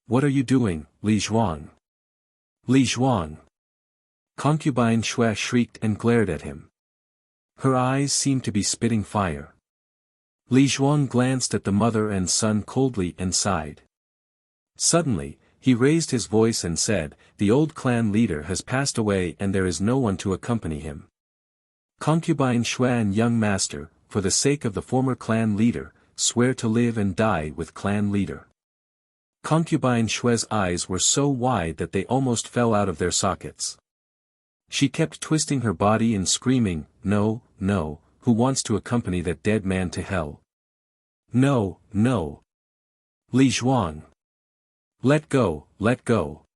What are you doing, Li Zhuang? Li Zhuang! Concubine Xue shrieked and glared at him. Her eyes seemed to be spitting fire. Li Zhuang glanced at the mother and son coldly and sighed. Suddenly, he raised his voice and said, "The old clan leader has passed away and there is no one to accompany him. Concubine Xue and young master, for the sake of the former clan leader, swear to live and die with clan leader." Concubine Xue's eyes were so wide that they almost fell out of their sockets. She kept twisting her body and screaming, "No, no, who wants to accompany that dead man to hell? No, no. Li Zhuang. Let go, let go."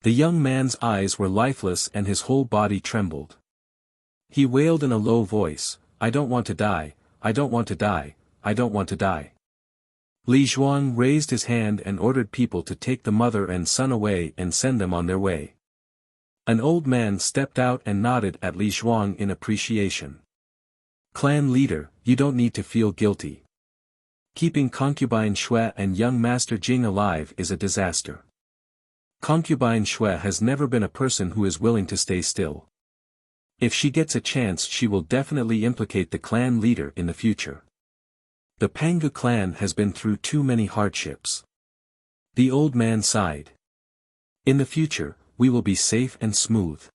The young man's eyes were lifeless and his whole body trembled. He wailed in a low voice, "I don't want to die, I don't want to die, I don't want to die." Li Zhuang raised his hand and ordered people to take the mother and son away and send them on their way. An old man stepped out and nodded at Li Zhuang in appreciation. "Clan leader, you don't need to feel guilty. Keeping concubine Xue and young master Jing alive is a disaster. Concubine Xue has never been a person who is willing to stay still. If she gets a chance she will definitely implicate the clan leader in the future. The Pangu clan has been through too many hardships." The old man sighed. "In the future, we will be safe and smooth.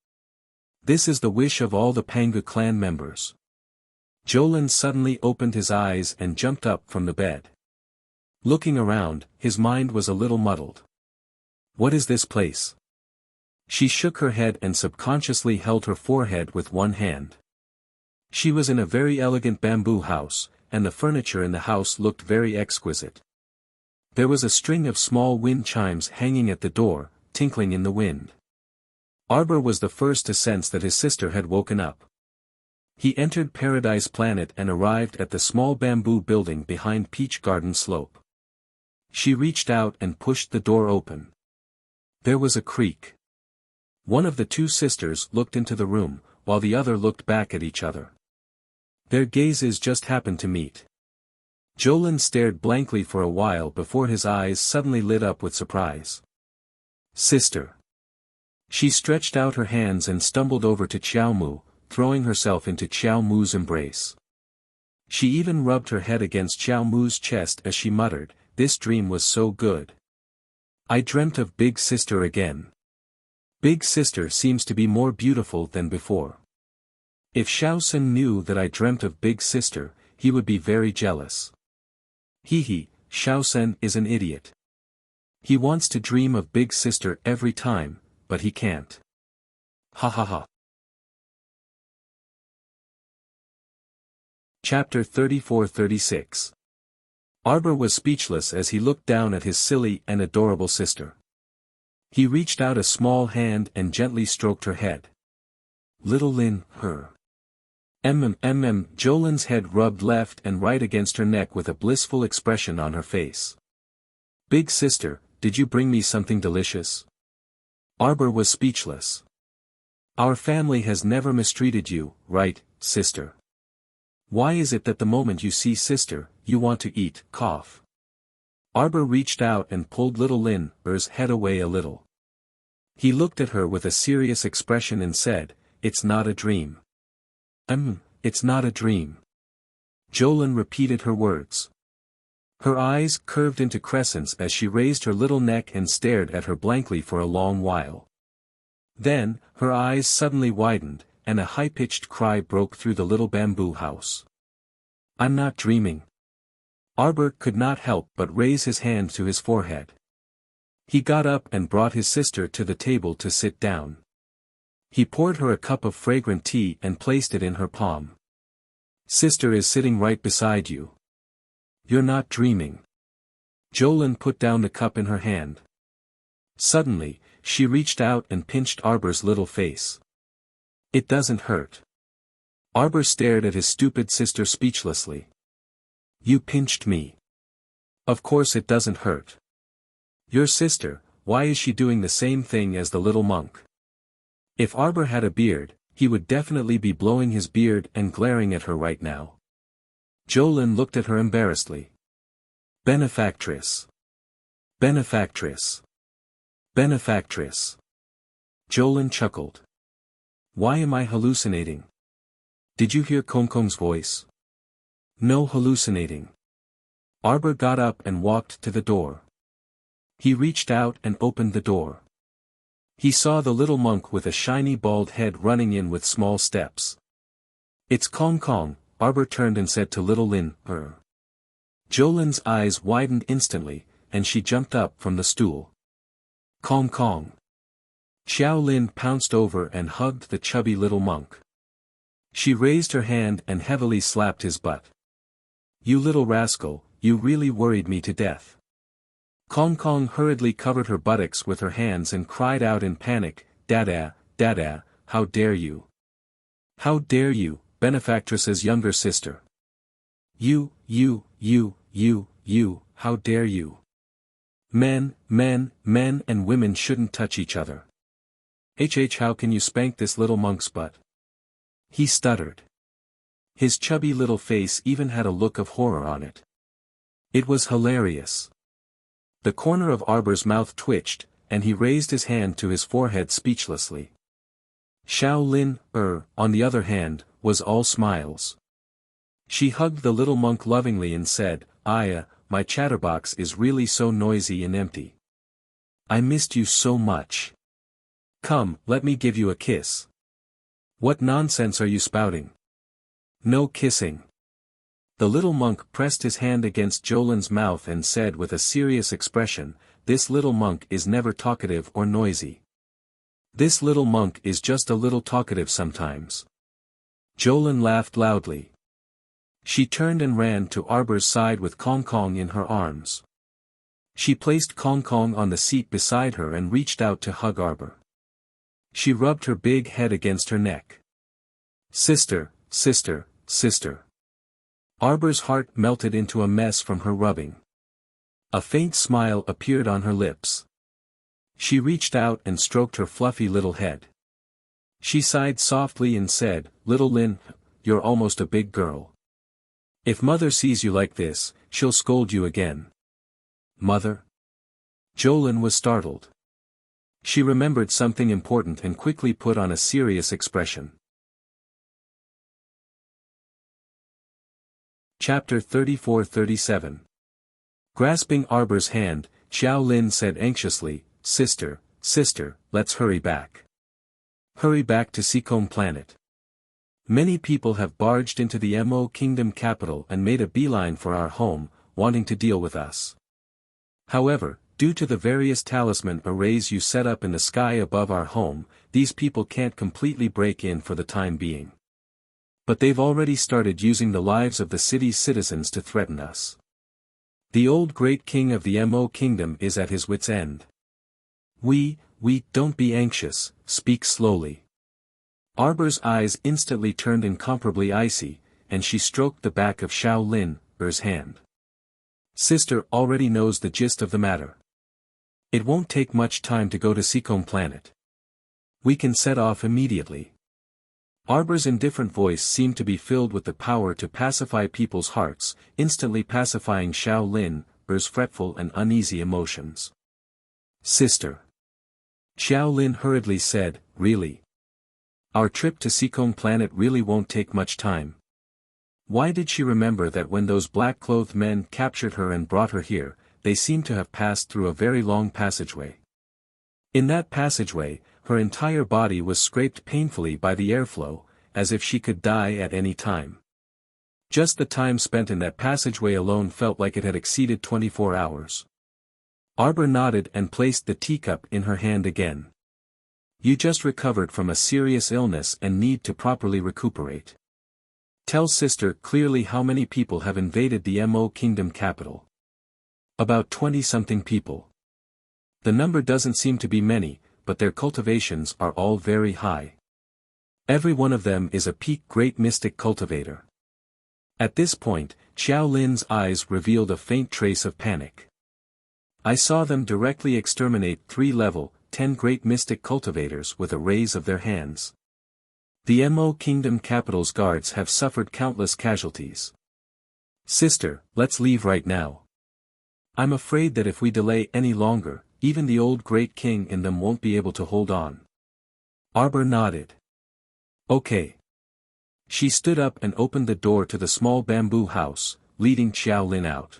This is the wish of all the Pangu clan members." Jolin suddenly opened his eyes and jumped up from the bed. Looking around, his mind was a little muddled. What is this place? She shook her head and subconsciously held her forehead with one hand. She was in a very elegant bamboo house, and the furniture in the house looked very exquisite. There was a string of small wind chimes hanging at the door, tinkling in the wind. Arbor was the first to sense that his sister had woken up. He entered Paradise Planet and arrived at the small bamboo building behind Peach Garden Slope. She reached out and pushed the door open. There was a creak. One of the two sisters looked into the room, while the other looked back at each other. Their gazes just happened to meet. Jolin stared blankly for a while before his eyes suddenly lit up with surprise. "Sister." She stretched out her hands and stumbled over to Qiaomu, throwing herself into Qiaomu's embrace. She even rubbed her head against Qiaomu's chest as she muttered, "This dream was so good. I dreamt of Big Sister again. Big Sister seems to be more beautiful than before. If Xiaosen knew that I dreamt of Big Sister, he would be very jealous. Hee, Xiaosen is an idiot. He wants to dream of Big Sister every time, but he can't. Ha ha ha." Chapter 34-36. Arbor was speechless as he looked down at his silly and adorable sister. He reached out a small hand and gently stroked her head. "Little Lin, her." Jolin's head rubbed left and right against her neck with a blissful expression on her face. "Big Sister, did you bring me something delicious?" Arbor was speechless. "Our family has never mistreated you, right, sister? Why is it that the moment you see sister, you want to eat, cough?" Arbor reached out and pulled little Lin's head away a little. He looked at her with a serious expression and said, "It's not a dream." It's not a dream." Jolin repeated her words. Her eyes curved into crescents as she raised her little neck and stared at her blankly for a long while. Then, her eyes suddenly widened, and a high-pitched cry broke through the little bamboo house. "I'm not dreaming." Arbor could not help but raise his hand to his forehead. He got up and brought his sister to the table to sit down. He poured her a cup of fragrant tea and placed it in her palm. "Sister is sitting right beside you. You're not dreaming." Jolin put down the cup in her hand. Suddenly, she reached out and pinched Arbor's little face. "It doesn't hurt." Arbor stared at his stupid sister speechlessly. "You pinched me. Of course it doesn't hurt. Your sister, why is she doing the same thing as the little monk?" If Arbor had a beard, he would definitely be blowing his beard and glaring at her right now. Jolin looked at her embarrassedly. "Benefactress. Benefactress. Benefactress. Jolin chuckled. Why am I hallucinating? Did you hear Kongkong's voice? No hallucinating. Arbor got up and walked to the door. He reached out and opened the door. He saw the little monk with a shiny bald head running in with small steps. It's Kongkong, Arbor turned and said to little Lin, Jolin's eyes widened instantly, and she jumped up from the stool. Kongkong. Xiao Lin pounced over and hugged the chubby little monk. She raised her hand and heavily slapped his butt. You little rascal, you really worried me to death. Kongkong hurriedly covered her buttocks with her hands and cried out in panic, Dada, Dada, how dare you? How dare you, benefactress's younger sister? You, how dare you? Men and women shouldn't touch each other. How can you spank this little monk's butt? He stuttered. His chubby little face even had a look of horror on it. It was hilarious. The corner of Arbor's mouth twitched, and he raised his hand to his forehead speechlessly. Xiao Lin, on the other hand, was all smiles. She hugged the little monk lovingly and said, Aya, my chatterbox is really so noisy and empty. I missed you so much. Come, let me give you a kiss. What nonsense are you spouting? No kissing. The little monk pressed his hand against Jolin's mouth and said with a serious expression, This little monk is never talkative or noisy. This little monk is just a little talkative sometimes. Jolin laughed loudly. She turned and ran to Arbor's side with Kongkong in her arms. She placed Kongkong on the seat beside her and reached out to hug Arbor. She rubbed her big head against her neck. Sister, sister, sister. Arbor's heart melted into a mess from her rubbing. A faint smile appeared on her lips. She reached out and stroked her fluffy little head. She sighed softly and said, Little Lin, you're almost a big girl. If mother sees you like this, she'll scold you again. Mother? Jolin was startled. She remembered something important and quickly put on a serious expression. Chapter 34-37. Grasping Arbor's hand, Xiao Lin said anxiously, Sister, let's hurry back. Hurry back to Seacombe Planet. Many people have barged into the Mo Kingdom capital and made a beeline for our home, wanting to deal with us. However, due to the various talisman arrays you set up in the sky above our home, these people can't completely break in for the time being. But they've already started using the lives of the city's citizens to threaten us. The old great king of the Mo Kingdom is at his wit's end. Don't be anxious, speak slowly. Arbor's eyes instantly turned incomparably icy, and she stroked the back of Xiao Lin's hand. Sister already knows the gist of the matter. It won't take much time to go to Seacombe Planet. We can set off immediately. Arbor's indifferent voice seemed to be filled with the power to pacify people's hearts, instantly pacifying Xiao Lin's fretful and uneasy emotions. Sister. Xiao Lin hurriedly said, Really? Our trip to Seacombe Planet really won't take much time. Why did she remember that when those black-clothed men captured her and brought her here, they seemed to have passed through a very long passageway? In that passageway, her entire body was scraped painfully by the airflow, as if she could die at any time. Just the time spent in that passageway alone felt like it had exceeded 24 hours. Arbor nodded and placed the teacup in her hand again. You just recovered from a serious illness and need to properly recuperate. Tell sister clearly how many people have invaded the Mo Kingdom capital. About 20-something people. The number doesn't seem to be many, but their cultivations are all very high. Every one of them is a peak great mystic cultivator. At this point, Xiao Lin's eyes revealed a faint trace of panic. I saw them directly exterminate 3-level, 10 great mystic cultivators with a raise of their hands. The Mo Kingdom capital's guards have suffered countless casualties. Sister, let's leave right now. I'm afraid that if we delay any longer, even the old great king and them won't be able to hold on. Arbor nodded. Okay. She stood up and opened the door to the small bamboo house, leading Xiao Lin out.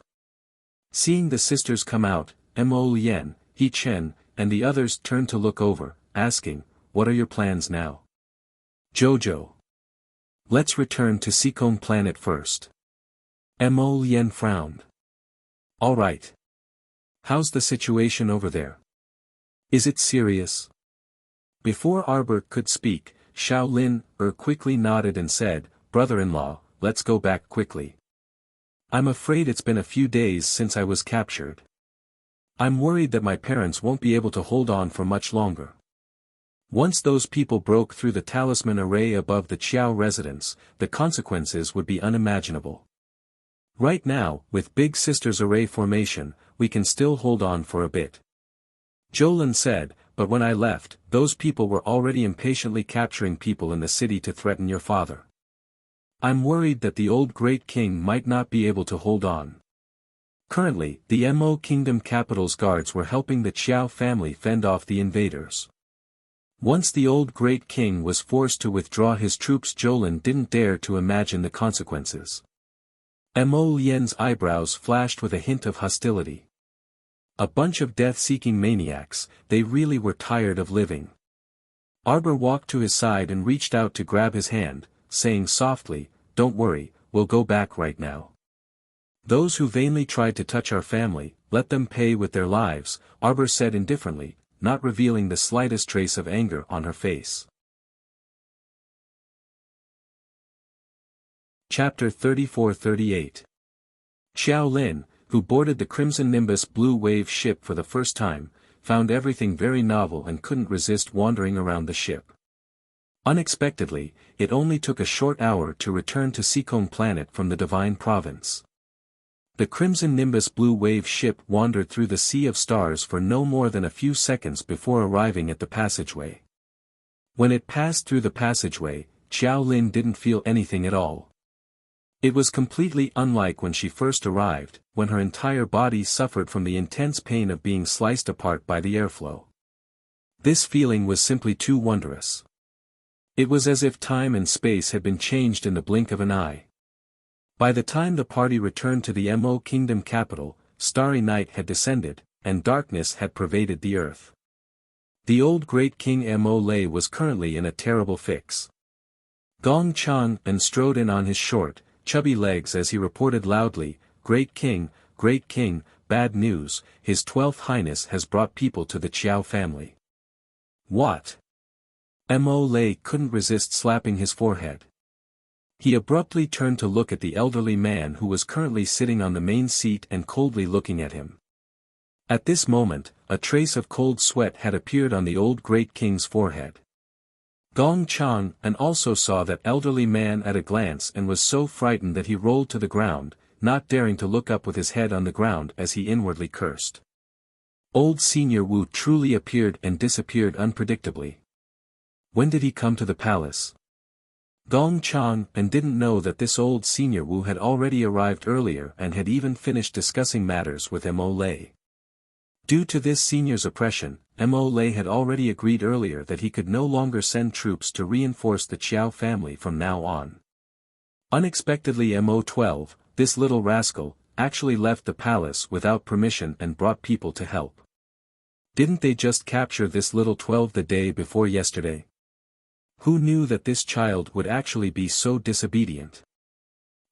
Seeing the sisters come out, Mo Lien, He Chen, and the others turned to look over, asking, "What are your plans now?" "Jojo. Let's return to Seacombe Planet first." Mo Lien frowned. "All right. How's the situation over there? Is it serious?" Before Arbor could speak, Xiao Lin quickly nodded and said, "Brother-in-law, let's go back quickly. I'm afraid it's been a few days since I was captured. I'm worried that my parents won't be able to hold on for much longer. Once those people broke through the talisman array above the Qiao residence, the consequences would be unimaginable. Right now, with Big Sister's array formation, we can still hold on for a bit." Jolin said, "But when I left, those people were already impatiently capturing people in the city to threaten your father. I'm worried that the old great king might not be able to hold on." Currently, the Mo Kingdom capital's guards were helping the Qiao family fend off the invaders. Once the old great king was forced to withdraw his troops, Jolin didn't dare to imagine the consequences. Mo Lien's eyebrows flashed with a hint of hostility. A bunch of death-seeking maniacs, they really were tired of living. Arbor walked to his side and reached out to grab his hand, saying softly, "Don't worry, we'll go back right now. Those who vainly tried to touch our family, let them pay with their lives," Arbor said indifferently, not revealing the slightest trace of anger on her face. Chapter 34-38. Xiao Lin, who boarded the Crimson Nimbus Blue Wave ship for the first time, found everything very novel and couldn't resist wandering around the ship. Unexpectedly, it only took a short hour to return to Seacombe Planet from the Divine Province. The Crimson Nimbus Blue Wave ship wandered through the Sea of Stars for no more than a few seconds before arriving at the passageway. When it passed through the passageway, Xiao Lin didn't feel anything at all. It was completely unlike when she first arrived, when her entire body suffered from the intense pain of being sliced apart by the airflow. This feeling was simply too wondrous. It was as if time and space had been changed in the blink of an eye. By the time the party returned to the Mo Kingdom capital, starry night had descended, and darkness had pervaded the earth. The old great king Mo Lei was currently in a terrible fix. Gong Chang strode in on his short, chubby legs as he reported loudly, Great King, bad news, His 12th Highness has brought people to the Qiao family." "What?" Mo Lei couldn't resist slapping his forehead. He abruptly turned to look at the elderly man who was currently sitting on the main seat and coldly looking at him. At this moment, a trace of cold sweat had appeared on the old great king's forehead. Gong Chang also saw that elderly man at a glance and was so frightened that he rolled to the ground, not daring to look up with his head on the ground as he inwardly cursed. Old Senior Wu truly appeared and disappeared unpredictably. When did he come to the palace? Gong Chang didn't know that this old Senior Wu had already arrived earlier and had even finished discussing matters with Mo Lei. Due to this senior's oppression, Mo Lei had already agreed earlier that he could no longer send troops to reinforce the Qiao family from now on. Unexpectedly Mo-12, this little rascal, actually left the palace without permission and brought people to help. Didn't they just capture this little 12 the day before yesterday? Who knew that this child would actually be so disobedient?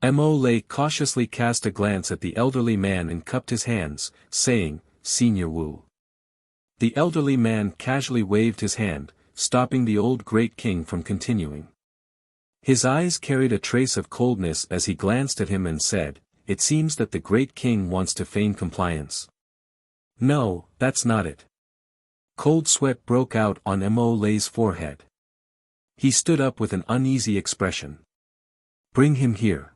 Mo Lei cautiously cast a glance at the elderly man and cupped his hands, saying, "Senior Wu." The elderly man casually waved his hand, stopping the old great king from continuing. His eyes carried a trace of coldness as he glanced at him and said, "It seems that the great king wants to feign compliance." "No, that's not it." Cold sweat broke out on Mo Lei's forehead. He stood up with an uneasy expression. "Bring him here."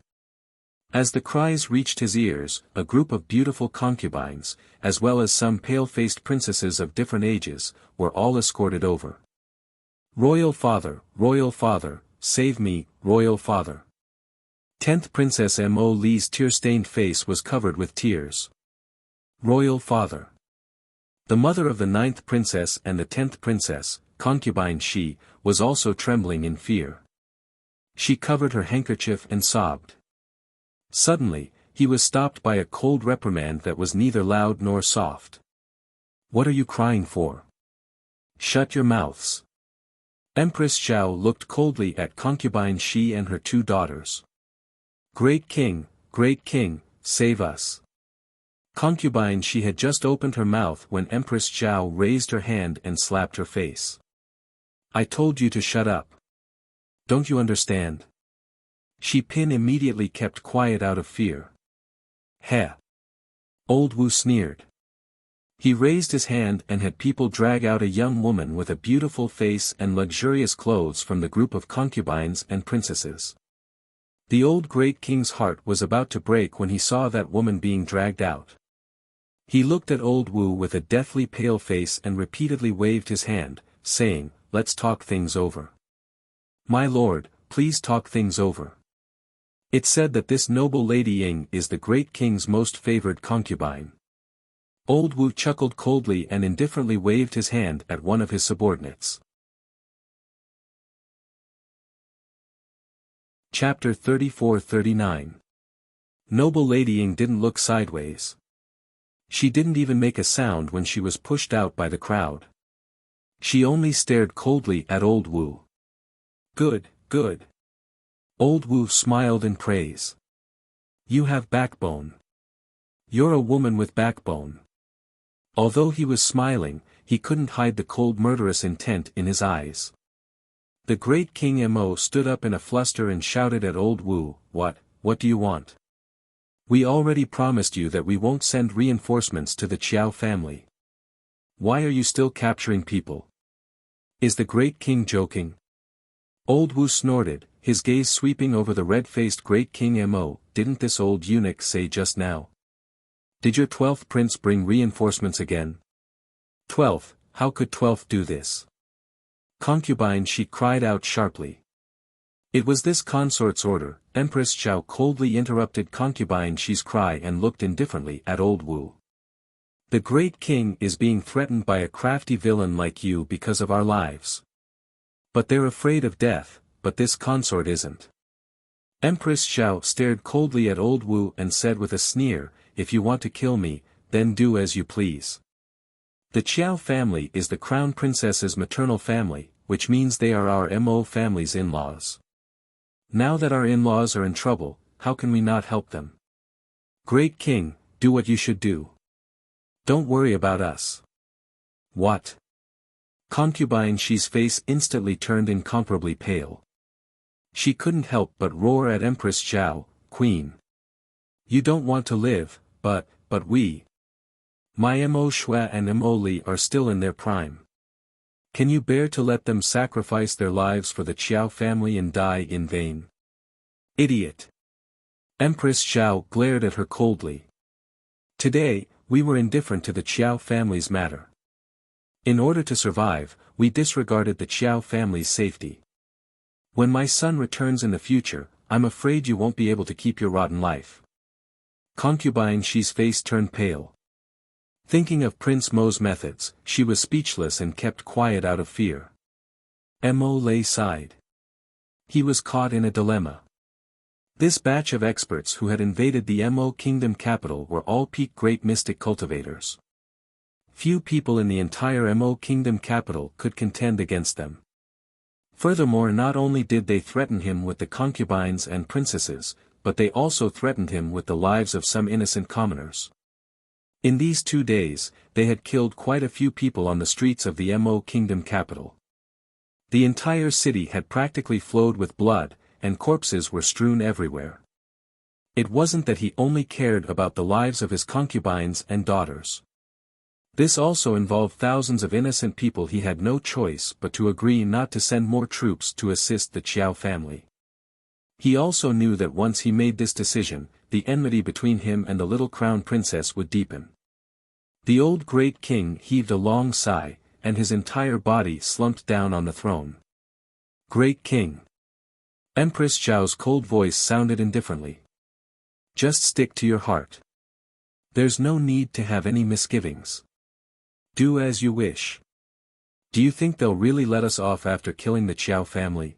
As the cries reached his ears, a group of beautiful concubines, as well as some pale-faced princesses of different ages, were all escorted over. Royal father, save me, royal father." 10th Princess Mo Li's tear-stained face was covered with tears. Royal father. The mother of the 9th princess and the 10th princess, concubine Shi, was also trembling in fear. She covered her handkerchief and sobbed. Suddenly, he was stopped by a cold reprimand that was neither loud nor soft. What are you crying for? Shut your mouths. Empress Xiao looked coldly at concubine Shi and her 2 daughters. Great King, save us. Concubine Shi had just opened her mouth when Empress Xiao raised her hand and slapped her face. I told you to shut up. Don't you understand? Shi Pin immediately kept quiet out of fear. Heh. Old Wu sneered. He raised his hand and had people drag out a young woman with a beautiful face and luxurious clothes from the group of concubines and princesses. The old great king's heart was about to break when he saw that woman being dragged out. He looked at old Wu with a deathly pale face and repeatedly waved his hand, saying, Let's talk things over. My lord, please talk things over. It's said that this noble Lady Ying is the great king's most favored concubine. Old Wu chuckled coldly and indifferently waved his hand at one of his subordinates. Chapter 34-39. Noble Lady Ying didn't look sideways. She didn't even make a sound when she was pushed out by the crowd. She only stared coldly at old Wu. Good. Old Wu smiled in praise. You have backbone. You're a woman with backbone. Although he was smiling, he couldn't hide the cold murderous intent in his eyes. The great King Mo stood up in a fluster and shouted at old Wu, What do you want? We already promised you that we won't send reinforcements to the Qiao family. Why are you still capturing people? Is the great king joking? Old Wu snorted, his gaze sweeping over the red-faced great King Mo. Didn't this old eunuch say just now? Did your 12th prince bring reinforcements again? 12th, how could 12th do this? Concubine Shi cried out sharply. It was this consort's order. Empress Xiao coldly interrupted concubine Shi's cry and looked indifferently at old Wu. The great king is being threatened by a crafty villain like you because of our lives. But they're afraid of death, but this consort isn't. Empress Xiao stared coldly at old Wu and said with a sneer, If you want to kill me, then do as you please. The Qiao family is the crown princess's maternal family, which means they are our Mo family's in-laws. Now that our in-laws are in trouble, how can we not help them? Great king, do what you should do. Don't worry about us. What? Concubine Shi's face instantly turned incomparably pale. She couldn't help but roar at Empress Xiao, Queen. You don't want to live, but we. My Mo Shui and Mo Li are still in their prime. Can you bear to let them sacrifice their lives for the Qiao family and die in vain? Idiot. Empress Xiao glared at her coldly. Today, we were indifferent to the Qiao family's matter. In order to survive, we disregarded the Qiao family's safety. When my son returns in the future, I'm afraid you won't be able to keep your rotten life. Concubine Shi's face turned pale. Thinking of Prince Mo's methods, she was speechless and kept quiet out of fear. Mo lay sighed. He was caught in a dilemma. This batch of experts who had invaded the Mo kingdom capital were all peak great mystic cultivators. Few people in the entire Mo kingdom capital could contend against them. Furthermore, not only did they threaten him with the concubines and princesses, but they also threatened him with the lives of some innocent commoners. In these 2 days, they had killed quite a few people on the streets of the Mo kingdom capital. The entire city had practically flowed with blood, and corpses were strewn everywhere. It wasn't that he only cared about the lives of his concubines and daughters. This also involved thousands of innocent people. He had no choice but to agree not to send more troops to assist the Qiao family. He also knew that once he made this decision, the enmity between him and the little crown princess would deepen. The old great king heaved a long sigh, and his entire body slumped down on the throne. Great king. Empress Xiao's cold voice sounded indifferently. Just stick to your heart. There's no need to have any misgivings. Do as you wish. Do you think they'll really let us off after killing the Qiao family?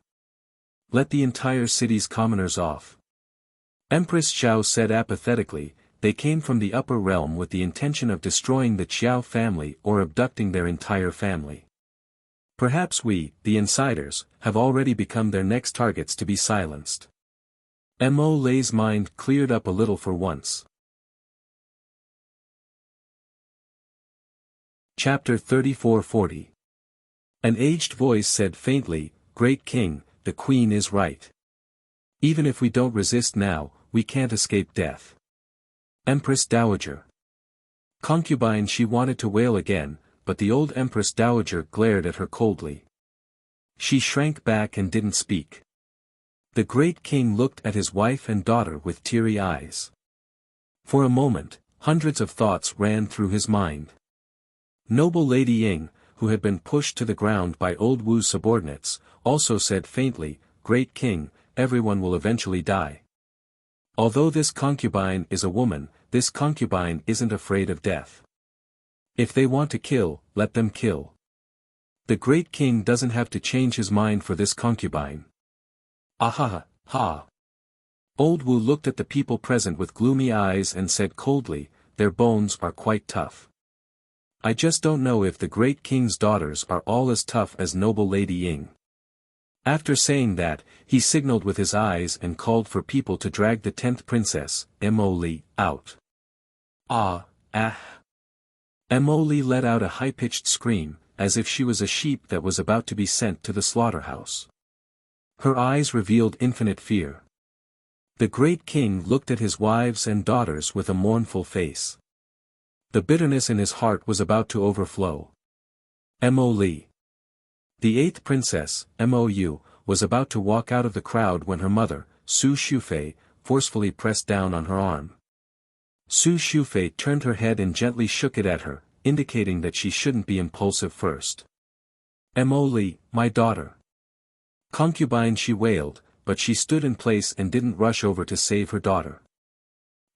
Let the entire city's commoners off. Empress Qiao said apathetically, they came from the upper realm with the intention of destroying the Qiao family or abducting their entire family. Perhaps we, the insiders, have already become their next targets to be silenced. Mo Lei's mind cleared up a little for once. Chapter 3440. An aged voice said faintly, Great King, the Queen is right. Even if we don't resist now, we can't escape death. Empress Dowager. Concubine. She wanted to wail again, but the old Empress Dowager glared at her coldly. She shrank back and didn't speak. The Great King looked at his wife and daughter with teary eyes. For a moment, hundreds of thoughts ran through his mind. Noble Lady Ying, who had been pushed to the ground by old Wu's subordinates, also said faintly, Great King, everyone will eventually die. Although this concubine is a woman, this concubine isn't afraid of death. If they want to kill, let them kill. The Great King doesn't have to change his mind for this concubine. Ah ha. Old Wu looked at the people present with gloomy eyes and said coldly, their bones are quite tough. I just don't know if the Great King's daughters are all as tough as noble Lady Ying. After saying that, he signaled with his eyes and called for people to drag the 10th princess, Mo Li, out. Mo Li let out a high-pitched scream, as if she was a sheep that was about to be sent to the slaughterhouse. Her eyes revealed infinite fear. The Great King looked at his wives and daughters with a mournful face. The bitterness in his heart was about to overflow. Mo Li. The 8th princess, Mou, was about to walk out of the crowd when her mother, Su Shufei, forcefully pressed down on her arm. Su Shufei turned her head and gently shook it at her, indicating that she shouldn't be impulsive first. Mo Li, my daughter. Concubine, she wailed, but she stood in place and didn't rush over to save her daughter.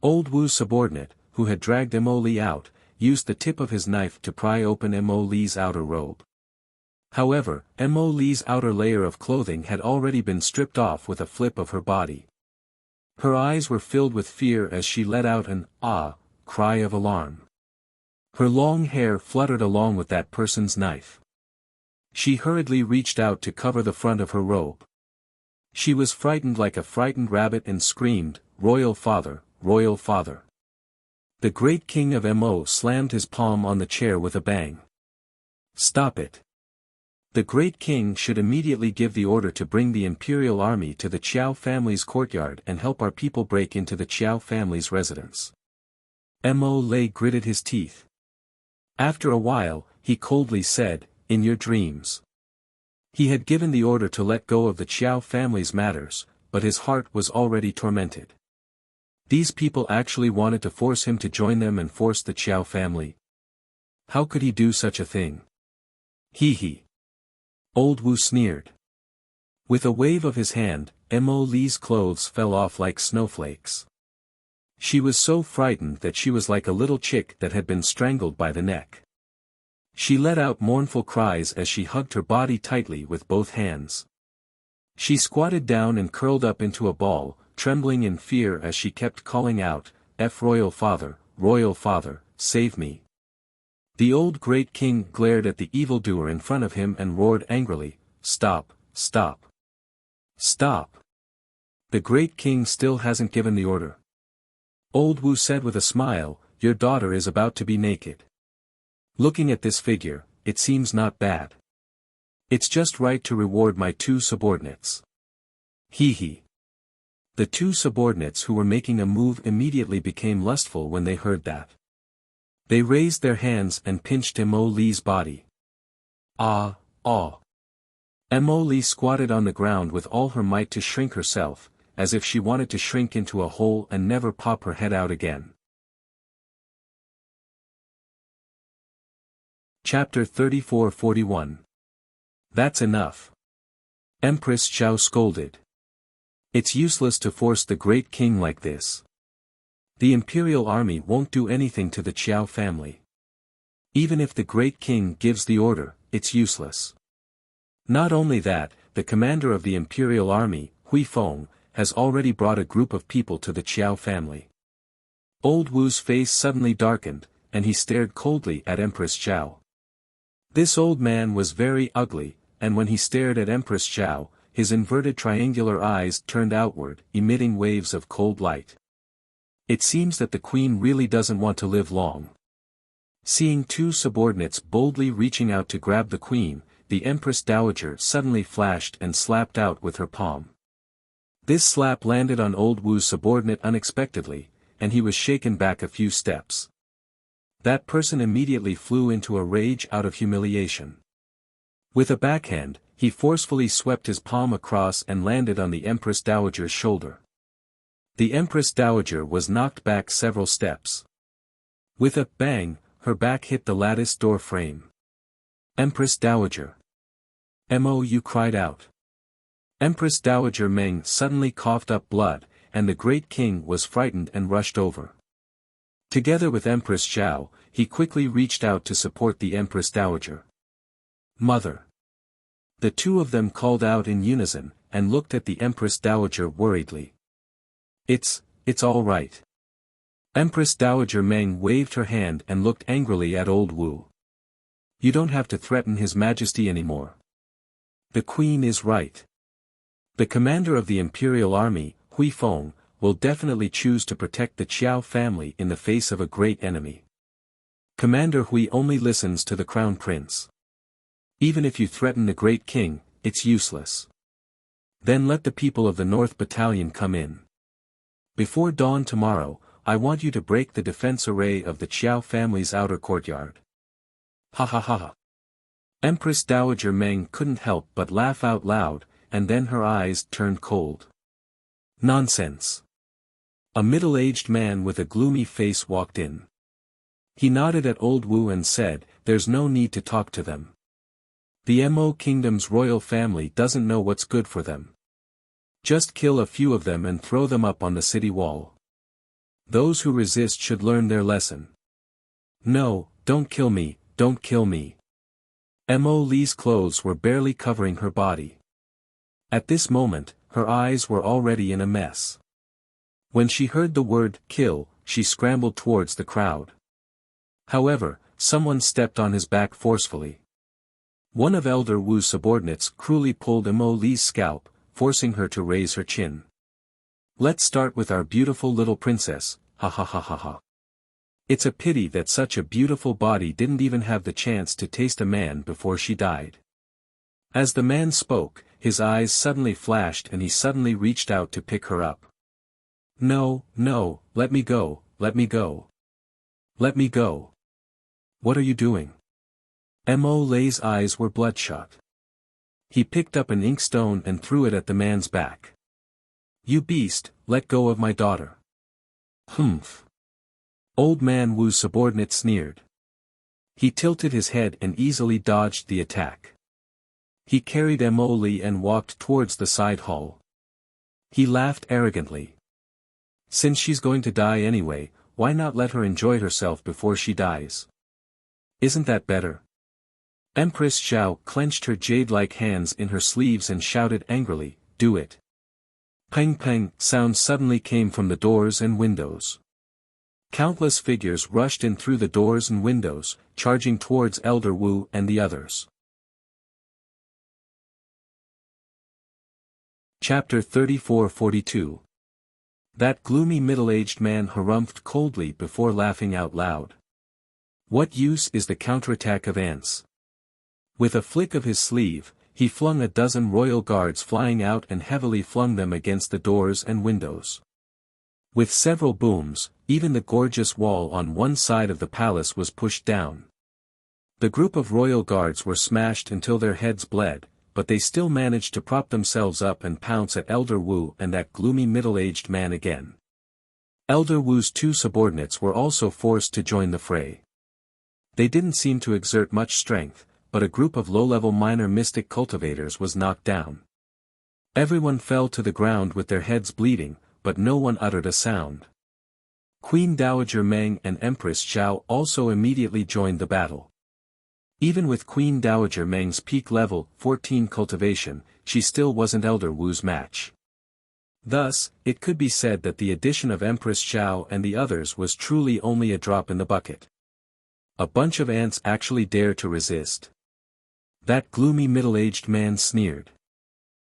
Old Wu's subordinate, who had dragged Mo Li out, used the tip of his knife to pry open Mo Li's outer robe. However, Mo Li's outer layer of clothing had already been stripped off with a flip of her body. Her eyes were filled with fear as she let out an cry of alarm. Her long hair fluttered along with that person's knife. She hurriedly reached out to cover the front of her robe. She was frightened like a frightened rabbit and screamed, Royal Father, Royal Father. The Great King of Mo slammed his palm on the chair with a bang. Stop it. The Great King should immediately give the order to bring the imperial army to the Qiao family's courtyard and help our people break into the Qiao family's residence. Mo Lei gritted his teeth. After a while, he coldly said, in your dreams. He had given the order to let go of the Qiao family's matters, but his heart was already tormented. These people actually wanted to force him to join them and force the Qiao family. How could he do such a thing? He. Old Wu sneered. With a wave of his hand, Mo Li's clothes fell off like snowflakes. She was so frightened that she was like a little chick that had been strangled by the neck. She let out mournful cries as she hugged her body tightly with both hands. She squatted down and curled up into a ball, trembling in fear as she kept calling out, Royal Father, save me. The old Great King glared at the evildoer in front of him and roared angrily, Stop, stop. Stop. The Great King still hasn't given the order. Old Wu said with a smile, Your daughter is about to be naked. Looking at this figure, it seems not bad. It's just right to reward my 2 subordinates. He. The 2 subordinates who were making a move immediately became lustful when they heard that. They raised their hands and pinched Mo Li's body. Mo Li squatted on the ground with all her might to shrink herself, as if she wanted to shrink into a hole and never pop her head out again. Chapter 3441. That's enough. Empress Xiao scolded. It's useless to force the Great King like this. The imperial army won't do anything to the Qiao family. Even if the great king gives the order, it's useless. Not only that, the commander of the imperial army, Hui Feng, has already brought a group of people to the Qiao family. Old Wu's face suddenly darkened, and he stared coldly at Empress Qiao. This old man was very ugly, and when he stared at Empress Qiao, his inverted triangular eyes turned outward, emitting waves of cold light. It seems that the queen really doesn't want to live long. Seeing two subordinates boldly reaching out to grab the queen, the Empress Dowager suddenly flashed and slapped out with her palm. This slap landed on old Wu's subordinate unexpectedly, and he was shaken back a few steps. That person immediately flew into a rage out of humiliation. With a backhand, he forcefully swept his palm across and landed on the Empress Dowager's shoulder. The Empress Dowager was knocked back several steps. With a bang, her back hit the lattice door frame. Empress Dowager. Mou cried out. Empress Dowager Meng suddenly coughed up blood, and the great king was frightened and rushed over. Together with Empress Xiao, he quickly reached out to support the Empress Dowager. Mother. The two of them called out in unison, and looked at the Empress Dowager worriedly. It's all right. Empress Dowager Meng waved her hand and looked angrily at old Wu. You don't have to threaten His Majesty anymore. The Queen is right. The commander of the imperial army, Hui Feng, will definitely choose to protect the Qiao family in the face of a great enemy. Commander Hui only listens to the crown prince. Even if you threaten the great king, it's useless. Then let the people of the North Battalion come in. Before dawn tomorrow, I want you to break the defense array of the Qiao family's outer courtyard. Ha ha ha ha. Empress Dowager Meng couldn't help but laugh out loud, and then her eyes turned cold. Nonsense. A middle-aged man with a gloomy face walked in. He nodded at old Wu and said, "There's no need to talk to them. The Mo Kingdom's royal family doesn't know what's good for them. Just kill a few of them and throw them up on the city wall. Those who resist should learn their lesson." "No, don't kill me, don't kill me." Mo Li's clothes were barely covering her body. At this moment, her eyes were already in a mess. When she heard the word kill, she scrambled towards the crowd. However, someone stepped on his back forcefully. One of Elder Wu's subordinates cruelly pulled Mo Li's scalp, forcing her to raise her chin. "Let's start with our beautiful little princess, ha ha ha ha ha. It's a pity that such a beautiful body didn't even have the chance to taste a man before she died." As the man spoke, his eyes suddenly flashed and he suddenly reached out to pick her up. "No, no, let me go, let me go. Let me go. What are you doing?" Mo Li's eyes were bloodshot. He picked up an inkstone and threw it at the man's back. "You beast, let go of my daughter." "Humph." Old man Wu's subordinate sneered. He tilted his head and easily dodged the attack. He carried Mo Li and walked towards the side hall. He laughed arrogantly. "Since she's going to die anyway, why not let her enjoy herself before she dies? Isn't that better?" Empress Xiao clenched her jade-like hands in her sleeves and shouted angrily, "Do it." Peng peng sounds suddenly came from the doors and windows. Countless figures rushed in through the doors and windows, charging towards Elder Wu and the others. Chapter 34-42. That gloomy middle-aged man harumphed coldly before laughing out loud. What use is the counterattack of ants? With a flick of his sleeve, he flung a dozen royal guards flying out and heavily flung them against the doors and windows. With several booms, even the gorgeous wall on one side of the palace was pushed down. The group of royal guards were smashed until their heads bled, but they still managed to prop themselves up and pounce at Elder Wu and that gloomy middle-aged man again. Elder Wu's two subordinates were also forced to join the fray. They didn't seem to exert much strength, but a group of low-level minor mystic cultivators was knocked down. Everyone fell to the ground with their heads bleeding, but no one uttered a sound. Queen Dowager Meng and Empress Zhao also immediately joined the battle. Even with Queen Dowager Meng's peak level 14 cultivation, she still wasn't Elder Wu's match. Thus, it could be said that the addition of Empress Zhao and the others was truly only a drop in the bucket. A bunch of ants actually dared to resist. That gloomy middle-aged man sneered.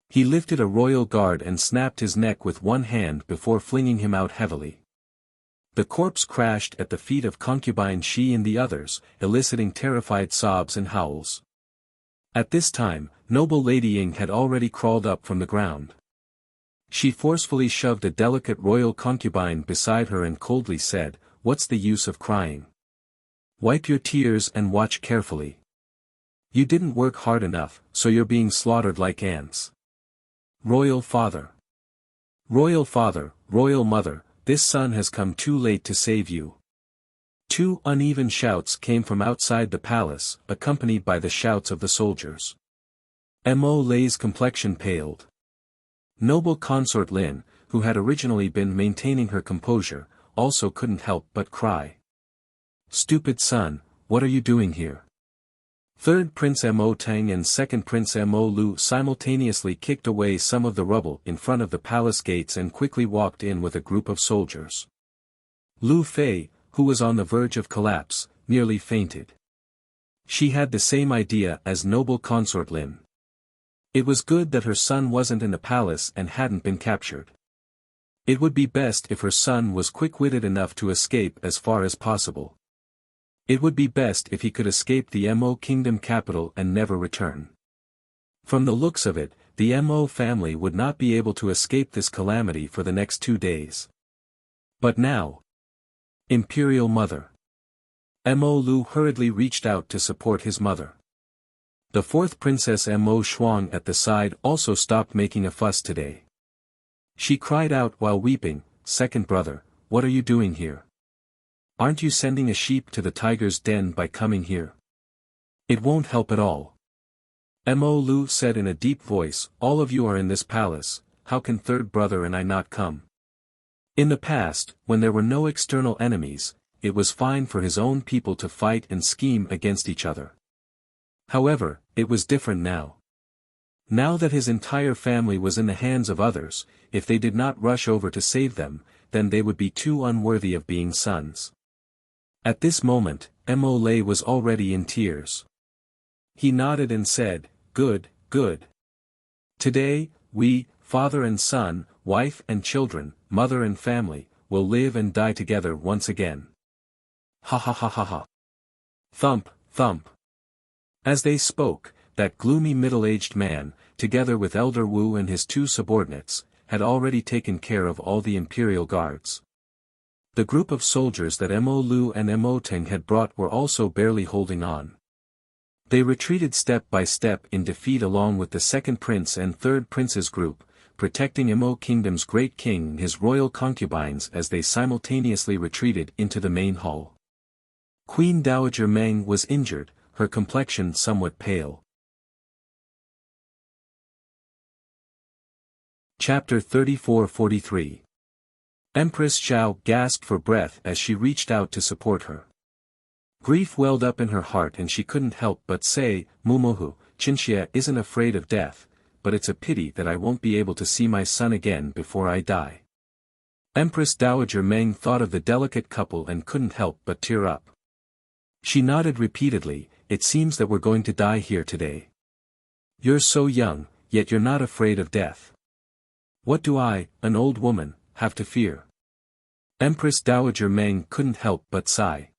He lifted a royal guard and snapped his neck with one hand before flinging him out heavily. The corpse crashed at the feet of concubine Shi and the others, eliciting terrified sobs and howls. At this time, noble Lady Ying had already crawled up from the ground. She forcefully shoved a delicate royal concubine beside her and coldly said, "What's the use of crying? Wipe your tears and watch carefully. You didn't work hard enough, so you're being slaughtered like ants. Royal father. Royal father, royal mother, this son has come too late to save you." Two uneven shouts came from outside the palace, accompanied by the shouts of the soldiers. Mo Lei's complexion paled. Noble Consort Lin, who had originally been maintaining her composure, also couldn't help but cry. "Stupid son, what are you doing here?" Third Prince Mo Tang and Second Prince Mo Lu simultaneously kicked away some of the rubble in front of the palace gates and quickly walked in with a group of soldiers. Lu Fei, who was on the verge of collapse, nearly fainted. She had the same idea as Noble Consort Lin. It was good that her son wasn't in the palace and hadn't been captured. It would be best if her son was quick-witted enough to escape as far as possible. It would be best if he could escape the Mo kingdom capital and never return. From the looks of it, the Mo family would not be able to escape this calamity for the next 2 days. But now... Imperial Mother. Mo Lu hurriedly reached out to support his mother. The fourth Princess Mo Shuang at the side also stopped making a fuss today. She cried out while weeping, "Second brother, what are you doing here? Aren't you sending a sheep to the tiger's den by coming here? It won't help at all." Mo Lu said in a deep voice, "All of you are in this palace, how can third brother and I not come?" In the past, when there were no external enemies, it was fine for his own people to fight and scheme against each other. However, it was different now. Now that his entire family was in the hands of others, if they did not rush over to save them, then they would be too unworthy of being sons. At this moment, Mo Lei was already in tears. He nodded and said, "Good, good. Today, we, father and son, wife and children, mother and family, will live and die together once again. Ha ha ha ha ha." Thump, thump. As they spoke, that gloomy middle-aged man, together with Elder Wu and his 2 subordinates, had already taken care of all the imperial guards. The group of soldiers that Mo Lu and Mo Teng had brought were also barely holding on. They retreated step by step in defeat along with the second prince and third prince's group, protecting Mo Kingdom's great king and his royal concubines as they simultaneously retreated into the main hall. Queen Dowager Meng was injured, her complexion somewhat pale. Chapter 34-43. Empress Zhao gasped for breath as she reached out to support her. Grief welled up in her heart and she couldn't help but say, "Mumohu, Qinxia isn't afraid of death, but it's a pity that I won't be able to see my son again before I die." Empress Dowager Meng thought of the delicate couple and couldn't help but tear up. She nodded repeatedly, "It seems that we're going to die here today. You're so young, yet you're not afraid of death. What do I, an old woman, have to fear?" Empress Dowager Meng couldn't help but sigh.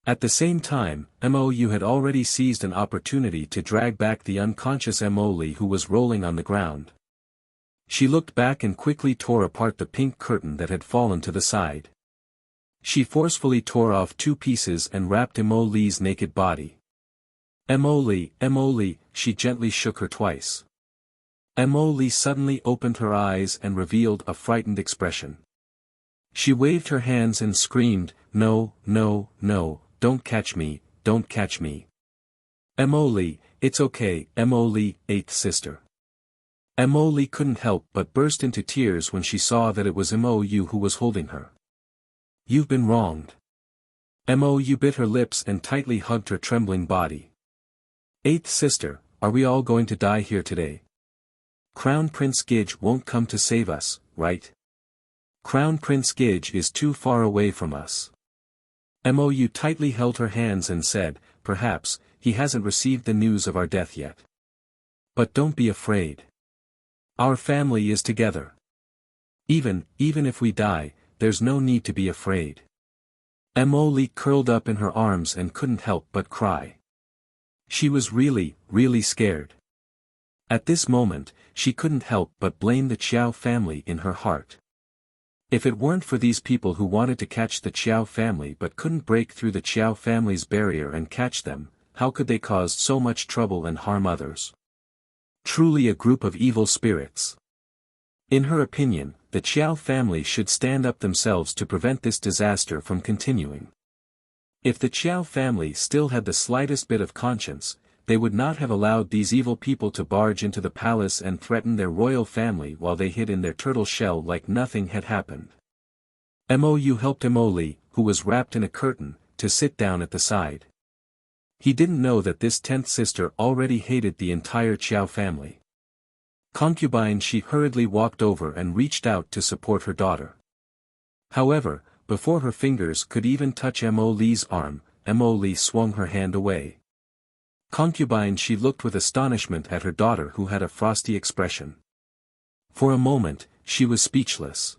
At the same time, Mou had already seized an opportunity to drag back the unconscious Emoli who was rolling on the ground. She looked back and quickly tore apart the pink curtain that had fallen to the side. She forcefully tore off 2 pieces and wrapped Emoli's naked body. "Emoli, Emoli," she gently shook her twice. Emoli suddenly opened her eyes and revealed a frightened expression. She waved her hands and screamed, "No, no, no, don't catch me, don't catch me. Emoli, it's okay, Emoli, 8th sister." Emoli couldn't help but burst into tears when she saw that it was Mou who was holding her. You've been wronged. Mou bit her lips and tightly hugged her trembling body. Eighth sister, are we all going to die here today? Crown Prince Gidge won't come to save us, right? Crown Prince Gidge is too far away from us. Mou tightly held her hands and said, perhaps, he hasn't received the news of our death yet. But don't be afraid. Our family is together. Even if we die, there's no need to be afraid. Mou curled up in her arms and couldn't help but cry. She was really scared. At this moment, she couldn't help but blame the Qiao family in her heart. If it weren't for these people who wanted to catch the Qiao family but couldn't break through the Qiao family's barrier and catch them, how could they cause so much trouble and harm others? Truly a group of evil spirits. In her opinion, the Qiao family should stand up themselves to prevent this disaster from continuing. If the Qiao family still had the slightest bit of conscience, they would not have allowed these evil people to barge into the palace and threaten their royal family while they hid in their turtle shell like nothing had happened. Mou helped Mou, who was wrapped in a curtain, to sit down at the side. He didn't know that this 10th sister already hated the entire Qiao family. Concubine she hurriedly walked over and reached out to support her daughter. However, before her fingers could even touch Mou's arm, Mou swung her hand away. Concubine she looked with astonishment at her daughter who had a frosty expression. For a moment, she was speechless.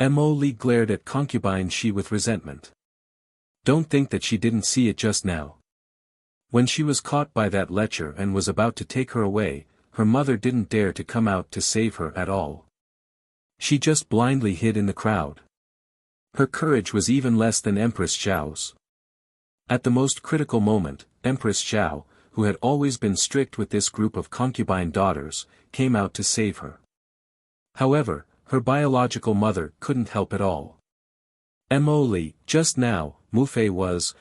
Mou glared at Concubine she with resentment. Don't think that she didn't see it just now. When she was caught by that lecher and was about to take her away, her mother didn't dare to come out to save her at all. She just blindly hid in the crowd. Her courage was even less than Empress Xiao's. At the most critical moment, Empress Xiao, who had always been strict with this group of concubine daughters, came out to save her. However, her biological mother couldn't help at all. Mou, just now, Mufei was,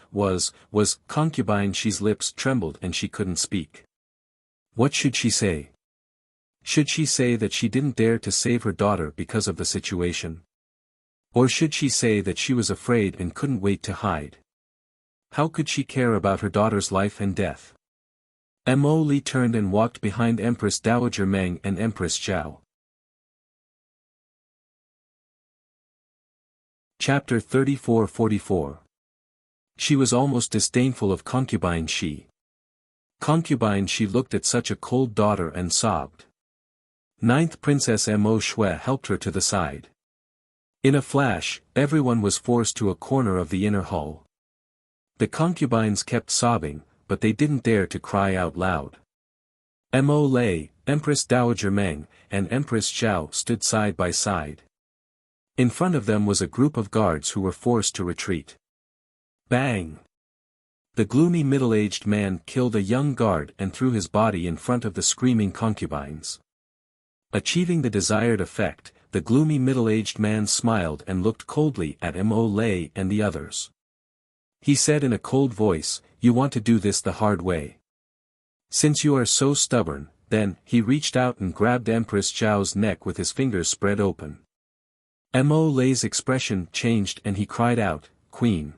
concubine she's lips trembled and she couldn't speak. What should she say? Should she say that she didn't dare to save her daughter because of the situation? Or should she say that she was afraid and couldn't wait to hide? How could she care about her daughter's life and death? Mou turned and walked behind Empress Dowager Meng and Empress Xiao. Chapter 34-44. She was almost disdainful of Concubine she. Concubine she looked at such a cold daughter and sobbed. Ninth Princess Mo Shui helped her to the side. In a flash, everyone was forced to a corner of the inner hall. The concubines kept sobbing, but they didn't dare to cry out loud. Mo Lei, Empress Dowager Meng, and Empress Xiao stood side by side. In front of them was a group of guards who were forced to retreat. Bang! The gloomy middle-aged man killed a young guard and threw his body in front of the screaming concubines. Achieving the desired effect, the gloomy middle-aged man smiled and looked coldly at Mo Lei and the others. He said in a cold voice, "You want to do this the hard way. Since you are so stubborn," then, he reached out and grabbed Empress Xiao's neck with his fingers spread open. Mo Lei's expression changed and he cried out, "Queen."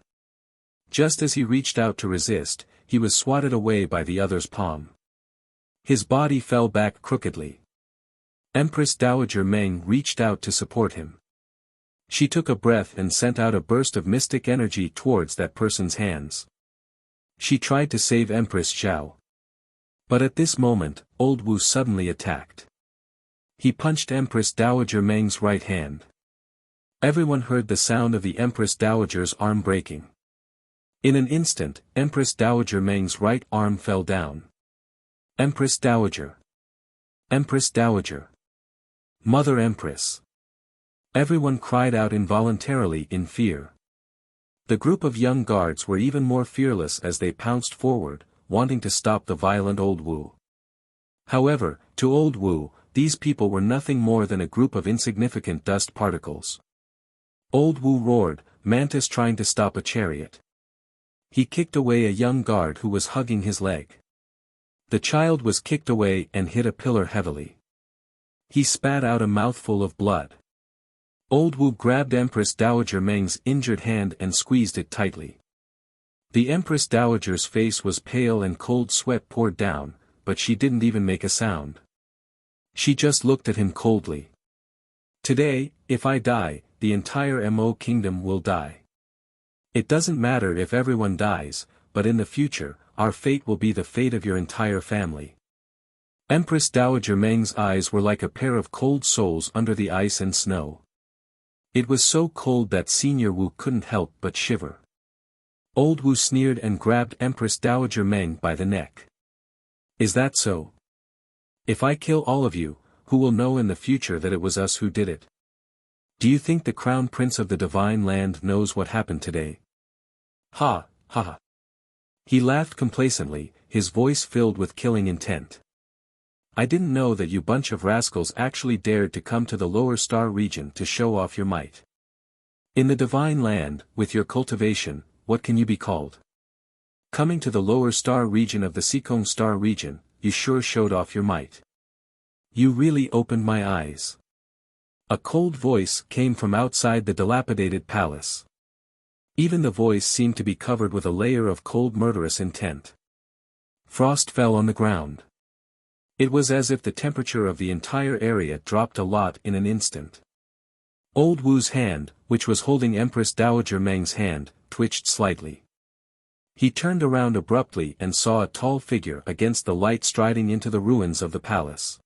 Just as he reached out to resist, he was swatted away by the other's palm. His body fell back crookedly. Empress Dowager Meng reached out to support him. She took a breath and sent out a burst of mystic energy towards that person's hands. She tried to save Empress Xiao. But at this moment, Old Wu suddenly attacked. He punched Empress Dowager Meng's right hand. Everyone heard the sound of the Empress Dowager's arm breaking. In an instant, Empress Dowager Meng's right arm fell down. Empress Dowager! Empress Dowager! Mother Empress! Everyone cried out involuntarily in fear. The group of young guards were even more fearless as they pounced forward, wanting to stop the violent Old Wu. However, to Old Wu, these people were nothing more than a group of insignificant dust particles. Old Wu roared, Mantis trying to stop a chariot. He kicked away a young guard who was hugging his leg. The child was kicked away and hit a pillar heavily. He spat out a mouthful of blood. Old Wu grabbed Empress Dowager Meng's injured hand and squeezed it tightly. The Empress Dowager's face was pale and cold sweat poured down, but she didn't even make a sound. She just looked at him coldly. Today, if I die, the entire Mo kingdom will die. It doesn't matter if everyone dies, but in the future, our fate will be the fate of your entire family. Empress Dowager Meng's eyes were like a pair of cold souls under the ice and snow. It was so cold that Senior Wu couldn't help but shiver. Old Wu sneered and grabbed Empress Dowager Meng by the neck. Is that so? If I kill all of you, who will know in the future that it was us who did it? Do you think the Crown Prince of the Divine Land knows what happened today? Ha, ha ha. He laughed complacently, his voice filled with killing intent. I didn't know that you bunch of rascals actually dared to come to the lower star region to show off your might. In the Divine Land, with your cultivation, what can you be called? Coming to the lower star region of the Sikong star region, you sure showed off your might. You really opened my eyes. A cold voice came from outside the dilapidated palace. Even the voice seemed to be covered with a layer of cold murderous intent. Frost fell on the ground. It was as if the temperature of the entire area dropped a lot in an instant. Old Wu's hand, which was holding Empress Dowager Meng's hand, twitched slightly. He turned around abruptly and saw a tall figure against the light striding into the ruins of the palace.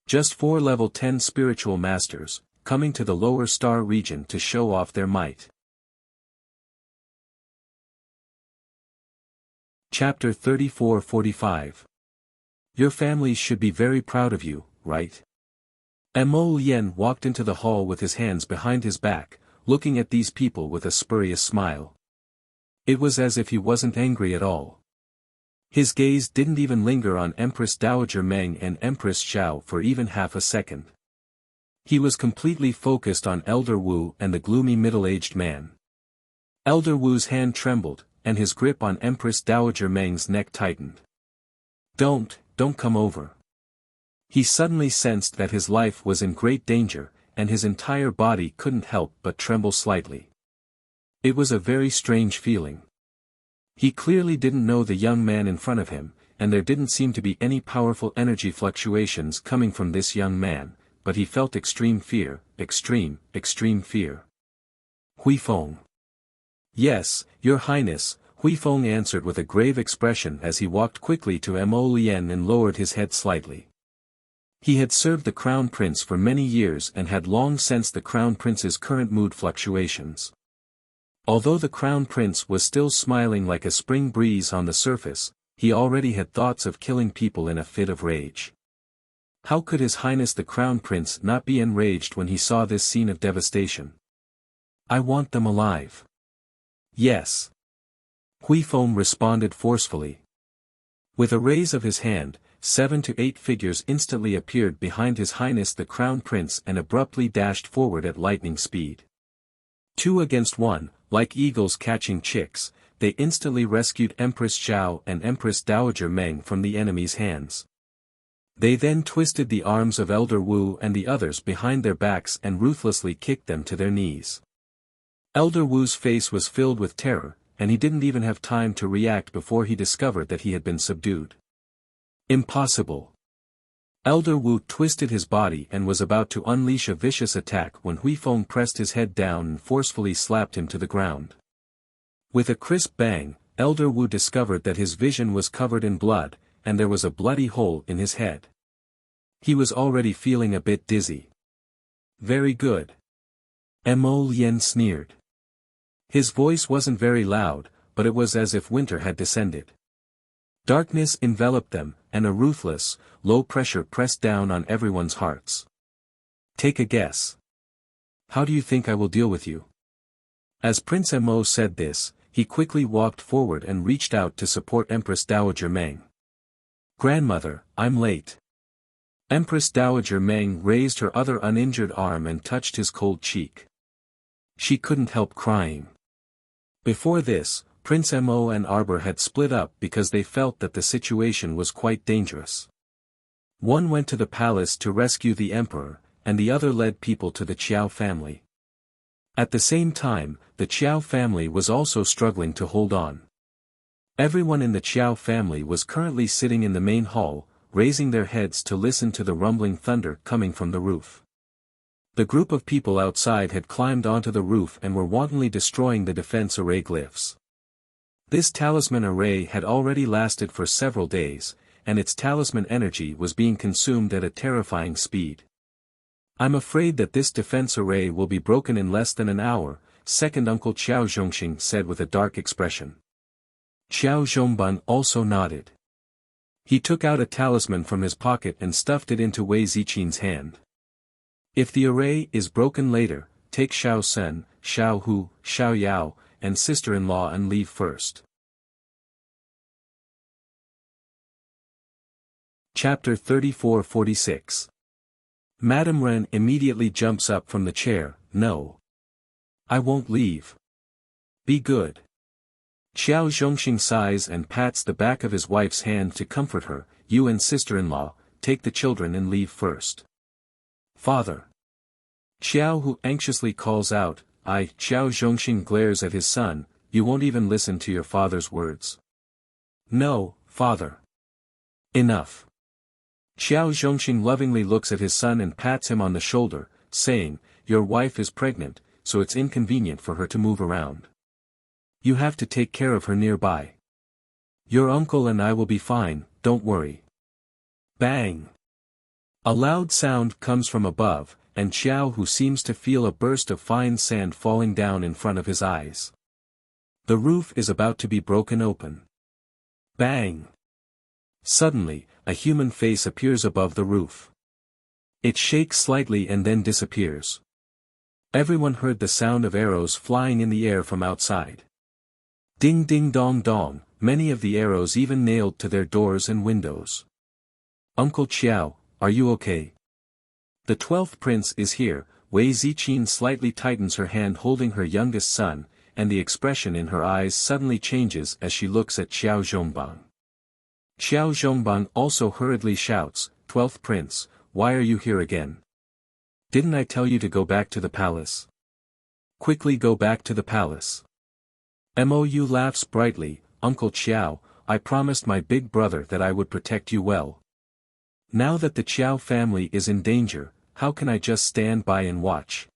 Just 4 level 10 spiritual masters, coming to the lower star region to show off their might. Chapter 34-45. Your family should be very proud of you, right? Mo Lien walked into the hall with his hands behind his back, looking at these people with a spurious smile. It was as if he wasn't angry at all. His gaze didn't even linger on Empress Dowager Meng and Empress Xiao for even half a second. He was completely focused on Elder Wu and the gloomy middle-aged man. Elder Wu's hand trembled, and his grip on Empress Dowager Meng's neck tightened. Don't come over. He suddenly sensed that his life was in great danger, and his entire body couldn't help but tremble slightly. It was a very strange feeling. He clearly didn't know the young man in front of him, and there didn't seem to be any powerful energy fluctuations coming from this young man, but he felt extreme fear, extreme fear. Hui Feng. Yes, Your Highness, Hui Feng answered with a grave expression as he walked quickly to Mo Lien and lowered his head slightly. He had served the Crown Prince for many years and had long sensed the Crown Prince's current mood fluctuations. Although the Crown Prince was still smiling like a spring breeze on the surface, he already had thoughts of killing people in a fit of rage. How could His Highness the Crown Prince not be enraged when he saw this scene of devastation? I want them alive. Yes. Hui Feng responded forcefully. With a raise of his hand, 7 to 8 figures instantly appeared behind His Highness the Crown Prince and abruptly dashed forward at lightning speed. 2 against 1, like eagles catching chicks, they instantly rescued Empress Xiao and Empress Dowager Meng from the enemy's hands. They then twisted the arms of Elder Wu and the others behind their backs and ruthlessly kicked them to their knees. Elder Wu's face was filled with terror, and he didn't even have time to react before he discovered that he had been subdued. Impossible. Elder Wu twisted his body and was about to unleash a vicious attack when Hui Feng pressed his head down and forcefully slapped him to the ground. With a crisp bang, Elder Wu discovered that his vision was covered in blood, and there was a bloody hole in his head. He was already feeling a bit dizzy. Very good. Mo Lien sneered. His voice wasn't very loud, but it was as if winter had descended. Darkness enveloped them, and a ruthless, low pressure pressed down on everyone's hearts. Take a guess. How do you think I will deal with you? As Prince Mo said this, he quickly walked forward and reached out to support Empress Dowager Meng. Grandmother, I'm late. Empress Dowager Meng raised her other uninjured arm and touched his cold cheek. She couldn't help crying. Before this, Prince Mo and Arbor had split up because they felt that the situation was quite dangerous. One went to the palace to rescue the emperor, and the other led people to the Qiao family. At the same time, the Qiao family was also struggling to hold on. Everyone in the Qiao family was currently sitting in the main hall, raising their heads to listen to the rumbling thunder coming from the roof. The group of people outside had climbed onto the roof and were wantonly destroying the defense array glyphs. This talisman array had already lasted for several days, and its talisman energy was being consumed at a terrifying speed. I'm afraid that this defense array will be broken in less than an hour, second Uncle Qiao Zhongxing said with a dark expression. Qiao Zhongbang also nodded. He took out a talisman from his pocket and stuffed it into Wei Ziqin's hand. If the array is broken later, take Xiao Sen, Xiao Hu, Xiao Yao, and sister-in-law and leave first. Chapter 34-46. Madame Ren immediately jumps up from the chair. No. I won't leave. Be good. Qiao Zhongxing sighs and pats the back of his wife's hand to comfort her. You and sister-in-law, take the children and leave first. Father. Xiao Hu anxiously calls out. Qiao Zhongxing glares at his son. You won't even listen to your father's words. No, father. Enough. Qiao Zhongxing lovingly looks at his son and pats him on the shoulder, saying, your wife is pregnant, so it's inconvenient for her to move around. You have to take care of her nearby. Your uncle and I will be fine, don't worry. Bang! A loud sound comes from above, and Xiao Hu seems to feel a burst of fine sand falling down in front of his eyes. The roof is about to be broken open. Bang! Suddenly, a human face appears above the roof. It shakes slightly and then disappears. Everyone heard the sound of arrows flying in the air from outside. Ding ding dong dong, many of the arrows even nailed to their doors and windows. Uncle Qiao, are you okay? The 12th prince is here. Wei Ziqin slightly tightens her hand holding her youngest son, and the expression in her eyes suddenly changes as she looks at Qiao Zhongbang. Qiao Zhongbang also hurriedly shouts, 12th prince, why are you here again? Didn't I tell you to go back to the palace? Quickly go back to the palace. Mou laughs brightly, Uncle Qiao, I promised my big brother that I would protect you well. Now that the Qiao family is in danger, how can I just stand by and watch?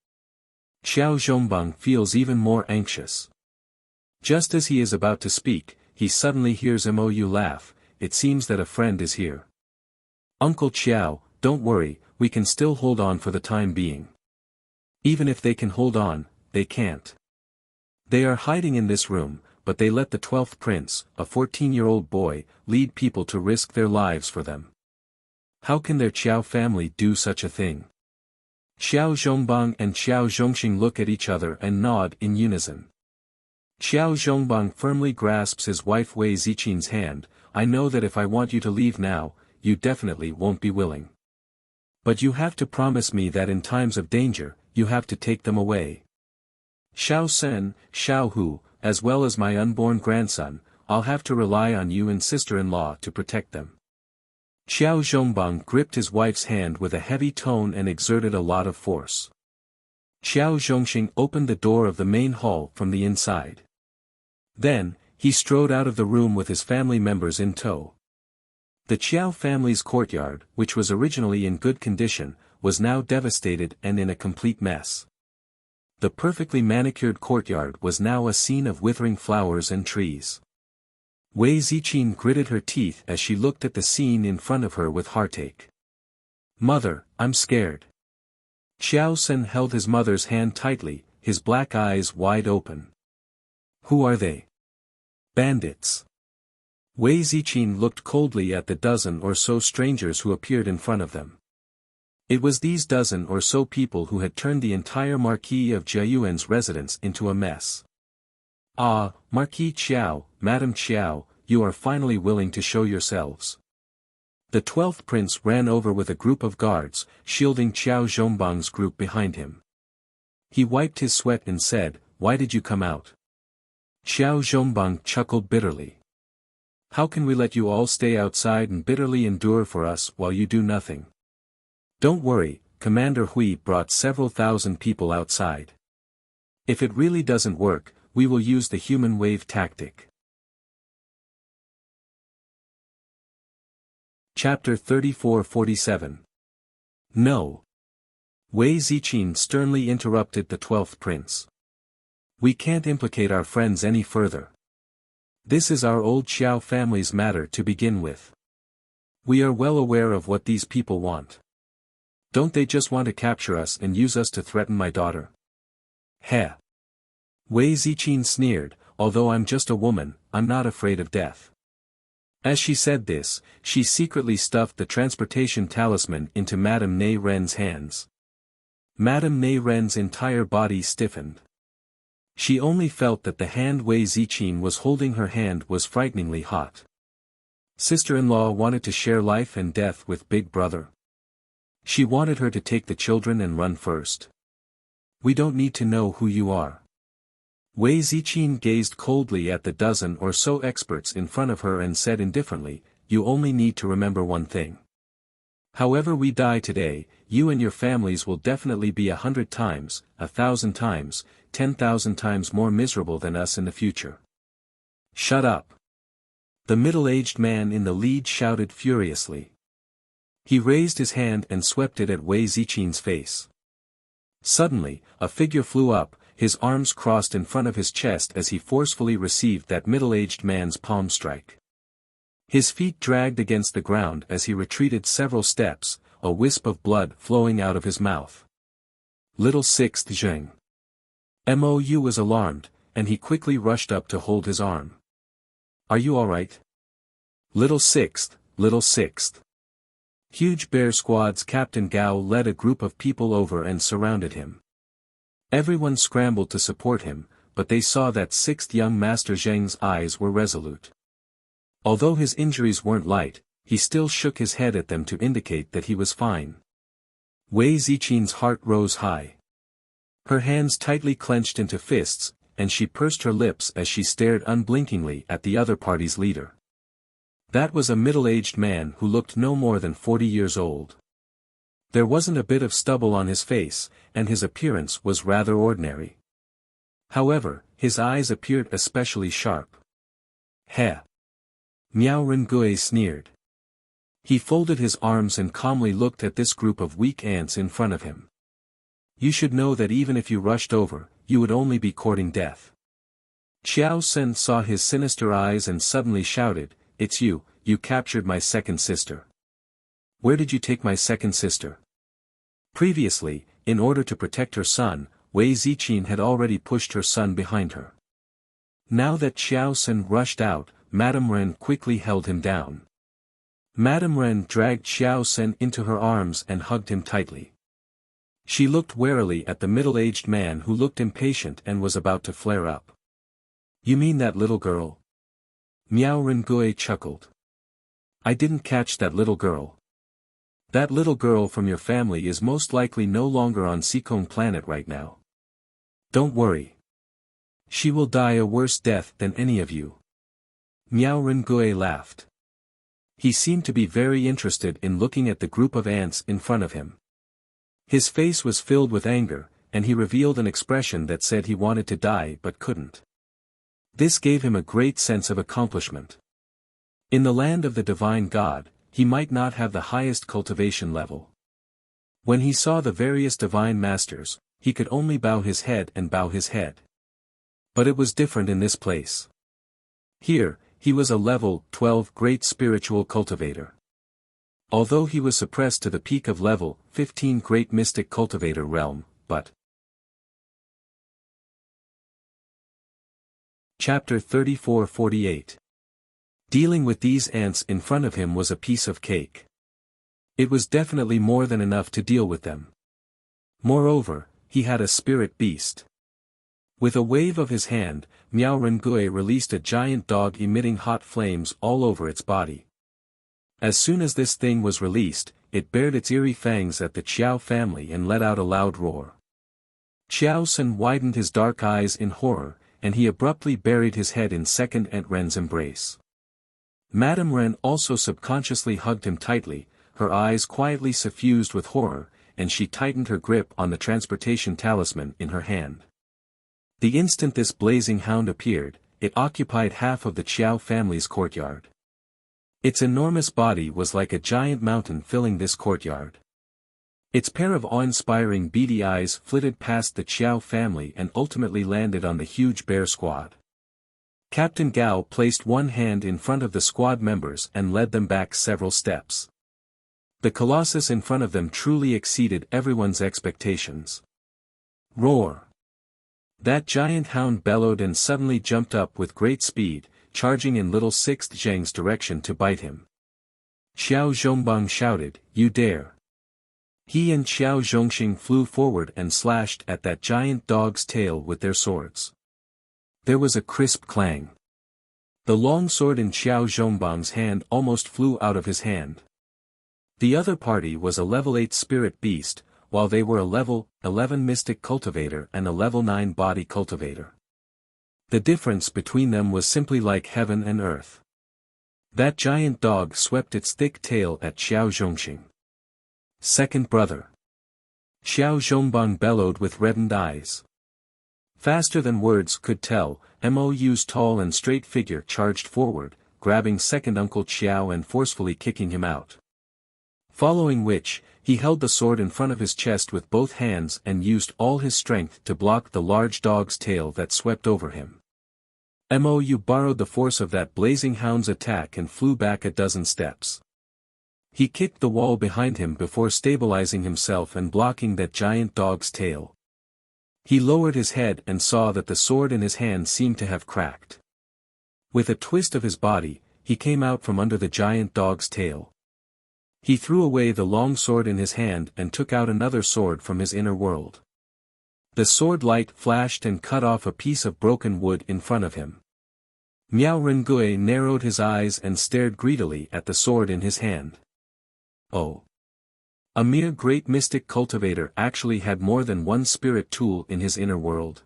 Qiao Zhongbang feels even more anxious. Just as he is about to speak, he suddenly hears Mou laugh. It seems that a friend is here. Uncle Qiao, don't worry, we can still hold on for the time being. Even if they can hold on, they can't. They are hiding in this room, but they let the 12th prince, a 14-year-old boy, lead people to risk their lives for them. How can their Qiao family do such a thing? Qiao Zhongbang and Qiao Zhongxing look at each other and nod in unison. Qiao Zhongbang firmly grasps his wife Wei Ziqin's hand. I know that if I want you to leave now, you definitely won't be willing. But you have to promise me that in times of danger, you have to take them away. Xiao Sen, Xiao Hu, as well as my unborn grandson, I'll have to rely on you and sister-in-law to protect them. Qiao Zhongbang gripped his wife's hand with a heavy tone and exerted a lot of force. Qiao Zhongxing opened the door of the main hall from the inside. Then, he strode out of the room with his family members in tow. The Qiao family's courtyard, which was originally in good condition, was now devastated and in a complete mess. The perfectly manicured courtyard was now a scene of withering flowers and trees. Wei Ziqin gritted her teeth as she looked at the scene in front of her with heartache. Mother, I'm scared. Xiao Sen held his mother's hand tightly, his black eyes wide open. Who are they? Bandits. Wei Ziqin looked coldly at the dozen or so strangers who appeared in front of them. It was these dozen or so people who had turned the entire Marquis of Jiayuan's residence into a mess. Ah, Marquis Qiao, Madame Qiao, you are finally willing to show yourselves. The 12th prince ran over with a group of guards, shielding Qiao Zhongbang's group behind him. He wiped his sweat and said, why did you come out? Qiao Zhongbang chuckled bitterly. How can we let you all stay outside and bitterly endure for us while you do nothing? Don't worry, Commander Hui brought several thousand people outside. If it really doesn't work, we will use the human wave tactic. Chapter 34-47. No. Wei Ziqin sternly interrupted the 12th prince. We can't implicate our friends any further. This is our old Xiao family's matter to begin with. We are well aware of what these people want. Don't they just want to capture us and use us to threaten my daughter? Heh. Wei Ziqin sneered, although I'm just a woman, I'm not afraid of death. As she said this, she secretly stuffed the transportation talisman into Madame Nei Ren's hands. Madame Nei Ren's entire body stiffened. She only felt that the hand Wei Ziqin was holding her hand was frighteningly hot. Sister-in-law wanted to share life and death with Big Brother. She wanted her to take the children and run first. We don't need to know who you are. Wei Ziqin gazed coldly at the dozen or so experts in front of her and said indifferently, you only need to remember one thing. However we die today, you and your families will definitely be 100 times, 1,000 times, 10,000 times more miserable than us in the future. Shut up. The middle-aged man in the lead shouted furiously. He raised his hand and swept it at Wei Ziqin's face. Suddenly, a figure flew up, his arms crossed in front of his chest as he forcefully received that middle-aged man's palm strike. His feet dragged against the ground as he retreated several steps, a wisp of blood flowing out of his mouth. Little Sixth Zheng. Mou was alarmed, and he quickly rushed up to hold his arm. Are you alright? Little Sixth, Little Sixth. Huge Bear Squad's Captain Gao led a group of people over and surrounded him. Everyone scrambled to support him, but they saw that sixth young Master Zheng's eyes were resolute. Although his injuries weren't light, he still shook his head at them to indicate that he was fine. Wei Ziqin's heart rose high. Her hands tightly clenched into fists, and she pursed her lips as she stared unblinkingly at the other party's leader. That was a middle-aged man who looked no more than 40 years old. There wasn't a bit of stubble on his face, and his appearance was rather ordinary. However, his eyes appeared especially sharp. Heh. Miao Rengui sneered. He folded his arms and calmly looked at this group of weak ants in front of him. You should know that even if you rushed over, you would only be courting death. Xiao Sen saw his sinister eyes and suddenly shouted, It's you captured my second sister. Where did you take my second sister? Previously, in order to protect her son, Wei Ziqin had already pushed her son behind her. Now that Xiao Sen rushed out, Madame Ren quickly held him down. Madame Ren dragged Xiao Sen into her arms and hugged him tightly. She looked warily at the middle-aged man who looked impatient and was about to flare up. You mean that little girl? Miao Rengui chuckled. I didn't catch that little girl. That little girl from your family is most likely no longer on Seacombe planet right now. Don't worry. She will die a worse death than any of you. Miao Rengui laughed. He seemed to be very interested in looking at the group of ants in front of him. His face was filled with anger, and he revealed an expression that said he wanted to die but couldn't. This gave him a great sense of accomplishment. In the land of the divine god, he might not have the highest cultivation level. When he saw the various divine masters, he could only bow his head and bow his head. But it was different in this place. Here, he was a level 12 great spiritual cultivator. Although he was suppressed to the peak of level 15 great mystic cultivator realm, but Chapter 34-48. Dealing with these ants in front of him was a piece of cake. It was definitely more than enough to deal with them. Moreover, he had a spirit beast. With a wave of his hand, Miao Rengui released a giant dog emitting hot flames all over its body. As soon as this thing was released, it bared its eerie fangs at the Qiao family and let out a loud roar. Qiao Sen widened his dark eyes in horror, and he abruptly buried his head in second Aunt Ren's embrace. Madame Ren also subconsciously hugged him tightly, her eyes quietly suffused with horror, and she tightened her grip on the transportation talisman in her hand. The instant this blazing hound appeared, it occupied half of the Qiao family's courtyard. Its enormous body was like a giant mountain filling this courtyard. Its pair of awe-inspiring beady eyes flitted past the Qiao family and ultimately landed on the huge bear squad. Captain Gao placed one hand in front of the squad members and led them back several steps. The colossus in front of them truly exceeded everyone's expectations. Roar! That giant hound bellowed and suddenly jumped up with great speed, charging in little Sixth Zheng's direction to bite him. Xiao Zhongbang shouted, "You dare!" He and Xiao Zhongxing flew forward and slashed at that giant dog's tail with their swords. There was a crisp clang. The long sword in Xiao Zhongbang's hand almost flew out of his hand. The other party was a level 8 spirit beast, while they were a level 11 mystic cultivator and a level 9 body cultivator. The difference between them was simply like heaven and earth. That giant dog swept its thick tail at Xiao Zhongxing. Second brother. Xiao Zhongbang bellowed with reddened eyes. Faster than words could tell, Mou's tall and straight figure charged forward, grabbing second Uncle Qiao and forcefully kicking him out. Following which, he held the sword in front of his chest with both hands and used all his strength to block the large dog's tail that swept over him. Mou borrowed the force of that blazing hound's attack and flew back a dozen steps. He kicked the wall behind him before stabilizing himself and blocking that giant dog's tail. He lowered his head and saw that the sword in his hand seemed to have cracked. With a twist of his body, he came out from under the giant dog's tail. He threw away the long sword in his hand and took out another sword from his inner world. The sword light flashed and cut off a piece of broken wood in front of him. Miao Rengui narrowed his eyes and stared greedily at the sword in his hand. Oh! A mere great mystic cultivator actually had more than one spirit tool in his inner world.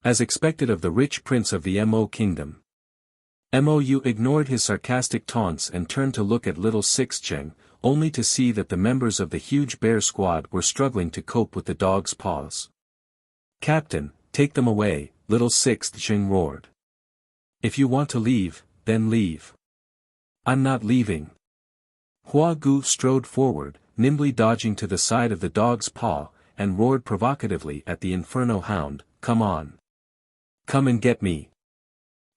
As expected of the rich prince of the Mo kingdom. Mou ignored his sarcastic taunts and turned to look at little Sixth Zheng, only to see that the members of the huge bear squad were struggling to cope with the dog's paws. "Captain, take them away," little Sixth Zheng roared. "If you want to leave, then leave." "I'm not leaving." Hua Gu strode forward, nimbly dodging to the side of the dog's paw, and roared provocatively at the Inferno Hound, "Come on. Come and get me."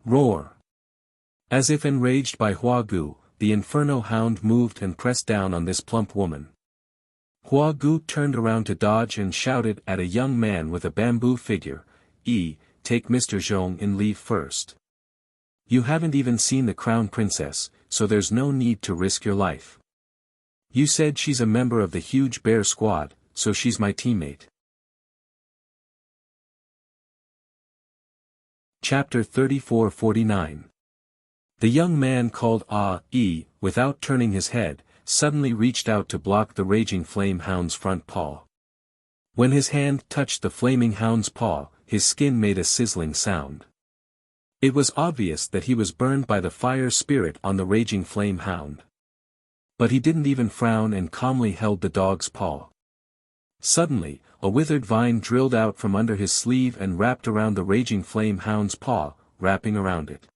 Roar. As if enraged by Hua Gu, the Inferno Hound moved and pressed down on this plump woman. Hua Gu turned around to dodge and shouted at a young man with a bamboo figure, "Take Mr. Zhong in leave first. You haven't even seen the Crown Princess, so there's no need to risk your life. You said she's a member of the huge bear squad, so she's my teammate." Chapter 34-49. The young man called without turning his head, suddenly reached out to block the raging flame hound's front paw. When his hand touched the flaming hound's paw, his skin made a sizzling sound. It was obvious that he was burned by the fire spirit on the raging flame hound. But he didn't even frown and calmly held the dog's paw. Suddenly, a withered vine drilled out from under his sleeve and wrapped around the raging flame hound's paw, wrapping around it.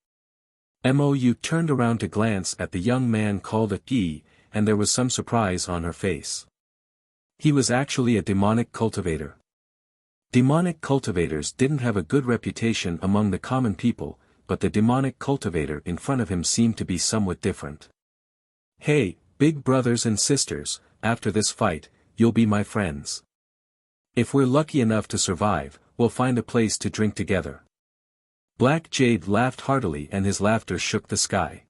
Mou turned around to glance at the young man called and there was some surprise on her face. He was actually a demonic cultivator. Demonic cultivators didn't have a good reputation among the common people, but the demonic cultivator in front of him seemed to be somewhat different. "Hey, big brothers and sisters, after this fight, you'll be my friends. If we're lucky enough to survive, we'll find a place to drink together." Black Jade laughed heartily and his laughter shook the sky.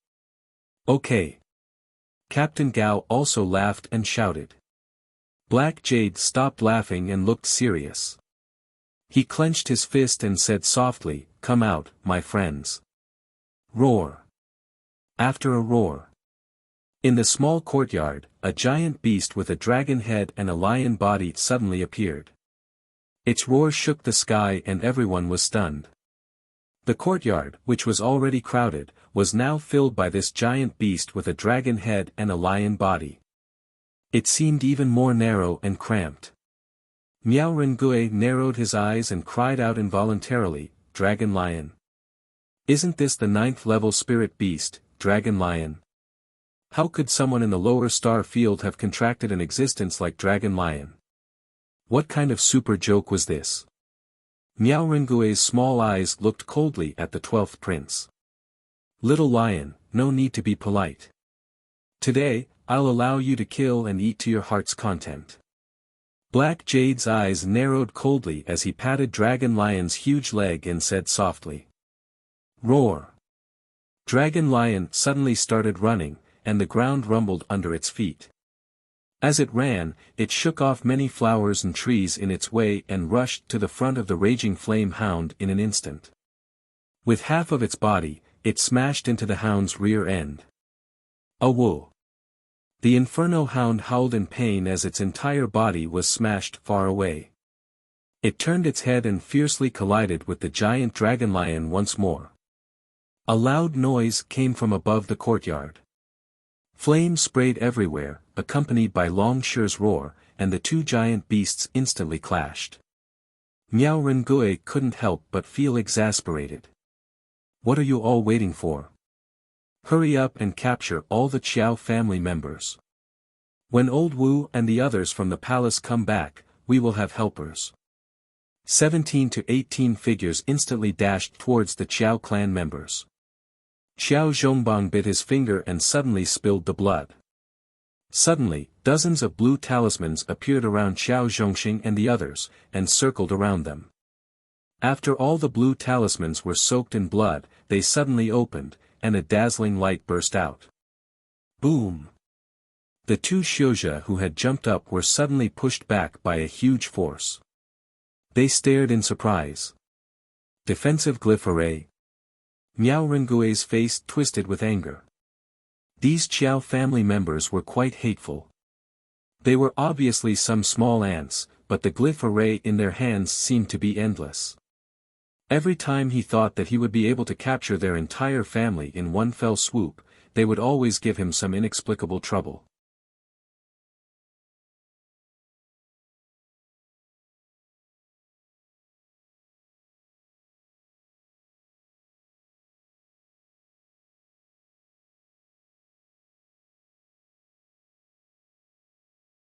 "Okay." Captain Gao also laughed and shouted. Black Jade stopped laughing and looked serious. He clenched his fist and said softly, "Come out, my friends." Roar. After a roar. In the small courtyard, a giant beast with a dragon head and a lion body suddenly appeared. Its roar shook the sky and everyone was stunned. The courtyard, which was already crowded, was now filled by this giant beast with a dragon head and a lion body. It seemed even more narrow and cramped. Miao Rengui narrowed his eyes and cried out involuntarily, "Dragon Lion. Isn't this the 9th level spirit beast, Dragon Lion? How could someone in the lower star field have contracted an existence like Dragon Lion? What kind of super joke was this?" Miao Rengui's small eyes looked coldly at the 12th prince. "Little lion, no need to be polite. Today, I'll allow you to kill and eat to your heart's content." Black Jade's eyes narrowed coldly as he patted Dragon Lion's huge leg and said softly, "Roar." Dragon Lion suddenly started running, and the ground rumbled under its feet. As it ran, it shook off many flowers and trees in its way and rushed to the front of the raging flame hound in an instant. With half of its body, it smashed into the hound's rear end. "Awoo!" The Inferno Hound howled in pain as its entire body was smashed far away. It turned its head and fiercely collided with the giant Dragon Lion once more. A loud noise came from above the courtyard. Flames sprayed everywhere, accompanied by Long Shi's roar, and the two giant beasts instantly clashed. Miao Rengui couldn't help but feel exasperated. "What are you all waiting for? Hurry up and capture all the Qiao family members. When Old Wu and the others from the palace come back, we will have helpers." 17 to 18 figures instantly dashed towards the Qiao clan members. Xiao Zhongbang bit his finger and suddenly spilled the blood. Suddenly, dozens of blue talismans appeared around Xiao Zhongxing and the others, and circled around them. After all the blue talismans were soaked in blood, they suddenly opened, and a dazzling light burst out. Boom! The two Xiuzha who had jumped up were suddenly pushed back by a huge force. They stared in surprise. Defensive glyph array. Miao Rengui's face twisted with anger. These Qiao family members were quite hateful. They were obviously some small ants, but the glyph array in their hands seemed to be endless. Every time he thought that he would be able to capture their entire family in one fell swoop, they would always give him some inexplicable trouble.